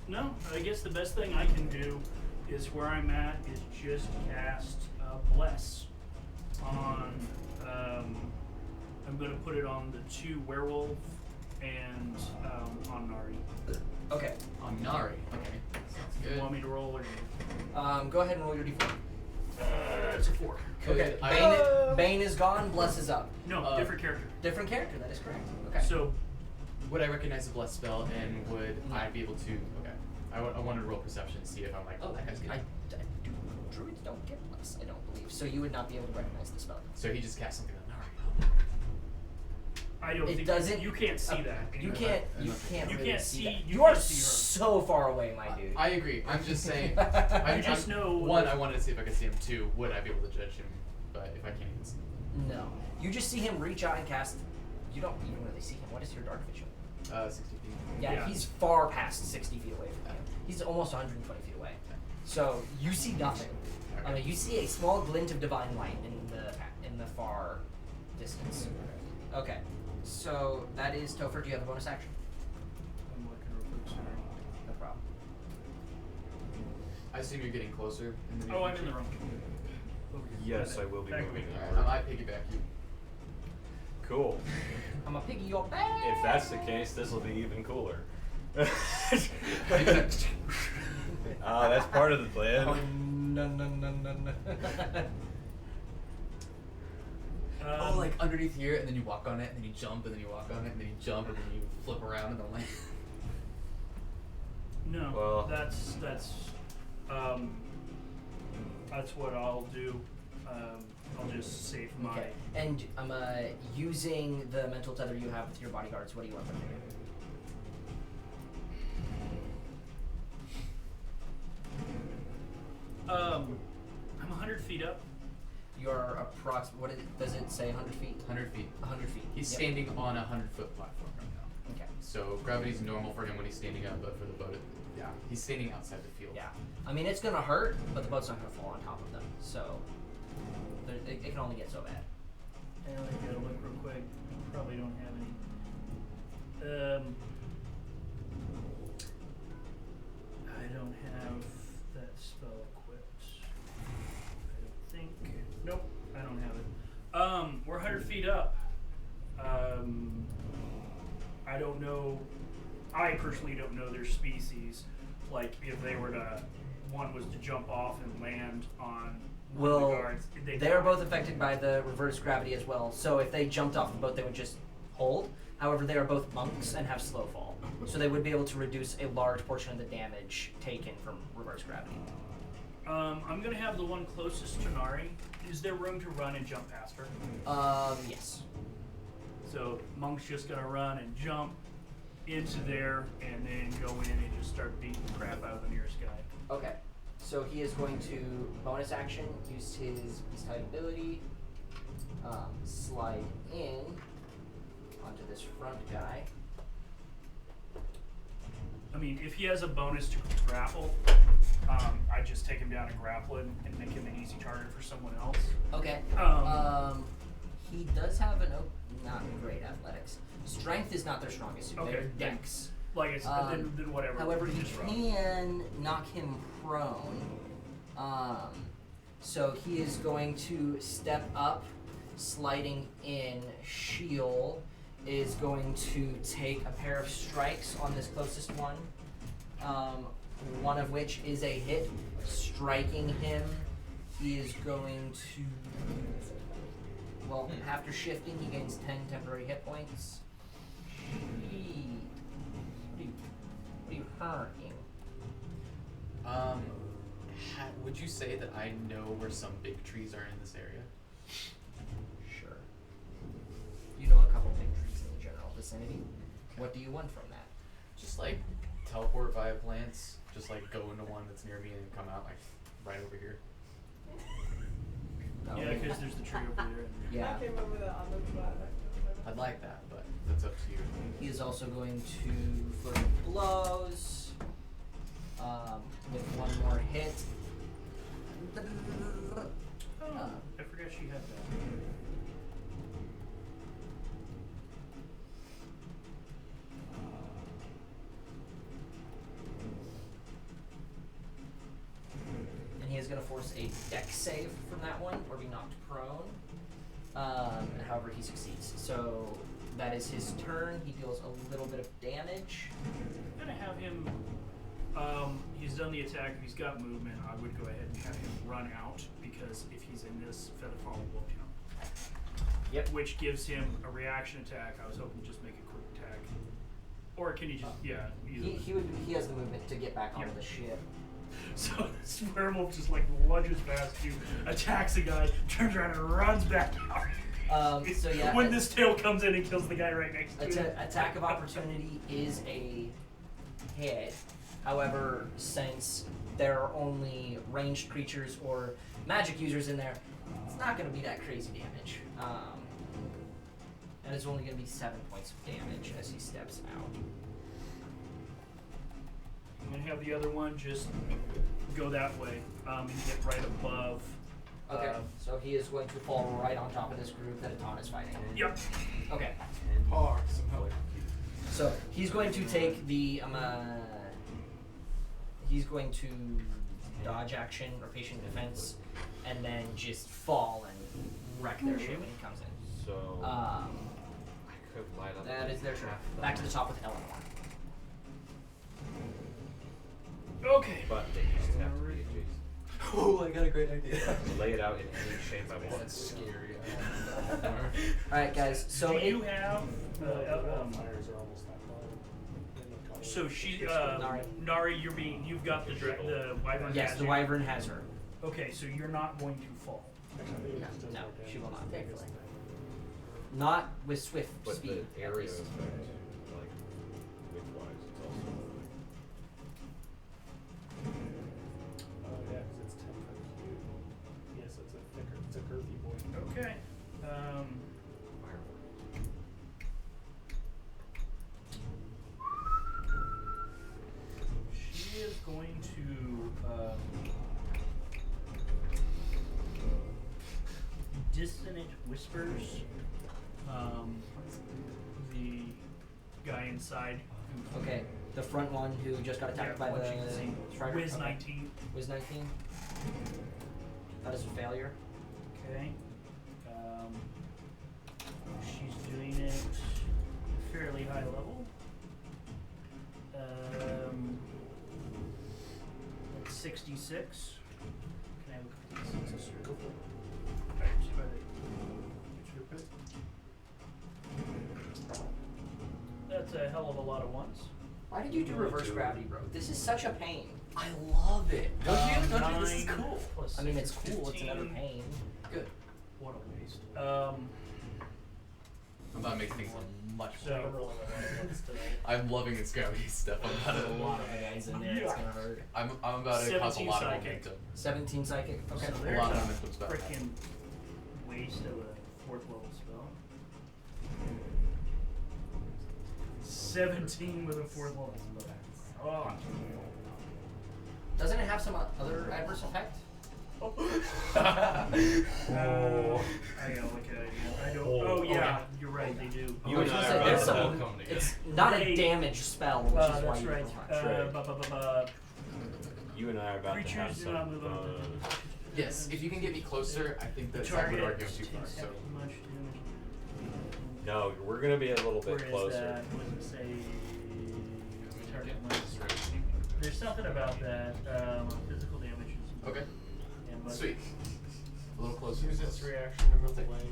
No, I guess the best thing I can do is where I'm at is just cast Bless on. I'm going to put it on the 2 werewolf and on Nari. Okay. On Nari. Okay. Sounds You good. want me to roll or? Go ahead and roll your d4. It's a 4. Could Okay. I- Bane is gone. Bless is up. No, different character. Different character. That is correct. Okay. So Would I recognize the bless spell, and would No. I be able to? Okay. I wanted to roll perception to see if I'm like, oh, that guy's good. I do. Druids don't get bless. I don't believe. So you would not be able to recognize the spell. So he just cast something on Nari. I don't It think doesn't. you can't see that. You anyway. can't. You can't. You really can't see. see- That. you You are can't see her. so far away, my dude. I agree. I'm just saying. You just know. One, I wanted to see if I could see him. Two, would I be able to judge him? But if I can't even see him. No. You just see him reach out and cast. You don't even really see him. What is your dark vision? 60 feet. Yeah, Yeah. he's far past 60 feet away from you. He's almost 120 feet away. So you see nothing. Okay. You see a small glint of divine light in the far distance. Okay. So that is Topher. Do you have a bonus action? I'm looking real quick. Sorry. No problem. I assume you're getting closer. In the near Oh, I'm in future. the room. Over here. Yes, I will be Back moving. away. Alright, I might piggyback you. Cool. I'm a piggy your back. If that's the case, this will be even cooler. That's part of the plan. Oh, no. Oh, like underneath here, and then you walk on it, and then you jump, and then you walk on it, and then you jump, and then you flip around, and then land. No, Well- that's what I'll do. I'll just save my. Okay. And I'm using the mental tether you have with your bodyguards. What do you want them to do? I'm 100 feet up. You're what does it say? 100 feet. 100 feet. 100 feet. He's Yep. standing on a 100-foot platform right now. Okay. So gravity's normal for him when he's standing up, but for the boat, yeah, he's standing outside the field. Yeah. I mean, it's gonna hurt, but the boat's not gonna fall on top of them. So it can only get so bad. And I gotta look real quick. Probably don't have any. I don't have that spell equipped. I don't think. Nope, I don't have it. We're 100 feet up. I don't know. I personally don't know their species. Like, if they were to, one was to jump off and land on one of the Well, guards, they they are die. both affected by the reverse gravity as well. So if they jumped off the boat, they would just hold. However, they are both monks and have slow fall, so they would be able to reduce a large portion of the damage taken from reverse gravity. I'm gonna have the one closest to Nari. Is there room to run and jump past her? Yes. So Monk's just gonna run and jump into there, and then go in and just start beating the crap out of the nearest guy. Okay. So he is going to bonus action use his beast type ability, slide in onto this front guy. I mean, if he has a bonus to grapple, I just take him down and grapple him and make him an easy target for someone else. Okay. He does have not great athletics. Strength is not their strongest suit. Okay, They're then- dex. Like it's then whatever. However, you just roll. can knock him prone. So he is going to step up, sliding in. Sheol is going to take a pair of strikes on this closest one. One of which is a hit, striking him. He is going to. Well, after shifting, he gains 10 temporary hit points. What are you hurting? Would you say that I know where some big trees are in this area? Sure. You know a couple big trees in the general vicinity. What do you want from that? Just like teleport via plants. Just like go into one that's near me and come out like right over here. No. Yeah, because there's the tree over there. Yeah. I came up with it on the spot. I'd like that, but that's up to you. He is also going to flurry blows with one more hit. Oh, I forgot she had that. And he is going to force a dex save from that one, or be knocked prone. However, he succeeds. So that is his turn. He deals a little bit of damage. I'm gonna have him. He's done the attack. If he's got movement, I would go ahead and have him run out, because if he's in this, Featherfall will jump. Yep. Which gives him a reaction attack. I was hoping to just make a quick attack. Or can he just either. He has the movement to get back onto Yep. the ship. So this werewolf just like lunges past you, attacks a guy, turns around and runs back out. So yeah. When this tail comes in and kills the guy right next to it. Attack of opportunity is a hit. However, since there are only ranged creatures or magic users in there, it's not going to be that crazy damage. And it's only going to be 7 points of damage as he steps out. I'm gonna have the other one just go that way and get right above. Okay, so he is going to fall right on top of this group that Atan is fighting. Yep. Okay. Park, some help. So he's going to take the he's going to dodge action or patient defense, and then just fall and wreck their shit when he comes in. So Um, I could light up. that is their turn. Back to the top with Eleanor. Okay. But they used to have to be adjacent. Oh, I got a great idea. Lay it out in any shape I want. That's scary. All right, guys. So do it- you have? Wildfires are almost that far. So she, Nari. Nari, you've got the wyvern. yes, has the you. wyvern has her. Okay, so you're not going to fall. No, she will not. Not with swift But speed. the at area least. effect, like width-wise, it's also Yeah, because it's 10 foot cube. Yes, it's a girthy boy. Okay. She is going to dissonant whispers. The guy inside. Who, Okay, the front one who just got attacked by what the you can see. striker. Wiz Okay. 19. Wiz 19. That is a failure. Okay. She's doing it fairly high level. Like 66. Can I look at these? It's a circle. Alright, see if I did. That's a hell of a lot of ones. Why did you do reverse gravity, bro? This is such a pain. I love it. Don't you? Don't you? This is 9 cool. plus I mean, 6 it's is cool. It's 15. another pain. Good. What a waste. I'm about to make things much So- more. I'm loving this gravity stuff. I'm There's a about lot to. of guys in there. It's gonna hurt. I'm about to cause a 17 lot of psychic. momentum. 17 psychic. Okay. So A there's lot of a momentum's about that. frickin' waste of a 4th level spell. 17 with a 4th level spell. Oh. Doesn't it have some other adverse effect? I gotta look at it again. I don't. Oh yeah, you're right. They do. You and I Say, are about there's to some- come together. It's not a They- damage spell, which is why That's you right. don't have. You and I are about to have Creatures do some not move up. fun. Yes, if you can get me closer, I think that's I would argue too far. So No, we're gonna be a little bit Where is closer. that? What does it say? Target length. There's something about that. Physical damage. okay, And must- sweet. A little closer. Use its reaction to move away.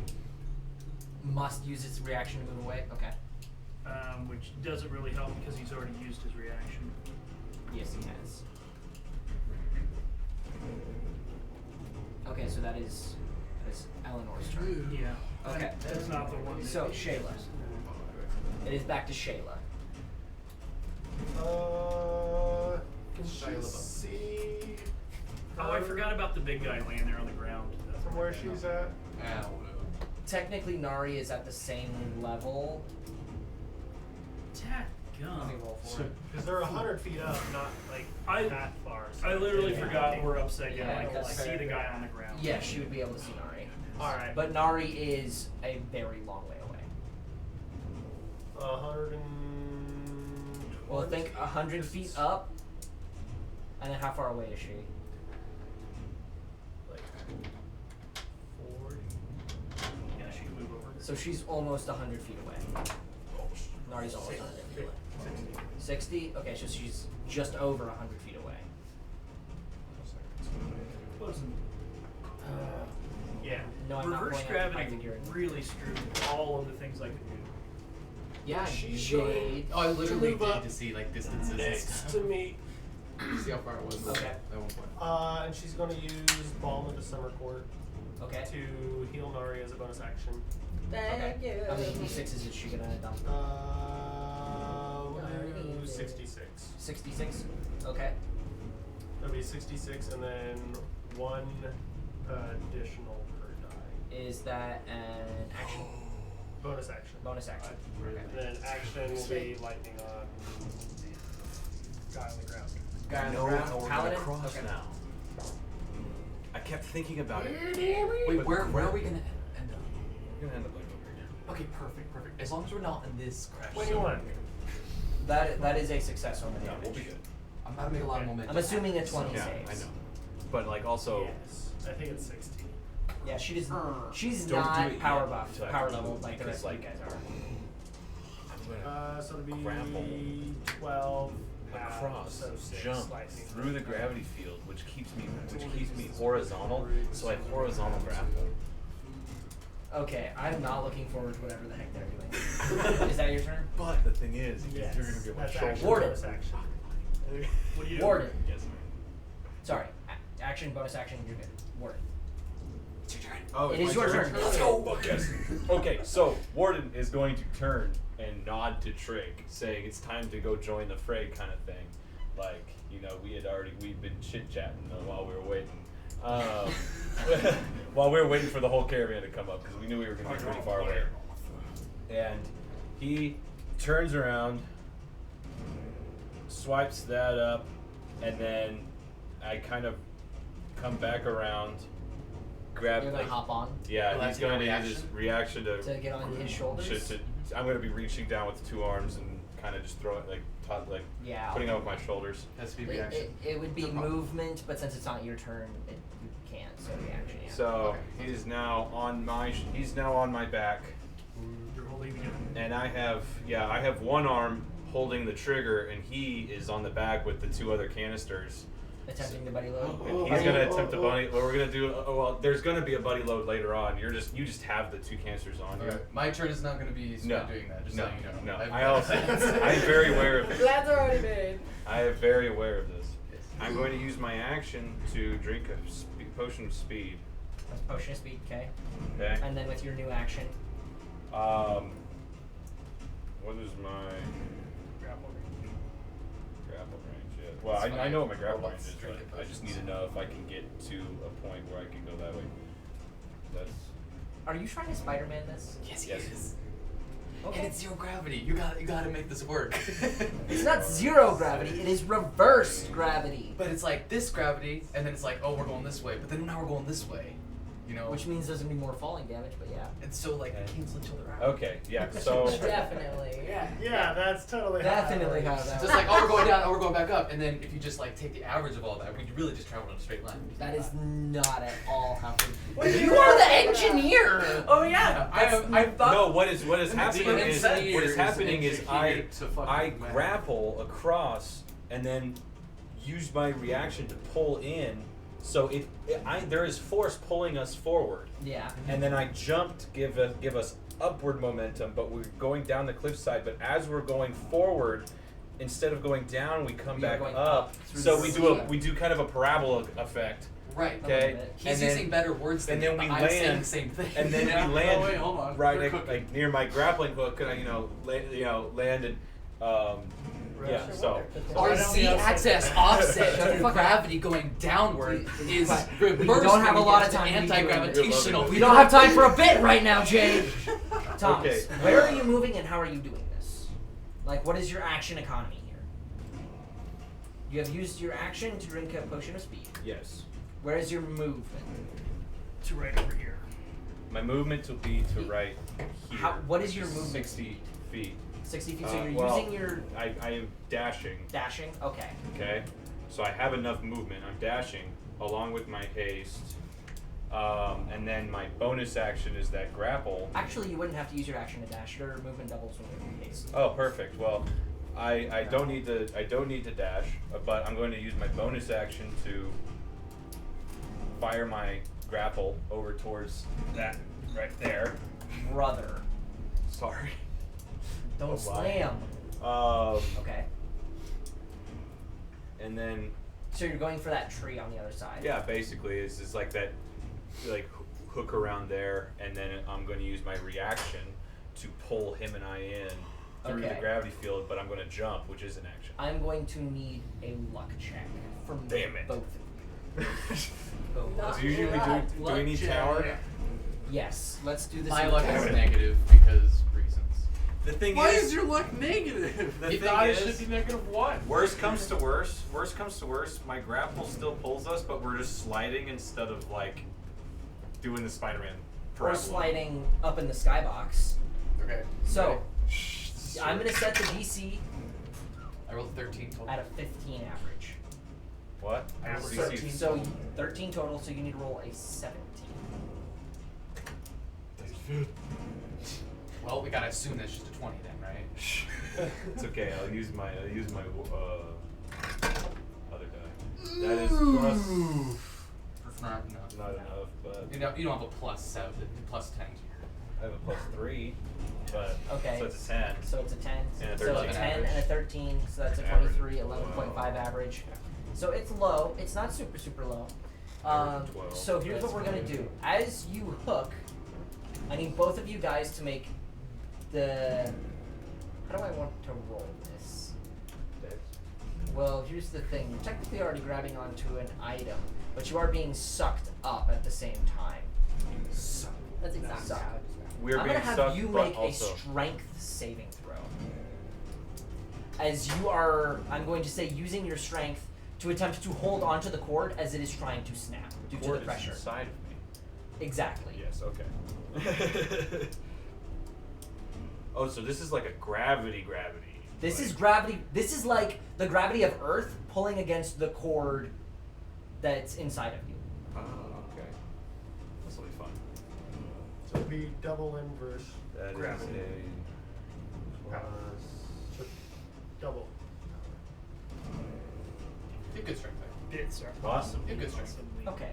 Must use its reaction to move away. Okay. which doesn't really help because he's already used his reaction. Yes, he has. Okay, so that is Eleanor's turn. Yeah. Okay. That's not the one. So Shayla. It is back to Shayla. Can she Shia LaBeouf. see? Oh, I her forgot about the big guy laying there on the ground. from where she's at. Ow. Technically, Nari is at the same level. Let me Dadgum. roll for it. Because they're 100 feet up, not like I- that far. so I literally yeah. forgot we're upside down. Yeah, I can that's see fair. the guy on the ground. Yeah, she would be able to see Nari. Alright. But Nari is a very long way away. 120. Well, think 100 feet up. And then how far away is she? Like 40. Yeah, she can move over. So she's almost 100 feet away. Nari's almost 100 feet away. 60? Okay, so she's just over 100 feet away. Wasn't. Yeah. No, I'm not Reverse pulling out the gravity Pythagorean. really screwed all of the things I could do. Yeah, She's Jade. Oh, I literally move did up to see like distances and Next stuff. to me. See how far it was. Okay. At one point. And she's going to use Balm of the Summer Court. Okay. to heal Nari as a bonus action. Thank you. How many d6s is she gonna dump? We'll do 66. 66. Okay. That'll be 66, and then 1 additional per die. Is that an action? Bonus action. Bonus action. And then action will be lightning on guy on the ground. Guy on the No, ground. we're gonna Paladin. cross Okay. now. I kept thinking about it. Wait, where are we gonna end up? We're gonna end up like over here. Okay, perfect. As long as we're not in this crash. 21. That is a success on the No, damage. we'll be good. I'm about to make a lot of momentum. I'm assuming a 20 Yeah, saves. I know. But like also, Yes. I think it's 16. Yeah, she's Don't not do it power yet buff, until power after level you- like the because, rest of you like, guys are. I'm gonna So it'll be grapple 12 across, so 6 jump lightning. through the gravity field, which keeps me horizontal. So I horizontal grapple. Okay, I'm not looking forward to whatever the heck they're doing. Is that your turn? But the thing is, Yes. you're gonna get my That's shoulder. action, Warden. bonus action. What are you doing? Warden. Yes, ma'am. Sorry, action, bonus action, you're good. Warden. It's your turn. Oh, It it's is my your turn. turn. Let's go. Fuck yes. Okay, so Warden is going to turn and nod to Trig, saying it's time to go join the fray, kind of thing. Like, we've been chit chatting while we were waiting. While we were waiting for the whole caravan to come up, because we knew we were going to be pretty far away. And he turns around, swipes that up, and then I kind of come back around, grab You're gonna hop on Will Yeah, that he's be a going to use his reaction? reaction to get on his shoulders. I'm going to be reaching down with 2 arms and kind of just throw it Yeah. putting it with my shoulders. Has to be It, reaction. it would be No problem. movement, but since it's not your turn, you can't. So reaction. Yeah. So he is now on my back, You're holding the gun. and I have 1 arm holding the trigger, and he is on the back with the 2 other canisters. Attempting the buddy load. And he's gonna attempt a buddy. Well, we're gonna do. Well, there's gonna be a buddy load later on. You just have the 2 canisters on you. Okay. My turn is not going to be No, spent doing that. Just no, letting you know. no. I'm very aware of this. Plans are already made. I am very aware of this. I'm going to use my action to drink a potion of speed. That's potion of speed, okay. Okay. And then with your new action, What is my Grapple. grapple range? Yeah. Well, That's I know what my fine. grapple Well, range let's is, drink but it I just need potions. to know if I can get to a point where I can go that way. That's are you trying to Spider-Man this? Yes, Yes. yes. Okay. And it's 0 gravity. You got to make this work. It's not 0 gravity. It is reversed gravity, But it's like this gravity, and then it's like, oh, we're going this way, but then now we're going this way. You know. which means there's gonna be more falling damage. But yeah. And so like Okay. they cancel each other out. okay. Yeah. So Definitely. Yeah, that's totally Definitely how how that. So it's like, oh, we're going down, oh, we're going back up, and then if you just like take the average of all that, we really just travel in a straight line. That is not at all how. Wait, You are the engineer. Oh yeah, I thought. no, what is happening The is engineer what is is happening is engineered to fucking I man. grapple across and then use my reaction to pull in. So there is force pulling us forward, Yeah. and then I jump to give us upward momentum, but we're going down the cliffside. But as we're going forward, instead of going down, we come We are back going up. up through So the we do kind of a parabola effect. Right. A Okay. little bit. He's And then- using better words than and then me, we but I'm saying land- the same thing. And then Yeah. we land Oh, wait, hold on. right We're at, cooking. like near my grappling hook, and I landed. Yeah. So RC access offset to gravity going downward is reversed. We don't have a when lot you of get time to to be doing anti-gravitational. We don't have time for a bit right now, Jade. Thomas, Okay. where are you moving and how are you doing this? Like, what is your action economy here? You have used your action to drink a potion of speed. yes, Where is your movement? To right over here. my movement will be to right here. What is your movement? 60 feet. 60 feet. So you're well, using your I am dashing. dashing. Okay. Okay, so I have enough movement. I'm dashing along with my haste, and then my bonus action is that grapple. Actually, you wouldn't have to use your action to dash. Your movement doubles with your haste. Oh, perfect. Well, I don't need to dash, but I'm going to use my bonus action to fire my grapple over towards that right there. Brother, Sorry. don't Oh, my. slam. Okay. And then So you're going for that tree on the other side. yeah, basically it's just like that. Like hook around there, and then I'm going to use my reaction to pull him and I in through the Okay. gravity field, but I'm going to jump, which is an action. I'm going to need a luck check from Damn it. both of you. Both. Not So usually bad. do we need tower? Yeah. Yes, let's do this. My in luck tower. is negative because reasons. The thing Why is, is your luck negative? The You thing thought is- it should be -1. worst comes to worst, my grapple still pulls us, but we're just sliding instead of like doing the Spider-Man Or parabola. sliding up in the skybox. Okay. So, Shh, I'm going to set the DC I rolled 13 total. at a 15 average. What? Average. DC. So 13 total, so you need to roll a 17. Well, we gotta assume that's just a 20 then, right? It's okay. I'll use my other die. That is plus That's not enough. not enough, but You don't have a +7, +10 to your. I have a +3. But Okay. so it's a 10. So it's a 10. And a So a 13 10 average. and a 13, so that's a Average. 23, 11.5 average. So it's low. It's not super, super low. Average 12. So here's what we're going to do. As you hook, I need both of you guys to make the... How do I want to roll this? Well, here's the thing. You're technically already grabbing onto an item, but you are being sucked up at the same time. That's exactly Suck. how it is. We're I'm being gonna have sucked, you but make also a strength saving throw. As you are, I'm going to say, using your strength to attempt to hold onto the cord as it is trying to snap due to cord the is pressure. inside of me. Exactly. Yes. Okay. Oh, so this is like a gravity. This like- is gravity. This is like the gravity of Earth pulling against the cord that's inside of you. Oh, okay. This will be fun. So it'd be double inverse. That Gravity. is So double. You have good strength there. Bits are Awesome. You have good strength. awesomely- Okay.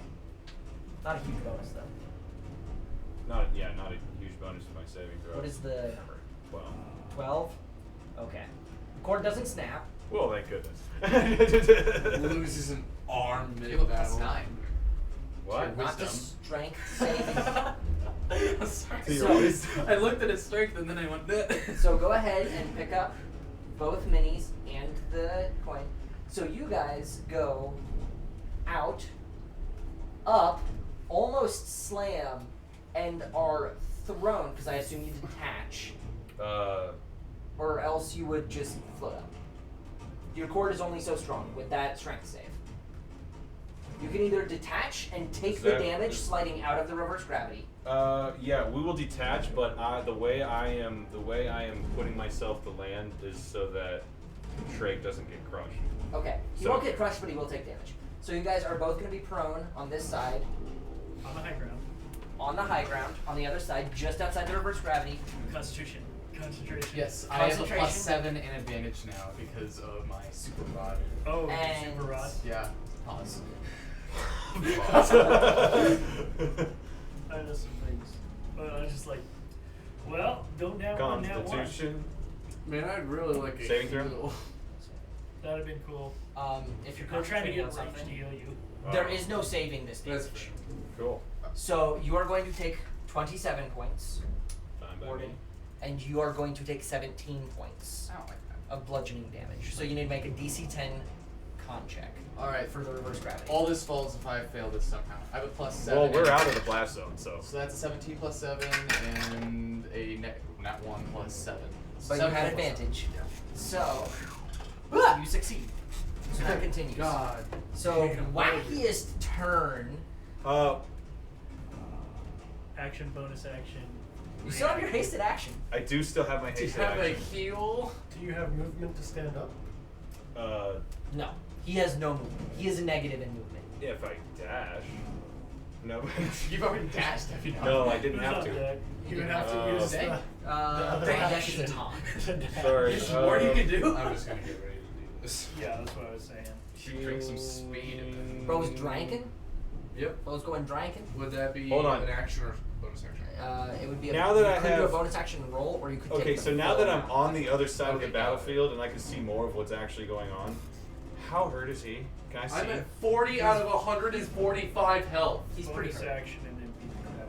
Not a huge bonus though. not a huge bonus for my saving throw. What is the number? 12. 12? Okay. The cord doesn't snap. Well, thank goodness. Loses an arm You have a mid-battle. +9. What? Your Not the wisdom. strength saving. I'm sorry. To your So- wisdom. I looked at his strength and then I went, So go ahead and pick up both minis and the coin. So you guys go out, up, almost slam, and are thrown, because I assume you detach, or else you would just float up. Your cord is only so strong with that strength save. You can either detach and take Is the that- damage sliding out of the reverse gravity. Yeah, we will detach, but the way I am putting myself to land is so that Shrek doesn't get crushed. Okay, he So- won't get crushed, but he will take damage. So you guys are both going to be prone on this side, On the high ground. on the high ground, on the other side, just outside the reverse gravity. Concentration. Concentration. Yes, I have a Concentration. +7 and advantage now because of my super rod. Oh, And- super rod. Yeah. Pause. I know some things. But I was just like, well, don't now one, now one. Constitution. Man, I'd really like a Saving throw? heal. That'd have been cool. If you're They're trying to concentrating get on Reach to something, heal you. there is no saving this That's damage. Cool. So you are going to take 27 points, Fine by Warden, me. and you are going to take 17 points I don't like that. of bludgeoning damage. So you need to make a DC 10 con check Alright, for the reverse gravity. all this falls if I fail this somehow. I have a +7. Well, we're and- out of the blast zone, so. So that's a 17 +7 and a nat 1 +7. But you 7 had plus 7. advantage. Yeah. So you succeed. So that continues. God. So Damn. wackiest turn. Action, bonus action. You still have your hasted action. I do still have my Do you hasted have a action. heal? Do you have movement to stand up? No, he has no movement. He is a negative in movement. If I dash. No. You've already dashed, have you not? No, I didn't Who's have on to. deck? You would have to use Dang. the The other deck action. is a taunt. Sorry. There's more you can do? I'm just gonna get ready to do this. Yeah, that's what I was saying. Should drink some speed and then. Bro's drinking. Yep. Bro's going drinking. Would that be Hold on. an action or bonus action? It would be a, Now that you I could do a have- bonus action roll, or you could Okay, take so the now full that I'm amount. on the other side of Okay, the got it. battlefield and I can see more of what's actually going on, how hurt is he? Can I see? I'm at 40 out of 145 health. He's pretty Bonus hurt. action and then beat the crap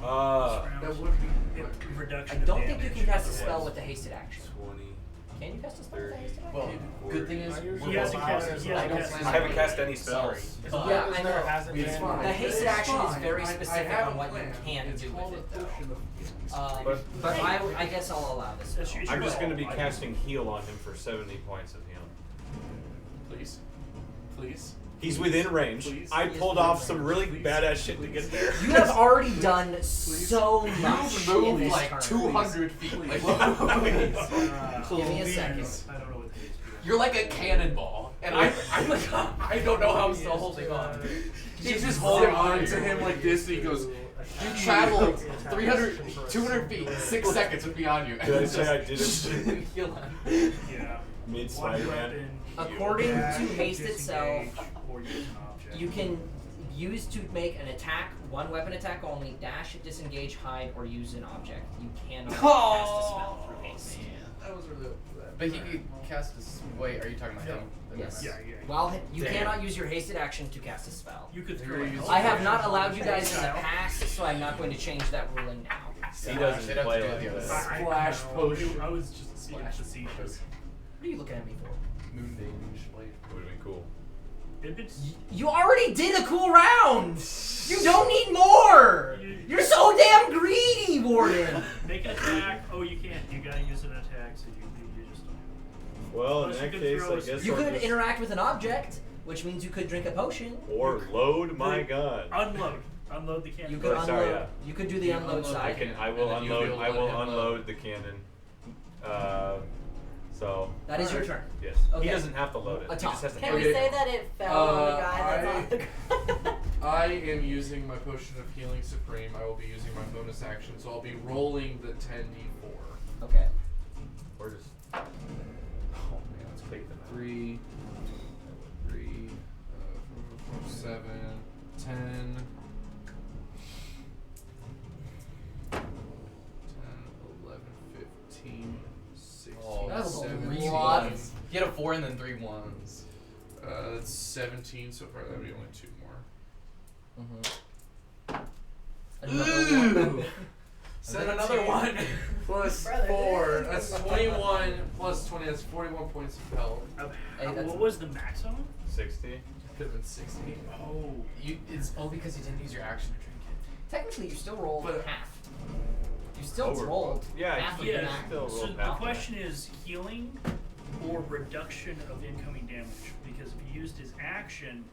That would be reduction I of don't think you damage. can cast a spell Otherwise. with the hasted action. 20. Can you cast a spell with the hasted action? Well, good thing is I usually we're He hasn't both cast- players, he so I hasn't don't cast- plan I on haven't doing cast any it. spells. As Yeah, long I as there know. hasn't It's been. fine. The hasted It's action is fine. very I specific have on a what you plan. can It's do with called it, a though. potion of But I guess I'll allow this. That's spell. your- I'm just call. gonna be I- casting heal on him for 70 points of healing. Please. Please. He's within range. Please. I He is pulled within off some range. really Please. badass shit to Please. get there. You have already done so much You've in moved this like turn. 200 feet. Like, Give me a second. I don't know what the HP is. You're like a cannonball, and I'm like, I don't know how I'm still holding on. He's just holding on to him like this, and he goes. You traveled 200 feet in 6 seconds would be on you. Did I say I did it? Heal him. Yeah. Mid One Spider-Man. weapon, According dash, to haste disengage, itself, or use an object. you can use to make an attack, one weapon attack only, dash, disengage, hide, or use an object. You cannot cast a spell through haste. That was really. But he could cast this. Wait, are you talking about him? Yes. Yeah. While you Damn. cannot use your hasted action to cast a spell. You could You're throw gonna it. use- I have not allowed you guys in the past, so I'm not going to change that ruling now. He doesn't They'd have to play do like the other that. side. Splash potion. I was just seeing facetious. What are you looking at me for? Moonbane blade. Would have been cool. If it's You already did a cool round! You don't need more! You're so damn greedy, Warden! make an attack. Oh, you can't. You gotta use an attack, so you just don't. Well, in Plus, you that could case, throw I a- guess You I'll could just- interact with an object, which means you could drink a potion. or load my gun. Unload. Unload the cannon. You could Oh, unload. sorry, yeah. You could do the You unload unload side. I will And then you'll be unload. able to I let will him unload load. the cannon. So That is your Alright. turn. yes, Okay. he doesn't have to load it. He Attack. just has to. Can hit we it. say that it fell on the guy that's on the ground? I am using my potion of healing supreme. I will be using my bonus action, so I'll be rolling the 10d4. Okay. Or just Oh man, let's take them out. 3, 4, 7, 10, 11, 15, 16, Oh, That was a 17. lot. He had a 4 and then 3 ones. That's 17 so far. That would be only 2 more. Another one. Send another one. Plus Brother. 4. That's 21 plus 20. That's 41 points of health. Hey, that's- What was the maximum? 60. Could have been 60. Oh. It's all because you didn't use your action to drink it. Technically, you still rolled But- half. You still Over- rolled yeah, half of you the Yeah. max. still So rolled the half. question is healing or reduction of incoming damage. Because if he used his action,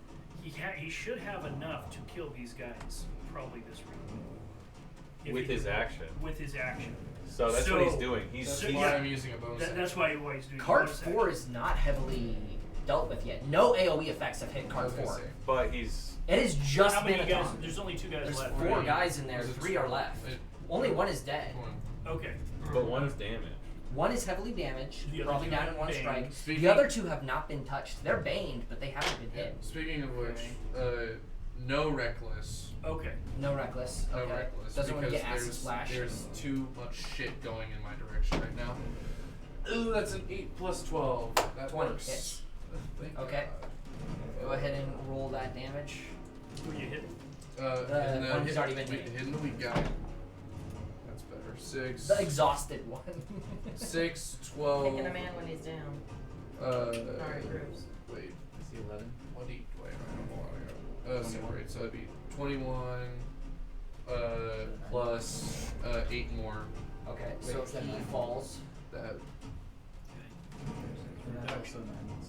he should have enough to kill these guys probably this round. If With he his did- action. With his action. So that's what he's So- doing. He's, That's So, why yeah. I'm using a bonus That's action. why he's doing Card bonus 4 action. is not heavily dealt with yet. No AoE effects have hit I card was gonna 4. say. but he's It has just How been many a guys? con. There's only 2 guys There's left. 4 Three. guys in there, Is it 3 are left. It- Only 1 is dead. One. Okay. but one's damaged. 1 is heavily damaged, The other probably two down have in 1 banged. strike. Speaking- The other 2 have not been touched. They're baned, but they haven't been Yeah. hit. Speaking of which, no reckless. Okay. No reckless. No Okay. reckless. Doesn't want to because get acid there's, splash. There's too much shit going in my direction right now. Ooh, that's an 8 plus 12. That 20 works. hits. Thank Okay. God. Go ahead and roll that damage. Who you hitting? And one who's already been wait, hit. hitting the weak guy. That's better. 6. The exhausted one. 6, 12. Picking a man when he's down. Alright, groups. Wait. Is he 11? What do you wait? I don't know. Separate. So that'd be 21. Plus 8 more. Okay, Wait, so is that he nine? falls. That. So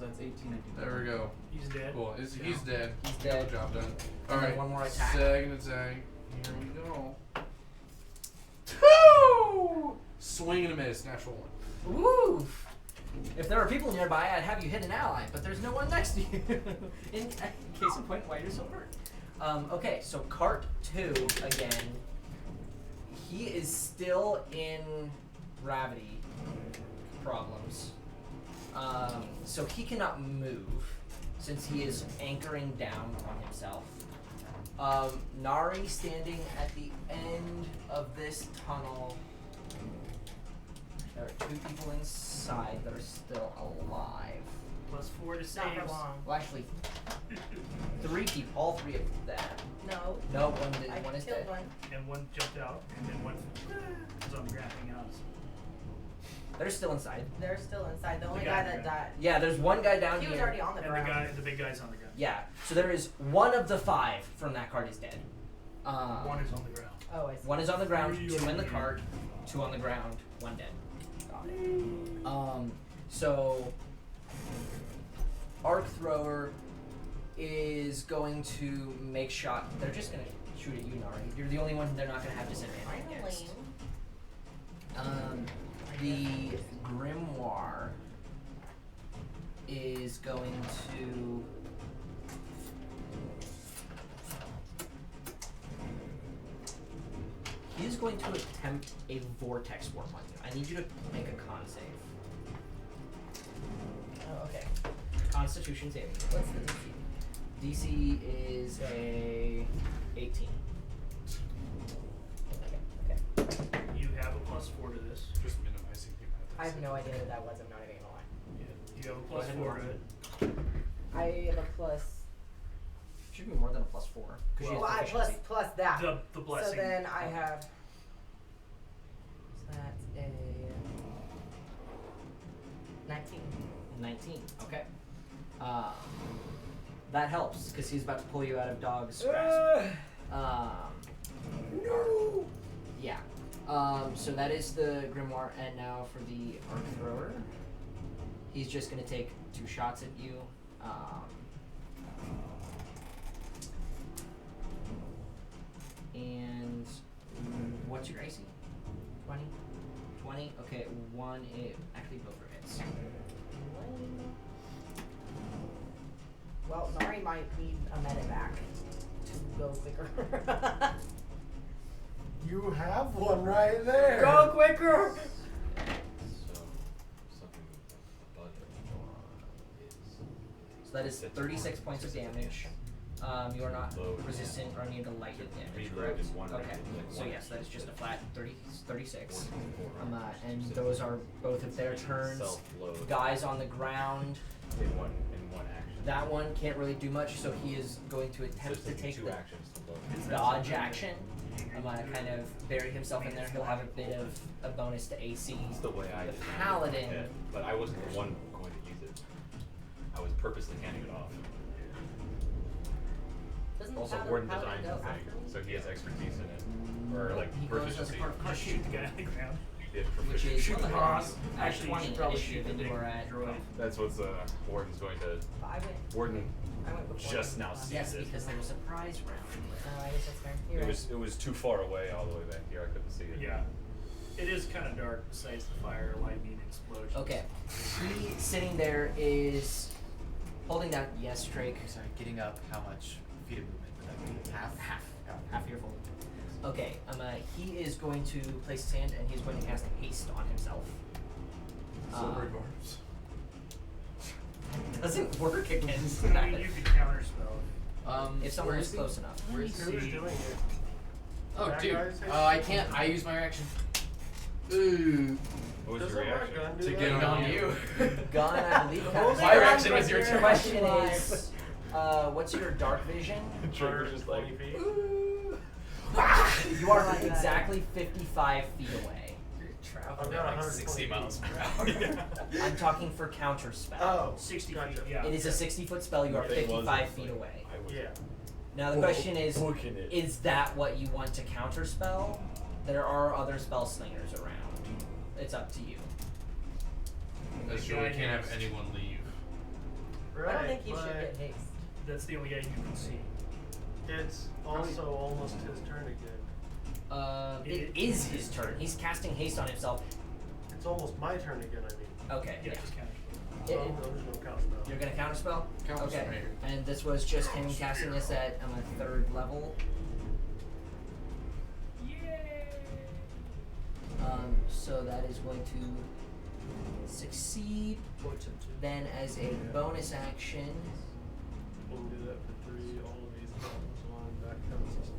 that's 18. There we go. He's dead. Cool. He's dead. He's Got dead. the job done. And then Alright. one more attack. Second attack. Here we go. Woo! Swing and a miss. Natural 1. Woo! If there were people nearby, I'd have you hit an ally, but there's no one next to you. in case in point, why you're so hurt. Okay, so cart 2 again. He is still in gravity problems. So he cannot move since he is anchoring down on himself. Nari standing at the end of this tunnel. There are 2 people inside that are still alive. Plus 4 to Not save. for long. Well, actually, 3 people, all 3 of that. No. No, I one is killed dead. one. And one jumped out, and then one was on the ground hanging on us. They're still inside. They're still inside. The only guy guy that in died. Yeah, there's one guy down He here. was already on the And ground. the big guy's on the ground. Yeah, so there is one of the 5 from that cart is dead. One is on the ground. Oh, I see. One is on the ground, 3 2 in the on cart, 2 on the ground, 1 dead. Got it. So Arc Thrower is going to make shot. They're just gonna shoot at you, Nari. You're the only one they're not gonna have disadvantage against. Finally. The Grimoire is going to. He's going to attempt a Vortex Warp on you. I need you to make a con save. Oh, okay. Constitution saving. What's the DC? DC is a 18. Okay. You have a +4 to this. Just minimizing the amount of I have no idea what that was. I'm not even gonna lie. You have Go a ahead +4 and to it. I have a plus. Should be more than a +4. 'Cause she Well, has I proficiency. plus that. The blessing. So then I have. So that's a 19. 19. Okay. That helps because he's about to pull you out of Dog's grasp. No. Yeah. So that is the Grimoire, and now for the Arc Thrower, he's just gonna take 2 shots at you. And what's your AC? 20. 20. Okay. Actually both are hits. Well, Nari might need a medevac to go quicker. You have one right there. Go quicker! So, something with the budget is. So that is 36 points of damage. You are not Load, resistant or immune to lightning damage, Reload correct? is one Okay. like So one yes, that is just a flat 36. 44 And those are both of their turns. Self-load Guys on the ground. in one action. That one can't really do much, so he is going to So attempt it's to taking take 2 the actions to load. dodge action. Kind of bury himself in there. He'll have a bit of a bonus to AC. It's the way I The designed it. Paladin. Yeah, but I wasn't the one going to use it. I was purposely handing it off. Doesn't Also, the Warden paladin designed go the thing, after me? so he has expertise in it, or like He goes as a proficiency. part of Just shoot the guy on the ground. He has which proficiency. is Shoot the what boss. at Actually, you 20 should probably initiative, shoot the and you big are at droid. That's what's Warden's going to. I went Warden before. just now sees yes, it. because there was a prize round. Oh, I guess that's fair. You're It was too far away all the way back here. I couldn't see it. Yeah. It is kind of dark besides the fire, lightning, explosions. Okay. He sitting there is holding down. Yes, Drake. Sorry, getting up. How much feet of movement would that be? Half. Half your full. Okay. He is going to place his hand and he's going to cast haste on himself. Silver barbs. Doesn't work against I that. mean, you could counterspell. If someone where is is he? close enough. Where's Who's he? doing it? Oh, That dude. guy's I can't. I use my reaction. Ooh. What was Doesn't your my reaction? gun do To that? get on you. Gun, I believe. Hold My it reaction on was your for turn. Question life. is, what's your dark vision? Trigger's just like. 20 feet. You are Like that. exactly 55 feet away. I've got 120 feet. I'm talking for counter spell. Oh, 60 gotcha. feet, yeah. It is a 60-foot spell. You are Thing was, 55 it's feet like, away. I was Yeah. Now the question is, booking it. is that what you want to counter spell? There are other spell slingers around. It's up to you. That's true. We can't have anyone leave. Right, I don't think he should but get haste. That's the only guy you can see. it's also almost his turn again. It is his turn. He's casting haste on himself. It's almost my turn again, I mean. Okay. Yeah, Yeah. just counterspell. So there's no count spell. You're gonna counterspell? Counterspell Okay. here. And this was just him casting this at a 3rd level. Yay! So that is going to succeed. Then as a bonus action, You can do that for 3, all of these counts. 1, that counts as 2.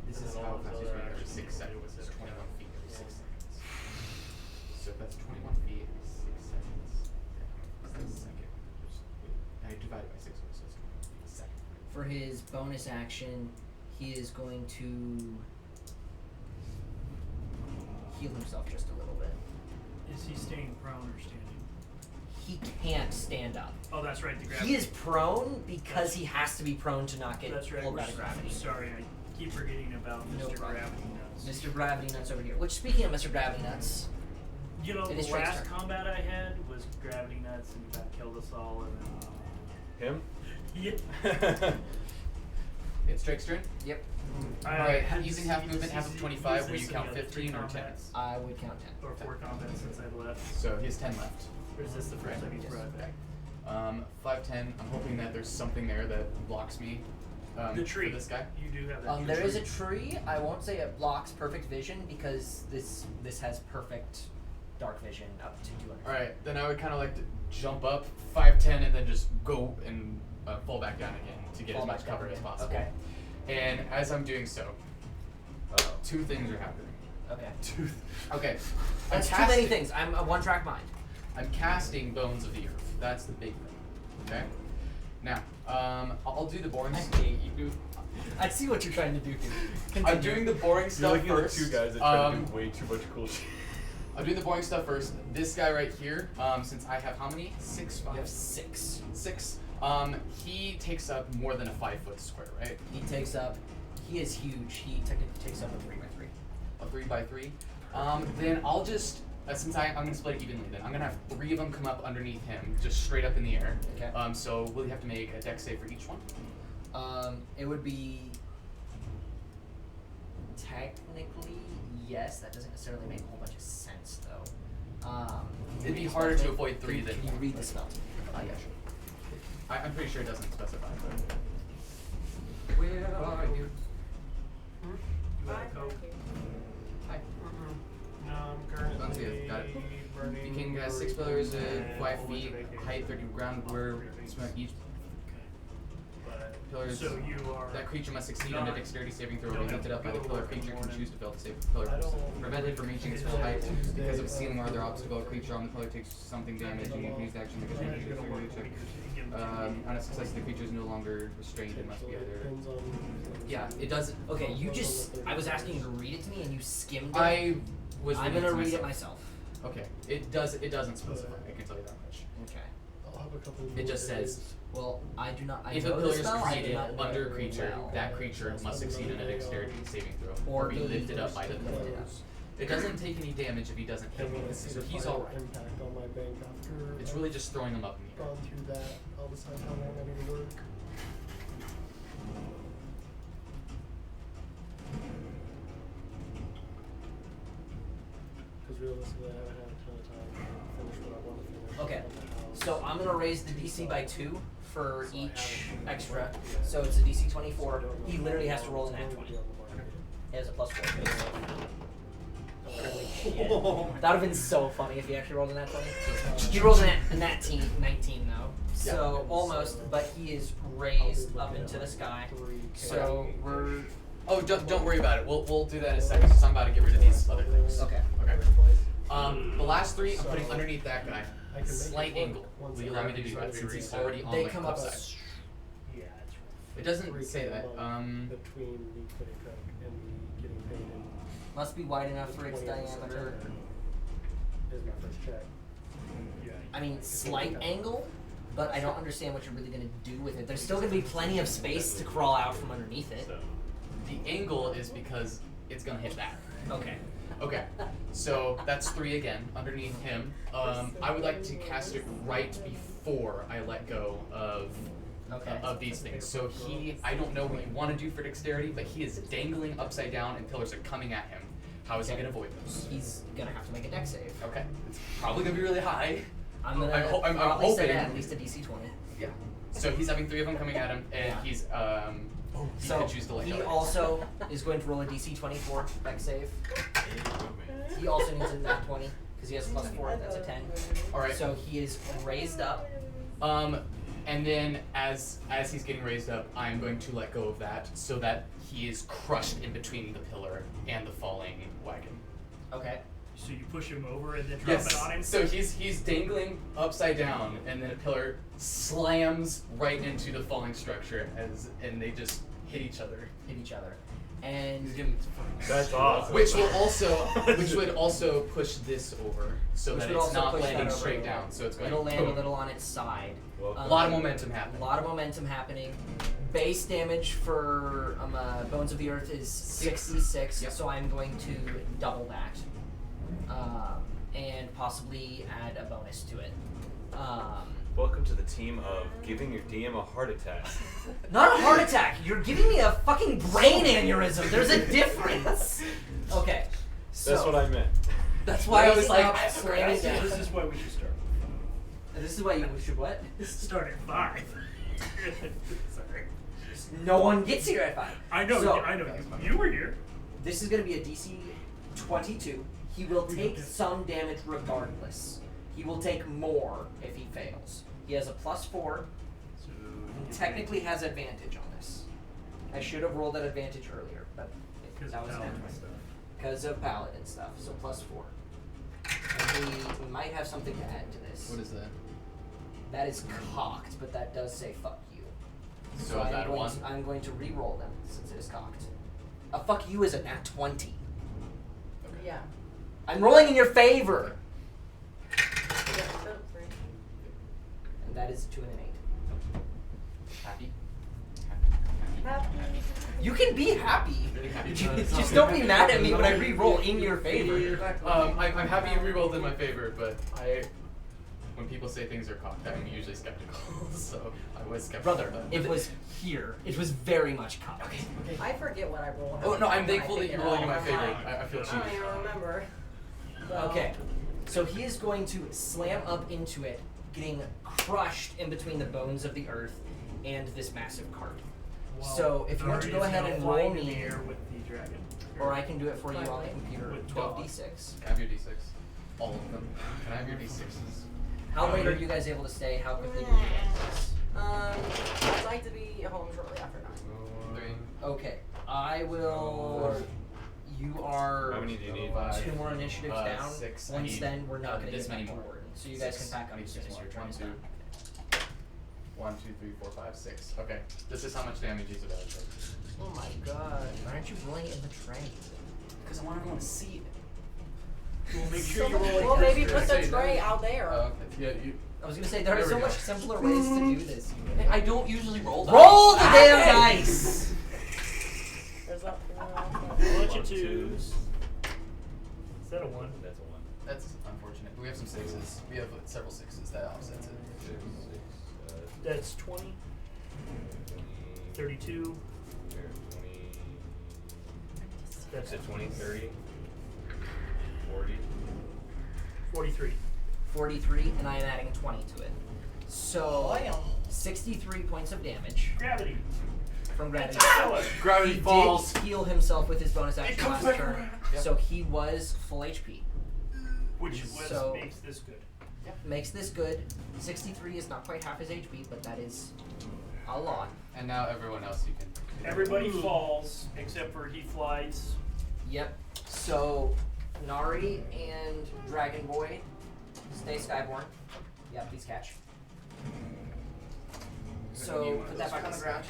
This And is then how all fast those you other speak every actions 6 you can do seconds. with It's it. 21 feet every 6 Yeah. seconds. So if that's 21 feet every 6 seconds, what's the second? I divided by 6, so it's 21. his bonus action, he is going to heal himself just a little bit. Is he staying prone or standing? He can't stand up. Oh, that's right. The gravity. He is prone because he has to be prone to not get That's right. pulled We're out of gravity. Sorry, I keep forgetting about No Mr. problem. Gravity Nuts. Mr. Gravity Nuts over here. Which, speaking of Mr. Gravity Nuts, You know, It is the Drake's last turn. combat I had was Gravity Nuts, and that killed us all. And Him? yeah. It's Drake's turn. yep, Alright, using half movement, half of 25, will you count 15 or 10? I would count 10. Or 4 combats since I've left. So he has 10 left. Or is this the first time he's Yes. brought it back? 5, 10. I'm hoping that there's something there that blocks me. The tree. For this guy. You do have that. There is a tree. I won't say it blocks perfect vision because this has perfect dark vision up to 200. Alright, then I would kind of like to jump up 5, 10, and then just go and fall back down again to get Fall as back much down cover as again. possible. Okay. And as I'm doing so, 2 things are happening. Okay. Okay. That's too I'm many casting- things. I'm a one-track mind. I'm casting Bones of the Earth. That's the big thing. Okay? Now, I'll do the boring I stuff. hate you. I see what you're trying to do here. I'm Continue. doing the boring You're stuff looking at the first. two guys that try to do way too much cool shit. I'm doing the boring stuff first. This guy right here, since I have how many? 6, 5, You have 6. 6. He takes up more than a 5-foot square, right? He takes up. He is huge. He technically takes up a 3x3. A 3 by 3. Then I'll just, since I'm gonna split it evenly, then I'm gonna have 3 of them come up underneath him, just straight up in the air. Okay. So will you have to make a dex save for each one? It would be technically yes. That doesn't necessarily make a whole bunch of sense though. It'd be read the harder spell to avoid 3 Can than you 4. read the spell? Yeah, sure. I'm pretty sure it doesn't specify. But... Where are you? You have a coke? Hi. No, I'm currently Sounds good. Got it. burning. You can 6 pillars, 5 feet, height 30 ground, where each But pillar is. so you are. That creature must succeed on a dexterity saving throw. Don't Be have lifted to up by the go pillar. over Creature can morning. choose to fail to save the pillar. I don't- Prevented from reaching its full height because of ceiling or other obstacle. A creature on the pillar takes something damage, and you can use the action because You're you gonna work check. because you give them On a success, the creature is no longer restrained and must be either. Depends on. Yeah, it does. Okay, you just. I was asking you to read it to me and you skimmed it. I was. I'm reading gonna to read it myself. myself. Okay, it does. It doesn't specify. I can tell you that much. Okay. I'll have a couple It just more says, days. Well, I do not. I if a know pillar the is spell. I do created not know under a it creature, well. that creature must succeed in a dexterity saving throw Or or be be lifted up by the pillar. It doesn't take any damage if he doesn't hit And when I me, see so the he's final alright. impact on my bank after. It's I've really just throwing him up in the air. gone through that. I'll decide how long I need to work. Because realistically, I haven't had a ton of time to finish what I want to finish. Okay, on the house. So I'm gonna raise the DC by 2 for So I each haven't- extra. yeah. So it's a DC So I 24. don't know He how literally has long to roll a it's nat going to 20. be on the market. He has a +4 base. Holy shit. Oh my That would have been so funny if he actually rolled a nat 20. He rolls a nat 19 though. So Yeah. almost, but he is raised up into the sky. 3K. So we're Oh, don't worry about it. We'll do that in a second because I'm about to get rid of these other things. okay. Okay. The last 3 I'm putting underneath that guy. I can make Slight it work angle. once Will you I allow me to have do that since he's reset. already on They the come up. cliff side? Yeah, it's rough. It doesn't 3K say that. a month between me quitting cook and me getting paid in Must be wide enough for the its 20th of diameter. September is my first check. Yeah. I mean, slight angle, but I don't understand what you're really gonna do with it. There's still gonna be plenty of space to crawl out from underneath it. The angle is because it's gonna hit that. Okay. Okay, so that's 3 again underneath him. I would like to cast it right before I let go of these things. So I don't know what you want to do for dexterity, but he is dangling upside down and pillars are coming at him. How is he Okay. gonna avoid those? He's gonna have to make a dex save. Okay, it's probably gonna be really high. I'm gonna I'm probably set hoping. at least a DC 20. Yeah. So he's having 3 of them coming at him, and Yeah. he's he So could choose to let he go. also is going to roll a DC 24 dex save. He also needs a nat 20 because he has +4. That's a 10. All right. So he is raised up. And then as he's getting raised up, I'm going to let go of that so that he is crushed in between the pillar and the falling wagon. Okay. So you push him over and then drop it on him. So he's dangling upside down, and then a pillar slams right into the falling structure, and they just hit each other. And He's getting That's awesome. Which would also push this over, so Which that would it's also not push that landing over. straight down. So it's going. it'll land a boom. little on its side. Well, A lot of momentum happening. A lot of momentum happening. Base damage for Bones of the Earth is 66, Yep. so I'm going to double that. And possibly add a bonus to it. welcome to the team of giving your DM a heart attack. Not a heart attack! You're giving me a fucking brain aneurysm! There's a difference! Okay. So That's what I meant. that's why I was Raising like, up, slam it So down. this is why we should start. This is why you should what? Start at 5. Sorry. No one gets here at 5. I know. So- I know. You were here. This is going to be a DC 22. He will take some damage regardless. He will take more if he fails. He has a +4. He technically has advantage on this. I should have rolled that advantage earlier, but that was natural. Because of paladin stuff, so +4. And he might have something to add to this. What is that? That is cocked, but that does say fuck you. So I'm that going one. To, I'm going to re-roll them since it is cocked. A fuck you is a nat 20. Yeah. I'm rolling in your favor. Yeah, so three. And that is a 2 and an 8. Happy. Happy. You can be happy. Really happy. Just don't be mad at me when I re-roll in your favor. I'm happy you rerolled in my favor, but when people say things are cocked, I'm usually skeptical. So I was skeptical. Brother, but- it was here. It was very much cocked. Okay. I forget what I roll. Oh no, I'm when I thankful that think you're it rolling in all. my favor. I feel I cheated. don't even remember. So- Okay. So he is going to slam up into it, getting crushed in between the bones of the earth and this massive cart. So if you want to Nari go is ahead now and flying roll in the me, air with the dragon. or I can do it for you on the computer. With 12. 12d6. Can I have your d6? All of them. Can I have your d6s? How late are you guys able to stay? How quickly do you get this? I'd like to be home shortly after 9. 3. Okay, I will. You are How many do you need? 2 more initiatives down. 6. I Once need, then, we're not going to this get many back to more. Warden. So you guys 6. can pack I up need as soon 6 as your more. turn is 1, done. 1, 2, 3, 4, 5, 6. Okay. This is how much damage he's about to take. Oh my god. Why aren't you rolling it in the tray? Because I want everyone to see it. Well, make sure you roll it. Well, maybe put Say the tray that. out there. Okay. Yeah, you. I was going to say, there are There we so go. much simpler ways to do this. I don't usually roll dice. Roll the damn dice! There's a Bunch 1, of 2. 2s. Is that a 1? That's a 1. That's unfortunate. We have some 6s. We have several 6s that offsets it. 6, That's 20, 32. 20. That's Is it 20, 30, 40? 43. 43, and I am adding 20 to it. So, Damn. 63 points of damage Gravity. from gravity. Gravity He falls. did heal himself with his bonus action comes last back turn, around. so he was full HP. Which So- makes this good. Makes this good. 63 is not quite half his HP, but that is a lot. And now everyone else you can. Everybody falls except for he flies. Yep. So, Nari and Dragon Boy stay Skyborn. Yep, please catch. So, put that back on the ground.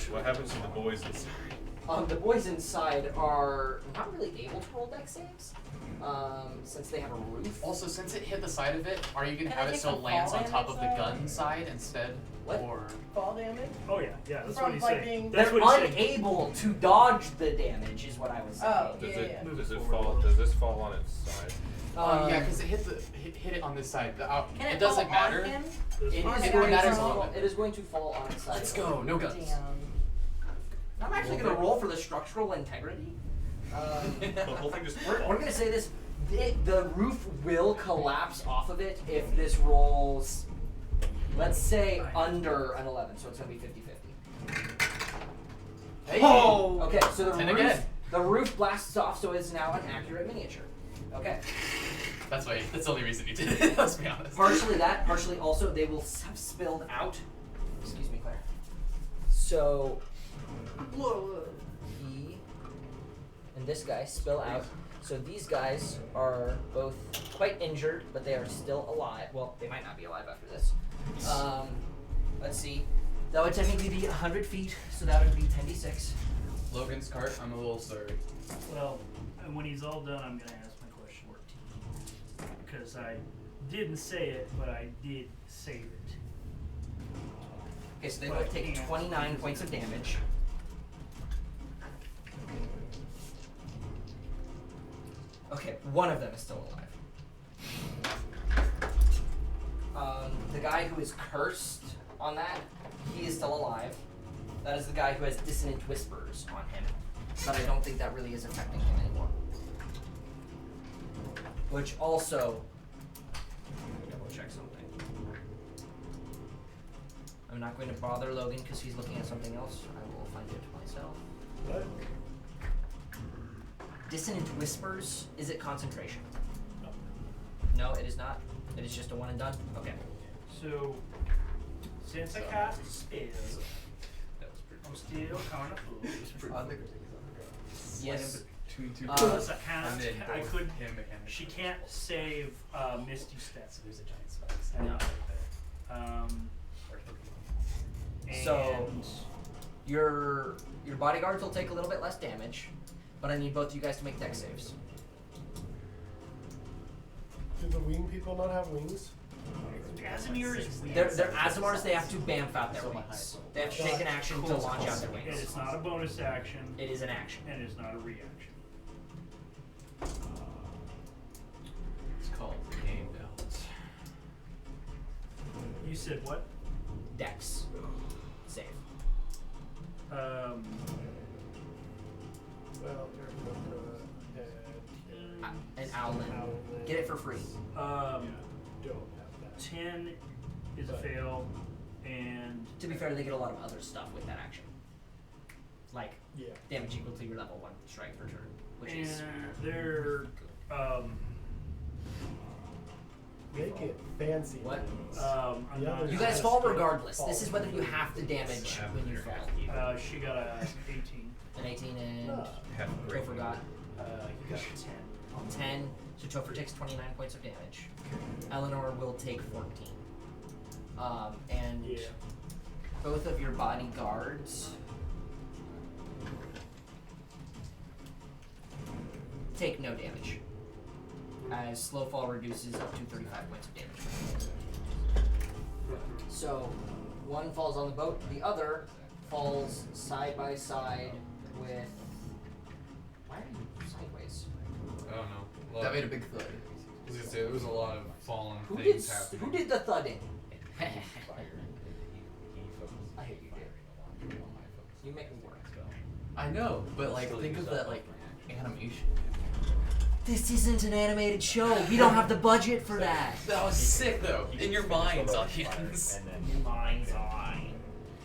What happens to the boys inside? The boys inside are not really able to roll dex saves, since they have a roof. Also, since it hit the side of it, are you gonna Can I have it take so it some lands fall on top of the damage, gun side instead? What? Or Fall damage? Oh yeah, that's From, what he's like, saying. being- That's They're what he's saying. unable to dodge the damage, is what I was saying. Oh, Does yeah, it yeah. Move does it it forward a fall? little. Does this fall on its side? yeah, because it hit it on this side. Can it doesn't fall matter. on him? This It one. is It going matters to a little fall. bit. It is going to fall on its side. Let's go. No guns. Damn. I'm actually going to roll for the structural integrity. The whole thing just We're going to say this. The roof will collapse off of it if this rolls, let's say, under an 11. So it's going to be 50-50. Hey. Okay, so the 10 roof, again. the roof blasts off, so it's now an accurate miniature. Okay. That's why. That's the only reason you did it. Let's be honest. Partially that, partially also they will have spilled out. Excuse me, Claire. So he and this guy spill out. So these guys are both quite injured, but they are still alive. Well, they might not be alive after this. Let's see. That would technically be 100 feet, so that would be 10d6. Logan's cart. I'm a little sorry. Well, and when he's all done, I'm gonna ask my question. Because I didn't say it, but I did save it. Okay, so they both take 29 points of damage. Okay, one of them is still alive. The guy who is cursed on that, he is still alive. That is the guy who has dissonant whispers on him. But I don't think that really is affecting him anymore. Which also, let me double check something. I'm not going to bother Logan because he's looking at something else. I will find it myself. What? Dissonant whispers, is it concentration? No, it is not. It is just a one and done? Okay. So, since I cast a spell, I'm still kind of foolish. Yes. Because I can't, And then I both could, him and she can't save Misty Step. There's a giant spider. No. So, And your bodyguards will take a little bit less damage, but I need both of you guys to make dex saves. Do the wing people not have wings? Casimir is weird. They're Azamars, they have to bamf out their wings. They have to take an action to launch out their And wings. it's not a bonus action, It is an action. and it's not a reaction. It's called game balance. You said what? Dex. Save. Um, Well, An owlin. Get it for free. um, don't have that. 10 is a fail, and To be fair, they get a lot of other stuff with that action. Like Yeah. damage equal to your level 1 strike per turn, which is they're Make it fancy. what? I'm The not. others You guys just fall get regardless. fall. This is whether you have to damage when you fall. She got a 18. An 18 and Topher got You got a 10. 10, so Topher takes 29 points of damage. Eleanor will take 14. And Yeah. both of your bodyguards take no damage, as slow fall reduces up to 35 points of damage. So, one falls on the boat, the other falls side by side with. Why are you sideways? I don't know. That made a big thud. I was gonna say there was a lot of fallen Who things did happening. who did the thudding? I hate you, dude. You make me work. I know, but like think of that like animation. This isn't an animated show. We don't have the budget for that. That was sick though. In your minds, audience. And then Mine's eye.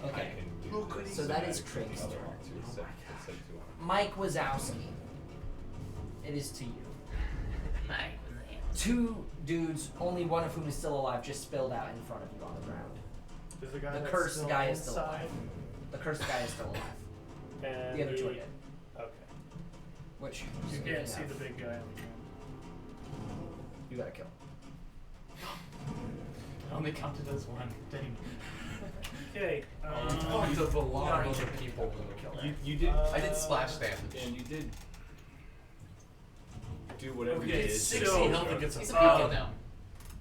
I Okay. can do So that is Craig's another turn. one, two, six, it's like 200. Mike Wazowski. It is to you. Two dudes, only one of whom is still alive, just spilled out in front of you on the ground. Is the guy The that's cursed still guy is still inside? alive. The cursed guy is still alive. And The other two are dead. Okay. Which You you can't see have. the big guy on the ground. You gotta kill. I only counted as one. Dang. Okay. Talked of a lot of other people. You did. I did splash damage. And you did do whatever Okay, you did. 60 So- health against He's a a beacon now.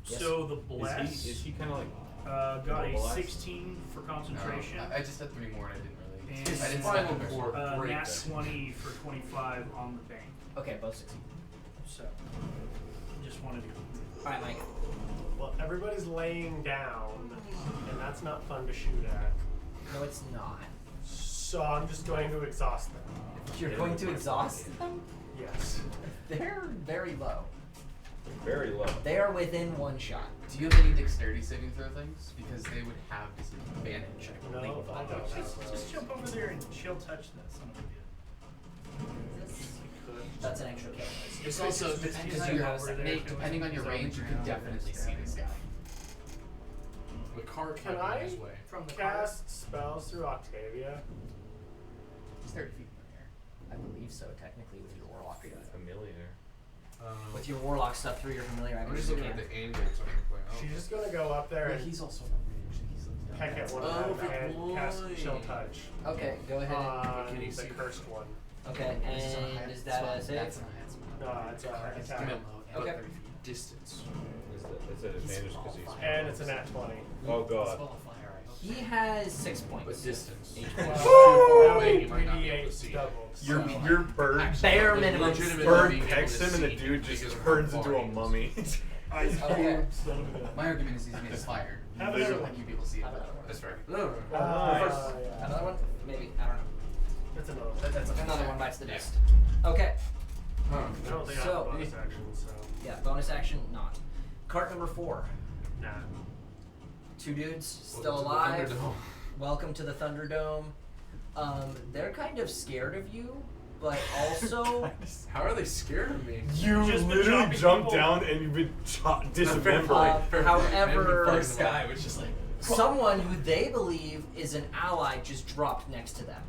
Yes. So the bless Is he kind of like? got a Bless? 16 for concentration. I just had 3 more and I didn't really. And I didn't Final spend them. core. Great Nat then. 20 for 25 on the bank. Okay, both succeed. So, just wanted to. Alright, Mike. Well, everybody's laying down, and that's not fun to shoot at. No, it's not. So I'm just going to exhaust them. You're going to exhaust them? Yes. They're very low. Very low. They are within one shot. Do you have any dexterity saving throw things? Because they would have disadvantage. I No, believe. I don't Just, have just jump over there and she'll touch that son of a bitch. That's an extra kill. It's also He's because not you over have there depending on your he's on the range, you can ground. definitely see this guy. The car Can came I- his way. From the car. Cast spells through Octavia. He's 30 feet in the air. I I believe so, technically, with your warlock stuff. Familiar. With your warlock stuff through your familiar, I I'm believe just you looking can. at the angle, so I'm like, oh. She's just gonna go up there But and he's also not ranged. He's like peck at one Oh, of them good and cast boy. Chill Touch Okay, go ahead. on Can you the see- cursed one. Okay, and is that a save? That's not handsome. No, it's a attack. Okay. Distance. It's an advantage because he's. And it's a nat 20. Oh god. Spell of fire, I hope. He has 6 points. But distance. That Wait, would you might not be able to 3d8 see. double. Your so- your bird Bare minimum. legitimately bird being able pecks to him and the see dude just because of turns how into far a he is. mummy. Ice Okay. cubes, son of a gun. My argument is he's made of fire. Have So another like you'd be able to see it. Have another one. That's fair. Yeah. Another one? Maybe. I don't know. That's another one. That's Another one bites the Yeah. dust. Okay. Huh. I don't think I So- have a bonus action, so. Yeah, bonus action, not. Cart number 4. Nah. 2 dudes, still Welcome to the alive. Thunderdome. Welcome to the Thunderdome. They're kind of scared of you, but also How are they scared of me? You Just been literally chopping jumped people. down and you've been dismembered. Fair play, fair play. however, And This guy was just like. someone who they believe is an ally just dropped next to them.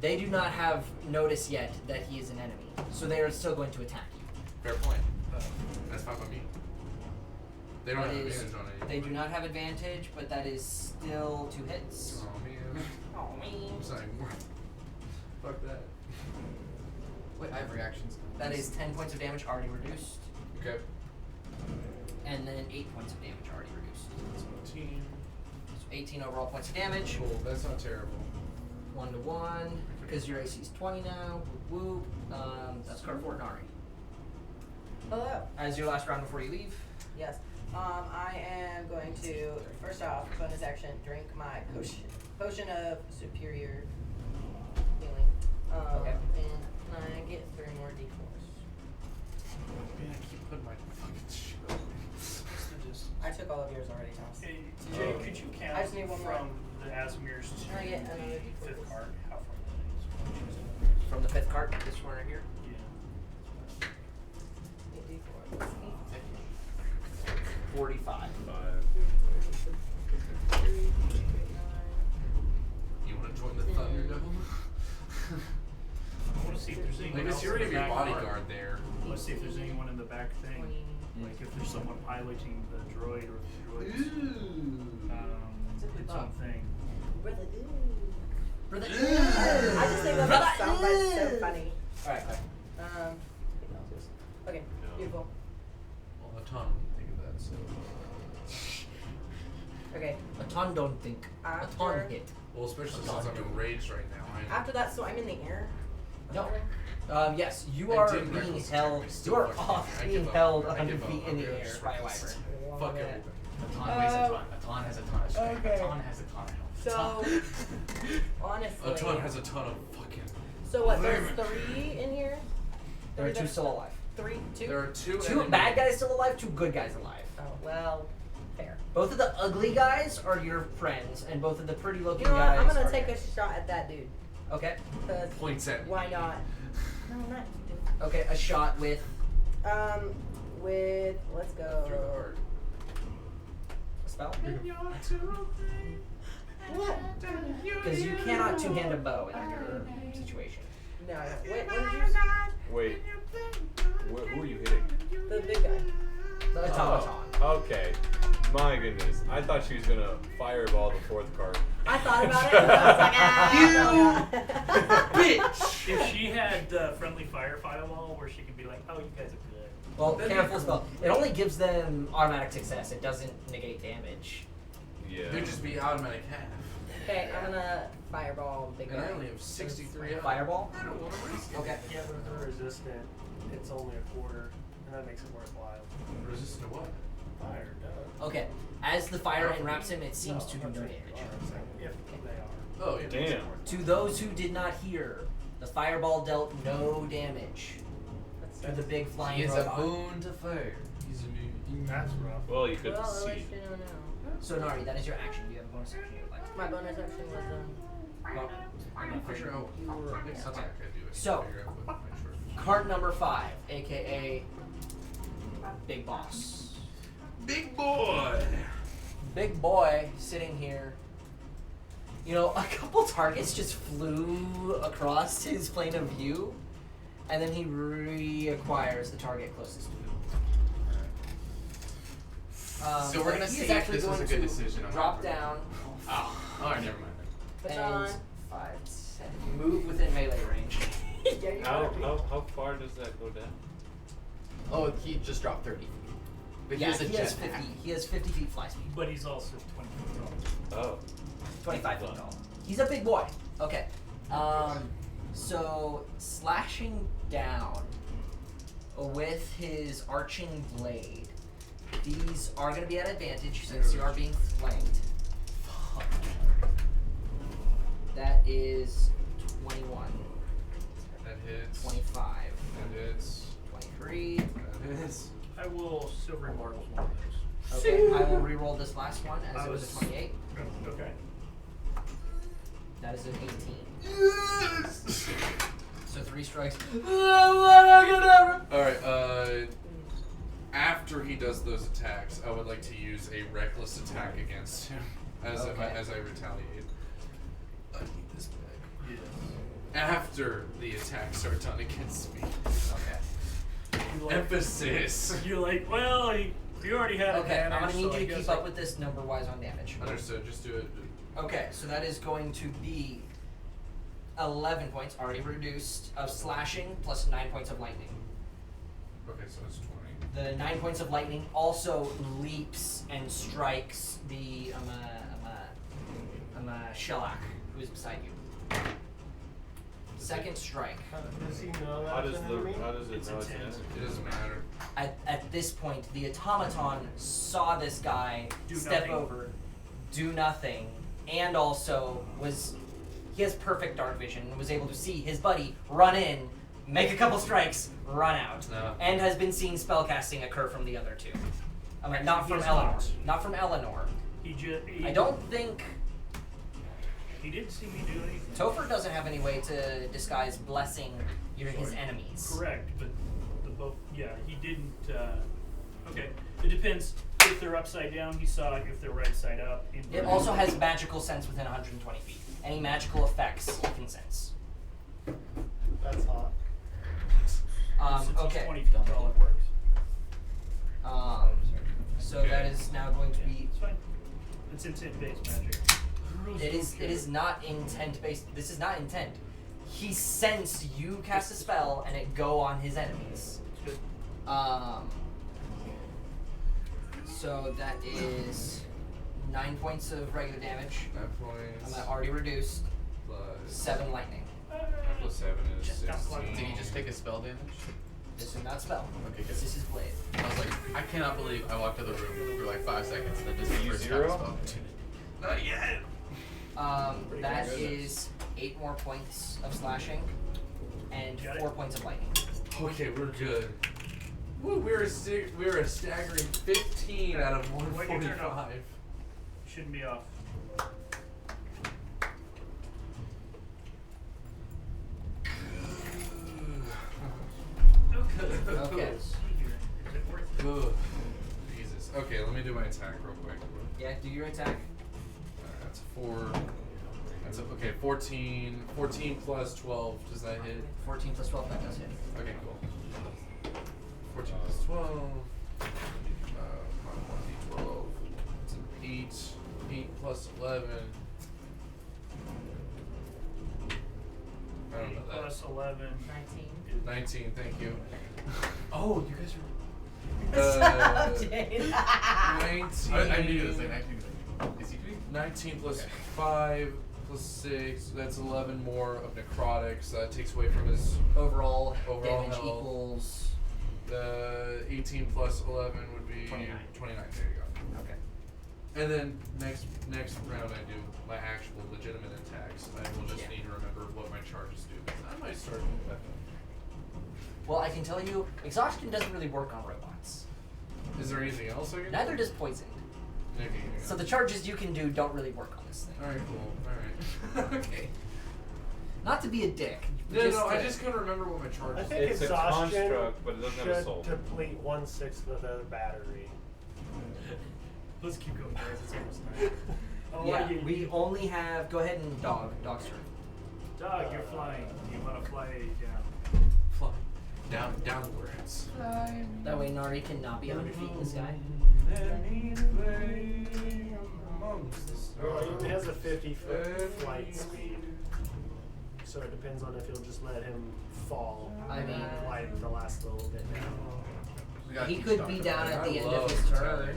They do not have notice yet that he is an enemy, so they are still going to attack you. Fair point. That's fine by me. They don't That have is- advantage on it. They do not have advantage, but that is still 2 hits. Oh man. Oh man. I'm sorry. Fuck that. Wait, I have reactions. That is 10 points of damage already reduced, Okay. and then 8 points of damage already reduced. 18. So 18 overall points of damage. Cool. That's not terrible. 1 to 1, because your AC is 20 now. Whoop whoop. That's card 4, Nari. Hello. As your last round before you leave. Yes. I am going to first off bonus action drink my potion of superior healing. Okay. And I get 3 more d4s. Man, I keep putting my fucking shit on. What's the distance? I took all of yours already, Thomas. Hey, Jay, could you count I just need one more. from the Asmir's to Can I get another the D4, 5th please? card? How far that is? From the 5th card, this one right here. Yeah. 8 d4. 45. 3, 9. You want to join the Thunderdome? I want to see if there's anyone I guess else you're in gonna the be a back bodyguard part. there. Let's see if there's anyone in the back thing. 20. Like if there's someone piloting the droid or the droid's Ooh. its own thing. Brother, ooh. Brother. I just think that Brother. soundbite's so funny. Alright, Okay, beautiful. Well, a ton wouldn't think of that, so. Okay, A ton don't think. A ton After- hit. Well, especially since I'm enraged right now. after that, so I'm in the air? No. Yes, you I are did being reckless held. attack, I still You are fucking off I being give up. held I 100 give up. feet in the Okay, air just by a reckless. wyvern. Fuck Yeah. everything. A ton weighs a ton. A ton has a ton of strength. Okay. A ton has a ton of health. So, honestly. A ton has a ton of fucking. So what, there's 3 in here? There are 2 that's- still alive. 3? 2? There are 2 2 enemies. bad guys still alive, 2 good guys alive. Oh, well, fair. Both of the ugly guys are your friends, and both of the pretty looking You know what, guys I'm gonna are take a yours. shot at that dude. Okay. 'Cause Points at why me. not? No, not you. Okay, a shot with With, let's go. Through the heart. a spell? What? Because you cannot two-hand a bow in your situation. No, wait, what did you Wait. Who are you hitting? The big guy. The automaton. Oh, okay. My goodness. I thought she was gonna fireball the 4th card. I thought about it, and I was like, ah. Bitch! If she had friendly fire firewall where she could be like, oh, you guys are good. Well, That'd be careful cool. spell. It only gives them automatic success. It doesn't negate damage. Yeah. It'd just be automatic half. Okay, I'm gonna fireball the big And guy. I only have 63 health. Fireball? I don't want to risk it. Okay. Yeah, but if they're resistant, it's only a quarter, and that makes it worthwhile. Resistant to what? Fire, duh. Okay. As the fire enwraps him, it seems to do I'm no saying damage. are, I'm saying if they are. Oh, yeah. Damn. To those who did not hear, the fireball dealt no damage to the big flying He is a robot. boon to fire. He's a boon. That's rough. Well, you could Well, see. unless you don't know. So Nari, that is your action. Do you have a bonus action you would like? My bonus action was Well, I'm not figure out what next attack I do. I So- can figure out what my short. card number 5, aka Big Boss. Big boy! Big boy sitting here You know, a couple targets just flew across his plane of view, and then he reacquires the target closest to him. So we're gonna he see is if actually this was going a good to decision on drop our part. down Oh, alright, never mind. and Baton. 5, 10, move within melee range. Yeah, you gotta be. How far does that go down? Oh, he just dropped 30 feet. But Yeah, he has a he has jetpack. 50. He has 50 feet fly speed. But he's also 20 feet tall. Oh. 25 feet tall. He's a big boy. Okay. So slashing down with his arching blade. These are going to be at advantage since you are being flanked. That is 21, That hits. 25, That hits. 23. That hits. I will silver and marbles one of those. Okay, I will re-roll this last one as I it was a was- 28. Okay. That is an 18. Yes! So 3 strikes. Alright, after he does those attacks, I would like to use a reckless attack against him as Okay. as I retaliate. I need this back. Yes. After the attacks are done against me. Okay. You're like, Emphasis. you're like, well, you already had Okay, I'm advantage, gonna need so I you to guess keep I- up with this number-wise on damage. Understood, just do it. Okay, so that is going to be 11 points, already reduced, of slashing, plus 9 points of lightning. Okay, so it's 20. The 9 points of lightning also leaps and strikes the Shellac, who is beside you. Second strike. Does he know How that's does an the enemy? how does it It's know it's an intense. enemy? It doesn't matter. At this point, the automaton saw this guy Do step nothing. over, do nothing, and also he has perfect dark vision and was able to see his buddy run in, make a couple strikes, run out, No. and has been seeing spellcasting occur from the other two. Not He from has Eleanor. not. Not from Eleanor. He I don't think He didn't see me do anything. Topher doesn't have any way to disguise blessing his Sorry. enemies. Correct, but the both. Yeah, he didn't. Okay, it depends. If they're upside down, he saw it. If they're right side up, It inverted. also has magical sense within 120 feet. Any magical effects he can sense. That's hot. Since he's Okay. 20 feet tall, it works. So that is now going to Yeah, be. it's fine. It's intent-based magic. It is not intent based. This is not intent. He sensed you cast a spell and it go on his enemies. Good. So that is 9 points of regular damage. 9 points. I'm already reduced. Plus 7 lightning. plus 7 is Just got 16. lucky. Did he just take a spell damage? This is not spell. Okay, good. This is his blade. I was like, I cannot believe I walked out of the room for like 5 seconds and then just You first zero? got a spell opportunity. Not yet! That is 8 more points of slashing and Got it. 4 points of lightning. Okay, we're good. Woo, we're a staggering 15 out of Wait, your turn off. 145. Shouldn't be off. Okay. Let's see here. Is it worth it? Ugh. Jesus. Okay, let me do my attack real quick. Yeah, do your attack. That's 4. That's okay. 14. 14 plus 12. Does that hit? 14 plus 12, that does hit. Okay, cool. 14 plus 12. 1d12. It's an 8. 8 plus 11. I don't know 8 that. plus 11 19. is 19, thank you. Oh, you guys Uh, Jade. 19. I knew this. I actually knew. Is he doing? 19 plus Okay. 5 plus 6. That's 11 more of necrotics. That takes away from his. Overall, Overall damage health. equals. The 18 plus 11 would be 29. 29. There you go. Okay. And then next round I do my actual legitimate attacks. I will just Yeah. need to remember what my charges do. I might start with that. Well, I can tell you, exhaustion doesn't really work on robots. Is there anything else I can Neither do? does poisoned. Okay, yeah. So the charges you can do don't really work on this thing. Alright, cool. Alright. Okay. Not to be a dick. No, I to- just couldn't remember what my I charges think It's a exhaustion construct, but it doesn't have a should soul. deplete 1/6 of the battery. Let's keep going, guys. It's almost night. Oh, Yeah, you, we only have. Go ahead and dog's turn. Dog, you're flying. You want to fly down. Fly. Downwards. That way Nari cannot be 100 feet in the sky. Well, he only has a 50-foot flight speed, so it depends on if you'll just let him fall. I mean- and glide the last little bit down. He could be down at the end of his turn.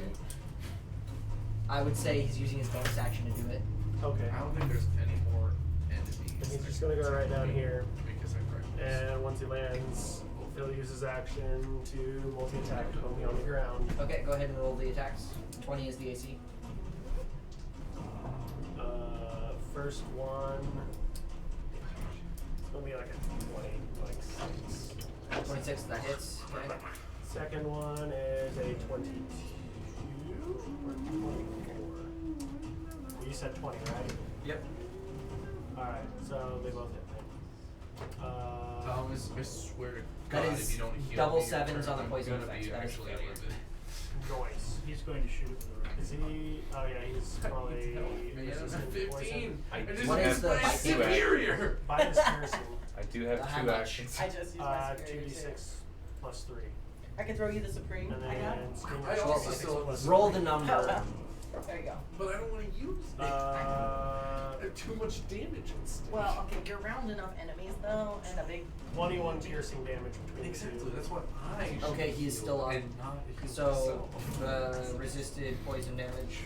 I would say he's using his bonus action to do it. Okay. I don't think there's any more enemies. And he's just gonna go right down here, Because I practiced. and once he lands, he'll use his action to multi-attack Homie on the ground. Okay, go ahead and roll the attacks. 20 is the AC. First one, it's gonna be like a 20, like 6. 26, that hits. Okay. Second one is a 22 or 24. You said 20, right? Yep. Alright, so they both hit me. Thomas, I swear to That God, is if you don't heal double me your sevens turn, on the I'm poison gonna effects. be That is actually failure. livid. Noise. He's going to shoot it with a rocket. Is he? Oh yeah, he's probably Man, resistant to 15. poison. I just What is used the my bite superior. By his piercing, I do have How 2 much? actions. I just used my superior 2d6 plus 3, I can throw you the supreme. and I got. then Sting I also 2d6 still have plus Roll 3. the number. There you go. But I don't want to use it. I have too much damage instead. Well, okay, you're round enough enemies though, and a big. 21 piercing damage between Exactly, the two. that's what I should Okay, he is heal still up. and not heal So, myself. resisted poison damage.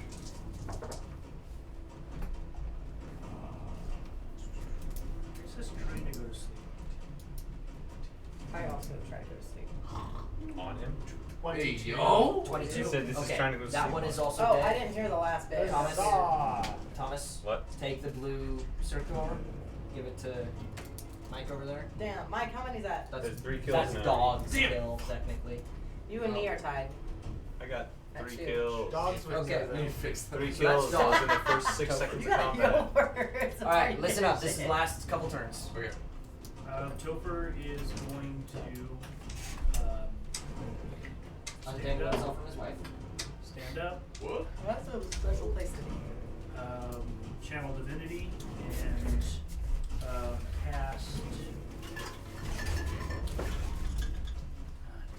He's just trying to go to sleep. I also tried to sleep. On him. 22. yo! 22. He said this is okay. trying to go to That sleep one on. is also Oh, dead. I didn't hear the last bit. Thomas. Huzzah! Thomas, What? take the blue circle. Give it to Mike over there. Damn, Mike, how many's that? That's There's 3 kills that's now. dog's Damn. kill, technically. You and me are tied. I got That's 3 you. kills. Dogs with Okay, zero. You fixed 3 So that's kills dog. in the first 6 seconds You of gotta combat. go first. Alright, listen up. This is the last couple turns. Okay. Topher is going to stand Untangle up. himself from his wife. Stand up. What? That's a special place to be. Channel divinity and cast.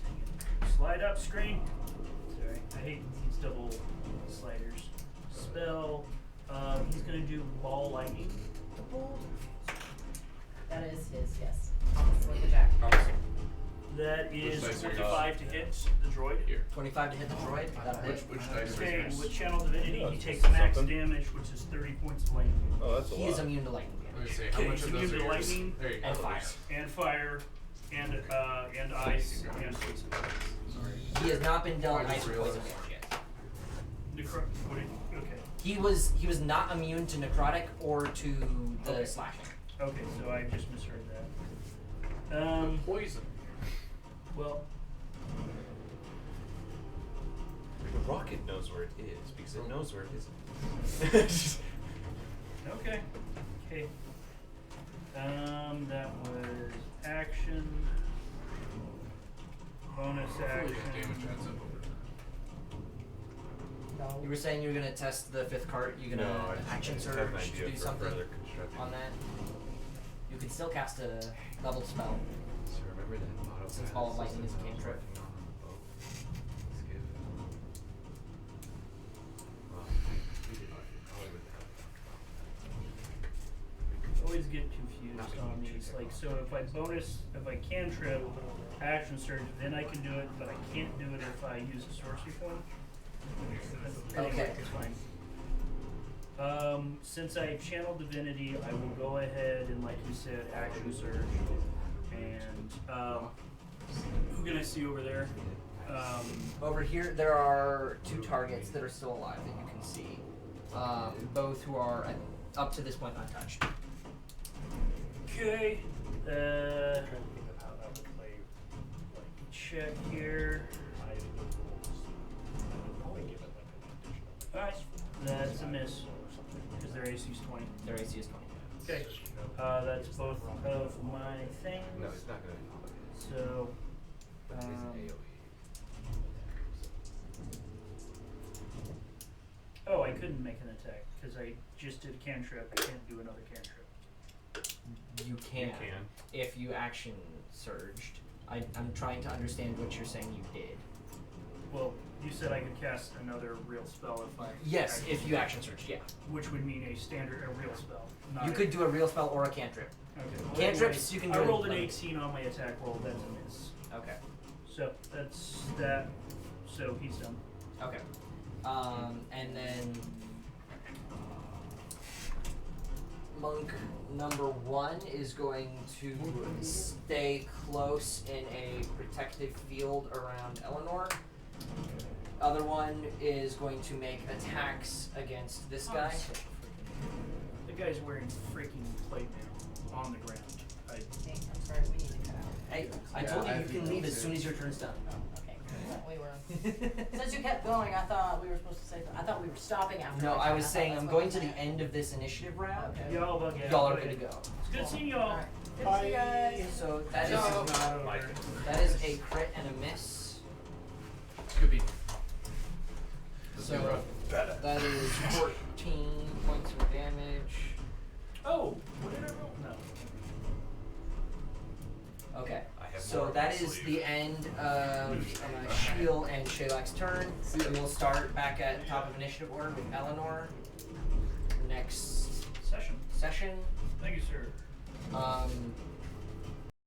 Dang it. Slide up screen. Sorry, I hate these double sliders. Spell. He's gonna do ball lightning. That is his, yes. Thomas with the jack. That is dice are yours? 25 to hit the droid. Here. 25 to hit the droid. That'll hit. Which dice are Okay, yours? with channel divinity, Oh, he that's takes max something. damage, which is 30 points of lightning. Oh, that's a He lot. is immune to lightning Let me damage. see. How Okay, much so of you those do are yours? lightning There you go. and fire. And fire, and ice, and poison. He has not been dealt I just ice or poison realized. damage yet. What did you, okay. He was not immune to necrotic or to the Okay. slashing. Okay, so I just misheard that. Poison. Well, The rocket knows where it is because it knows where it isn't. okay. Okay. That was action. Bonus Hopefully action. that damage adds up over time. You were saying you were gonna test the 5th cart. You gonna No, I just action have surge an to idea do for something further construction. on that. You can still cast a leveled spell. So remember that auto Since Ball of Lightning is a cantrip. Always get confused on these. Like, so if I cantrip, action surge, then I can do it, but I can't do it if I use a sorcery point. Okay. It's fine. Since I channel divinity, I will go ahead and, like you said, action surge. And who can I see over there? Over here, there are 2 targets that are still alive that you can see. Both who are up to this point untouched. Okay. I'm trying to think of how that would play. Like, Check here. I the rules. I'd probably give it like an additional. Alright, that's a miss. Because their AC is 20. Their AC is 20. Okay. That's both of my things. No, it's not gonna. So, But it is an AoE. oh, I couldn't make an attack. Because I just did a cantrip, I can't do another cantrip. You can, You can. if you action surged. I'm trying to understand what you're saying you did. Well, you said I could cast another real spell if I. Yes, if you action surged, yeah. Which would mean a real spell. Not You could do a real spell or a cantrip. Okay. Well, Cantrips, anyway, you can I do rolled an limit. 18 on my attack roll. That's a miss. Okay. So that's that. So he's done. Okay. And then monk number 1 is going to stay close in a protective field around Eleanor. Other one is going to make attacks against this guy. The guy's wearing freaking plate mail on the ground. Hey, I'm sorry, we need to cut out. Hey, I Yeah, told you I you have can to leave go as too. soon as your turn's done. Okay, we were. Since you kept going, I thought we were supposed to say. I thought we were stopping after. No, my I turn. was thought saying that's I'm what going we to the meant. end of this initiative round. Okay. Y'all bug out. Y'all are Go good to ahead. go. It's good seeing y'all. Alright. Good to see you guys. So that is No. Like, that is a crit and a miss. Could be. So that is 14 points of damage. Oh, what did I roll? No. Okay. I have So more up that my is sleeve. the end of Shiel and Shaylak's turn. And we'll start back at top of initiative order with Eleanor. Next Session. session. Thank you, sir.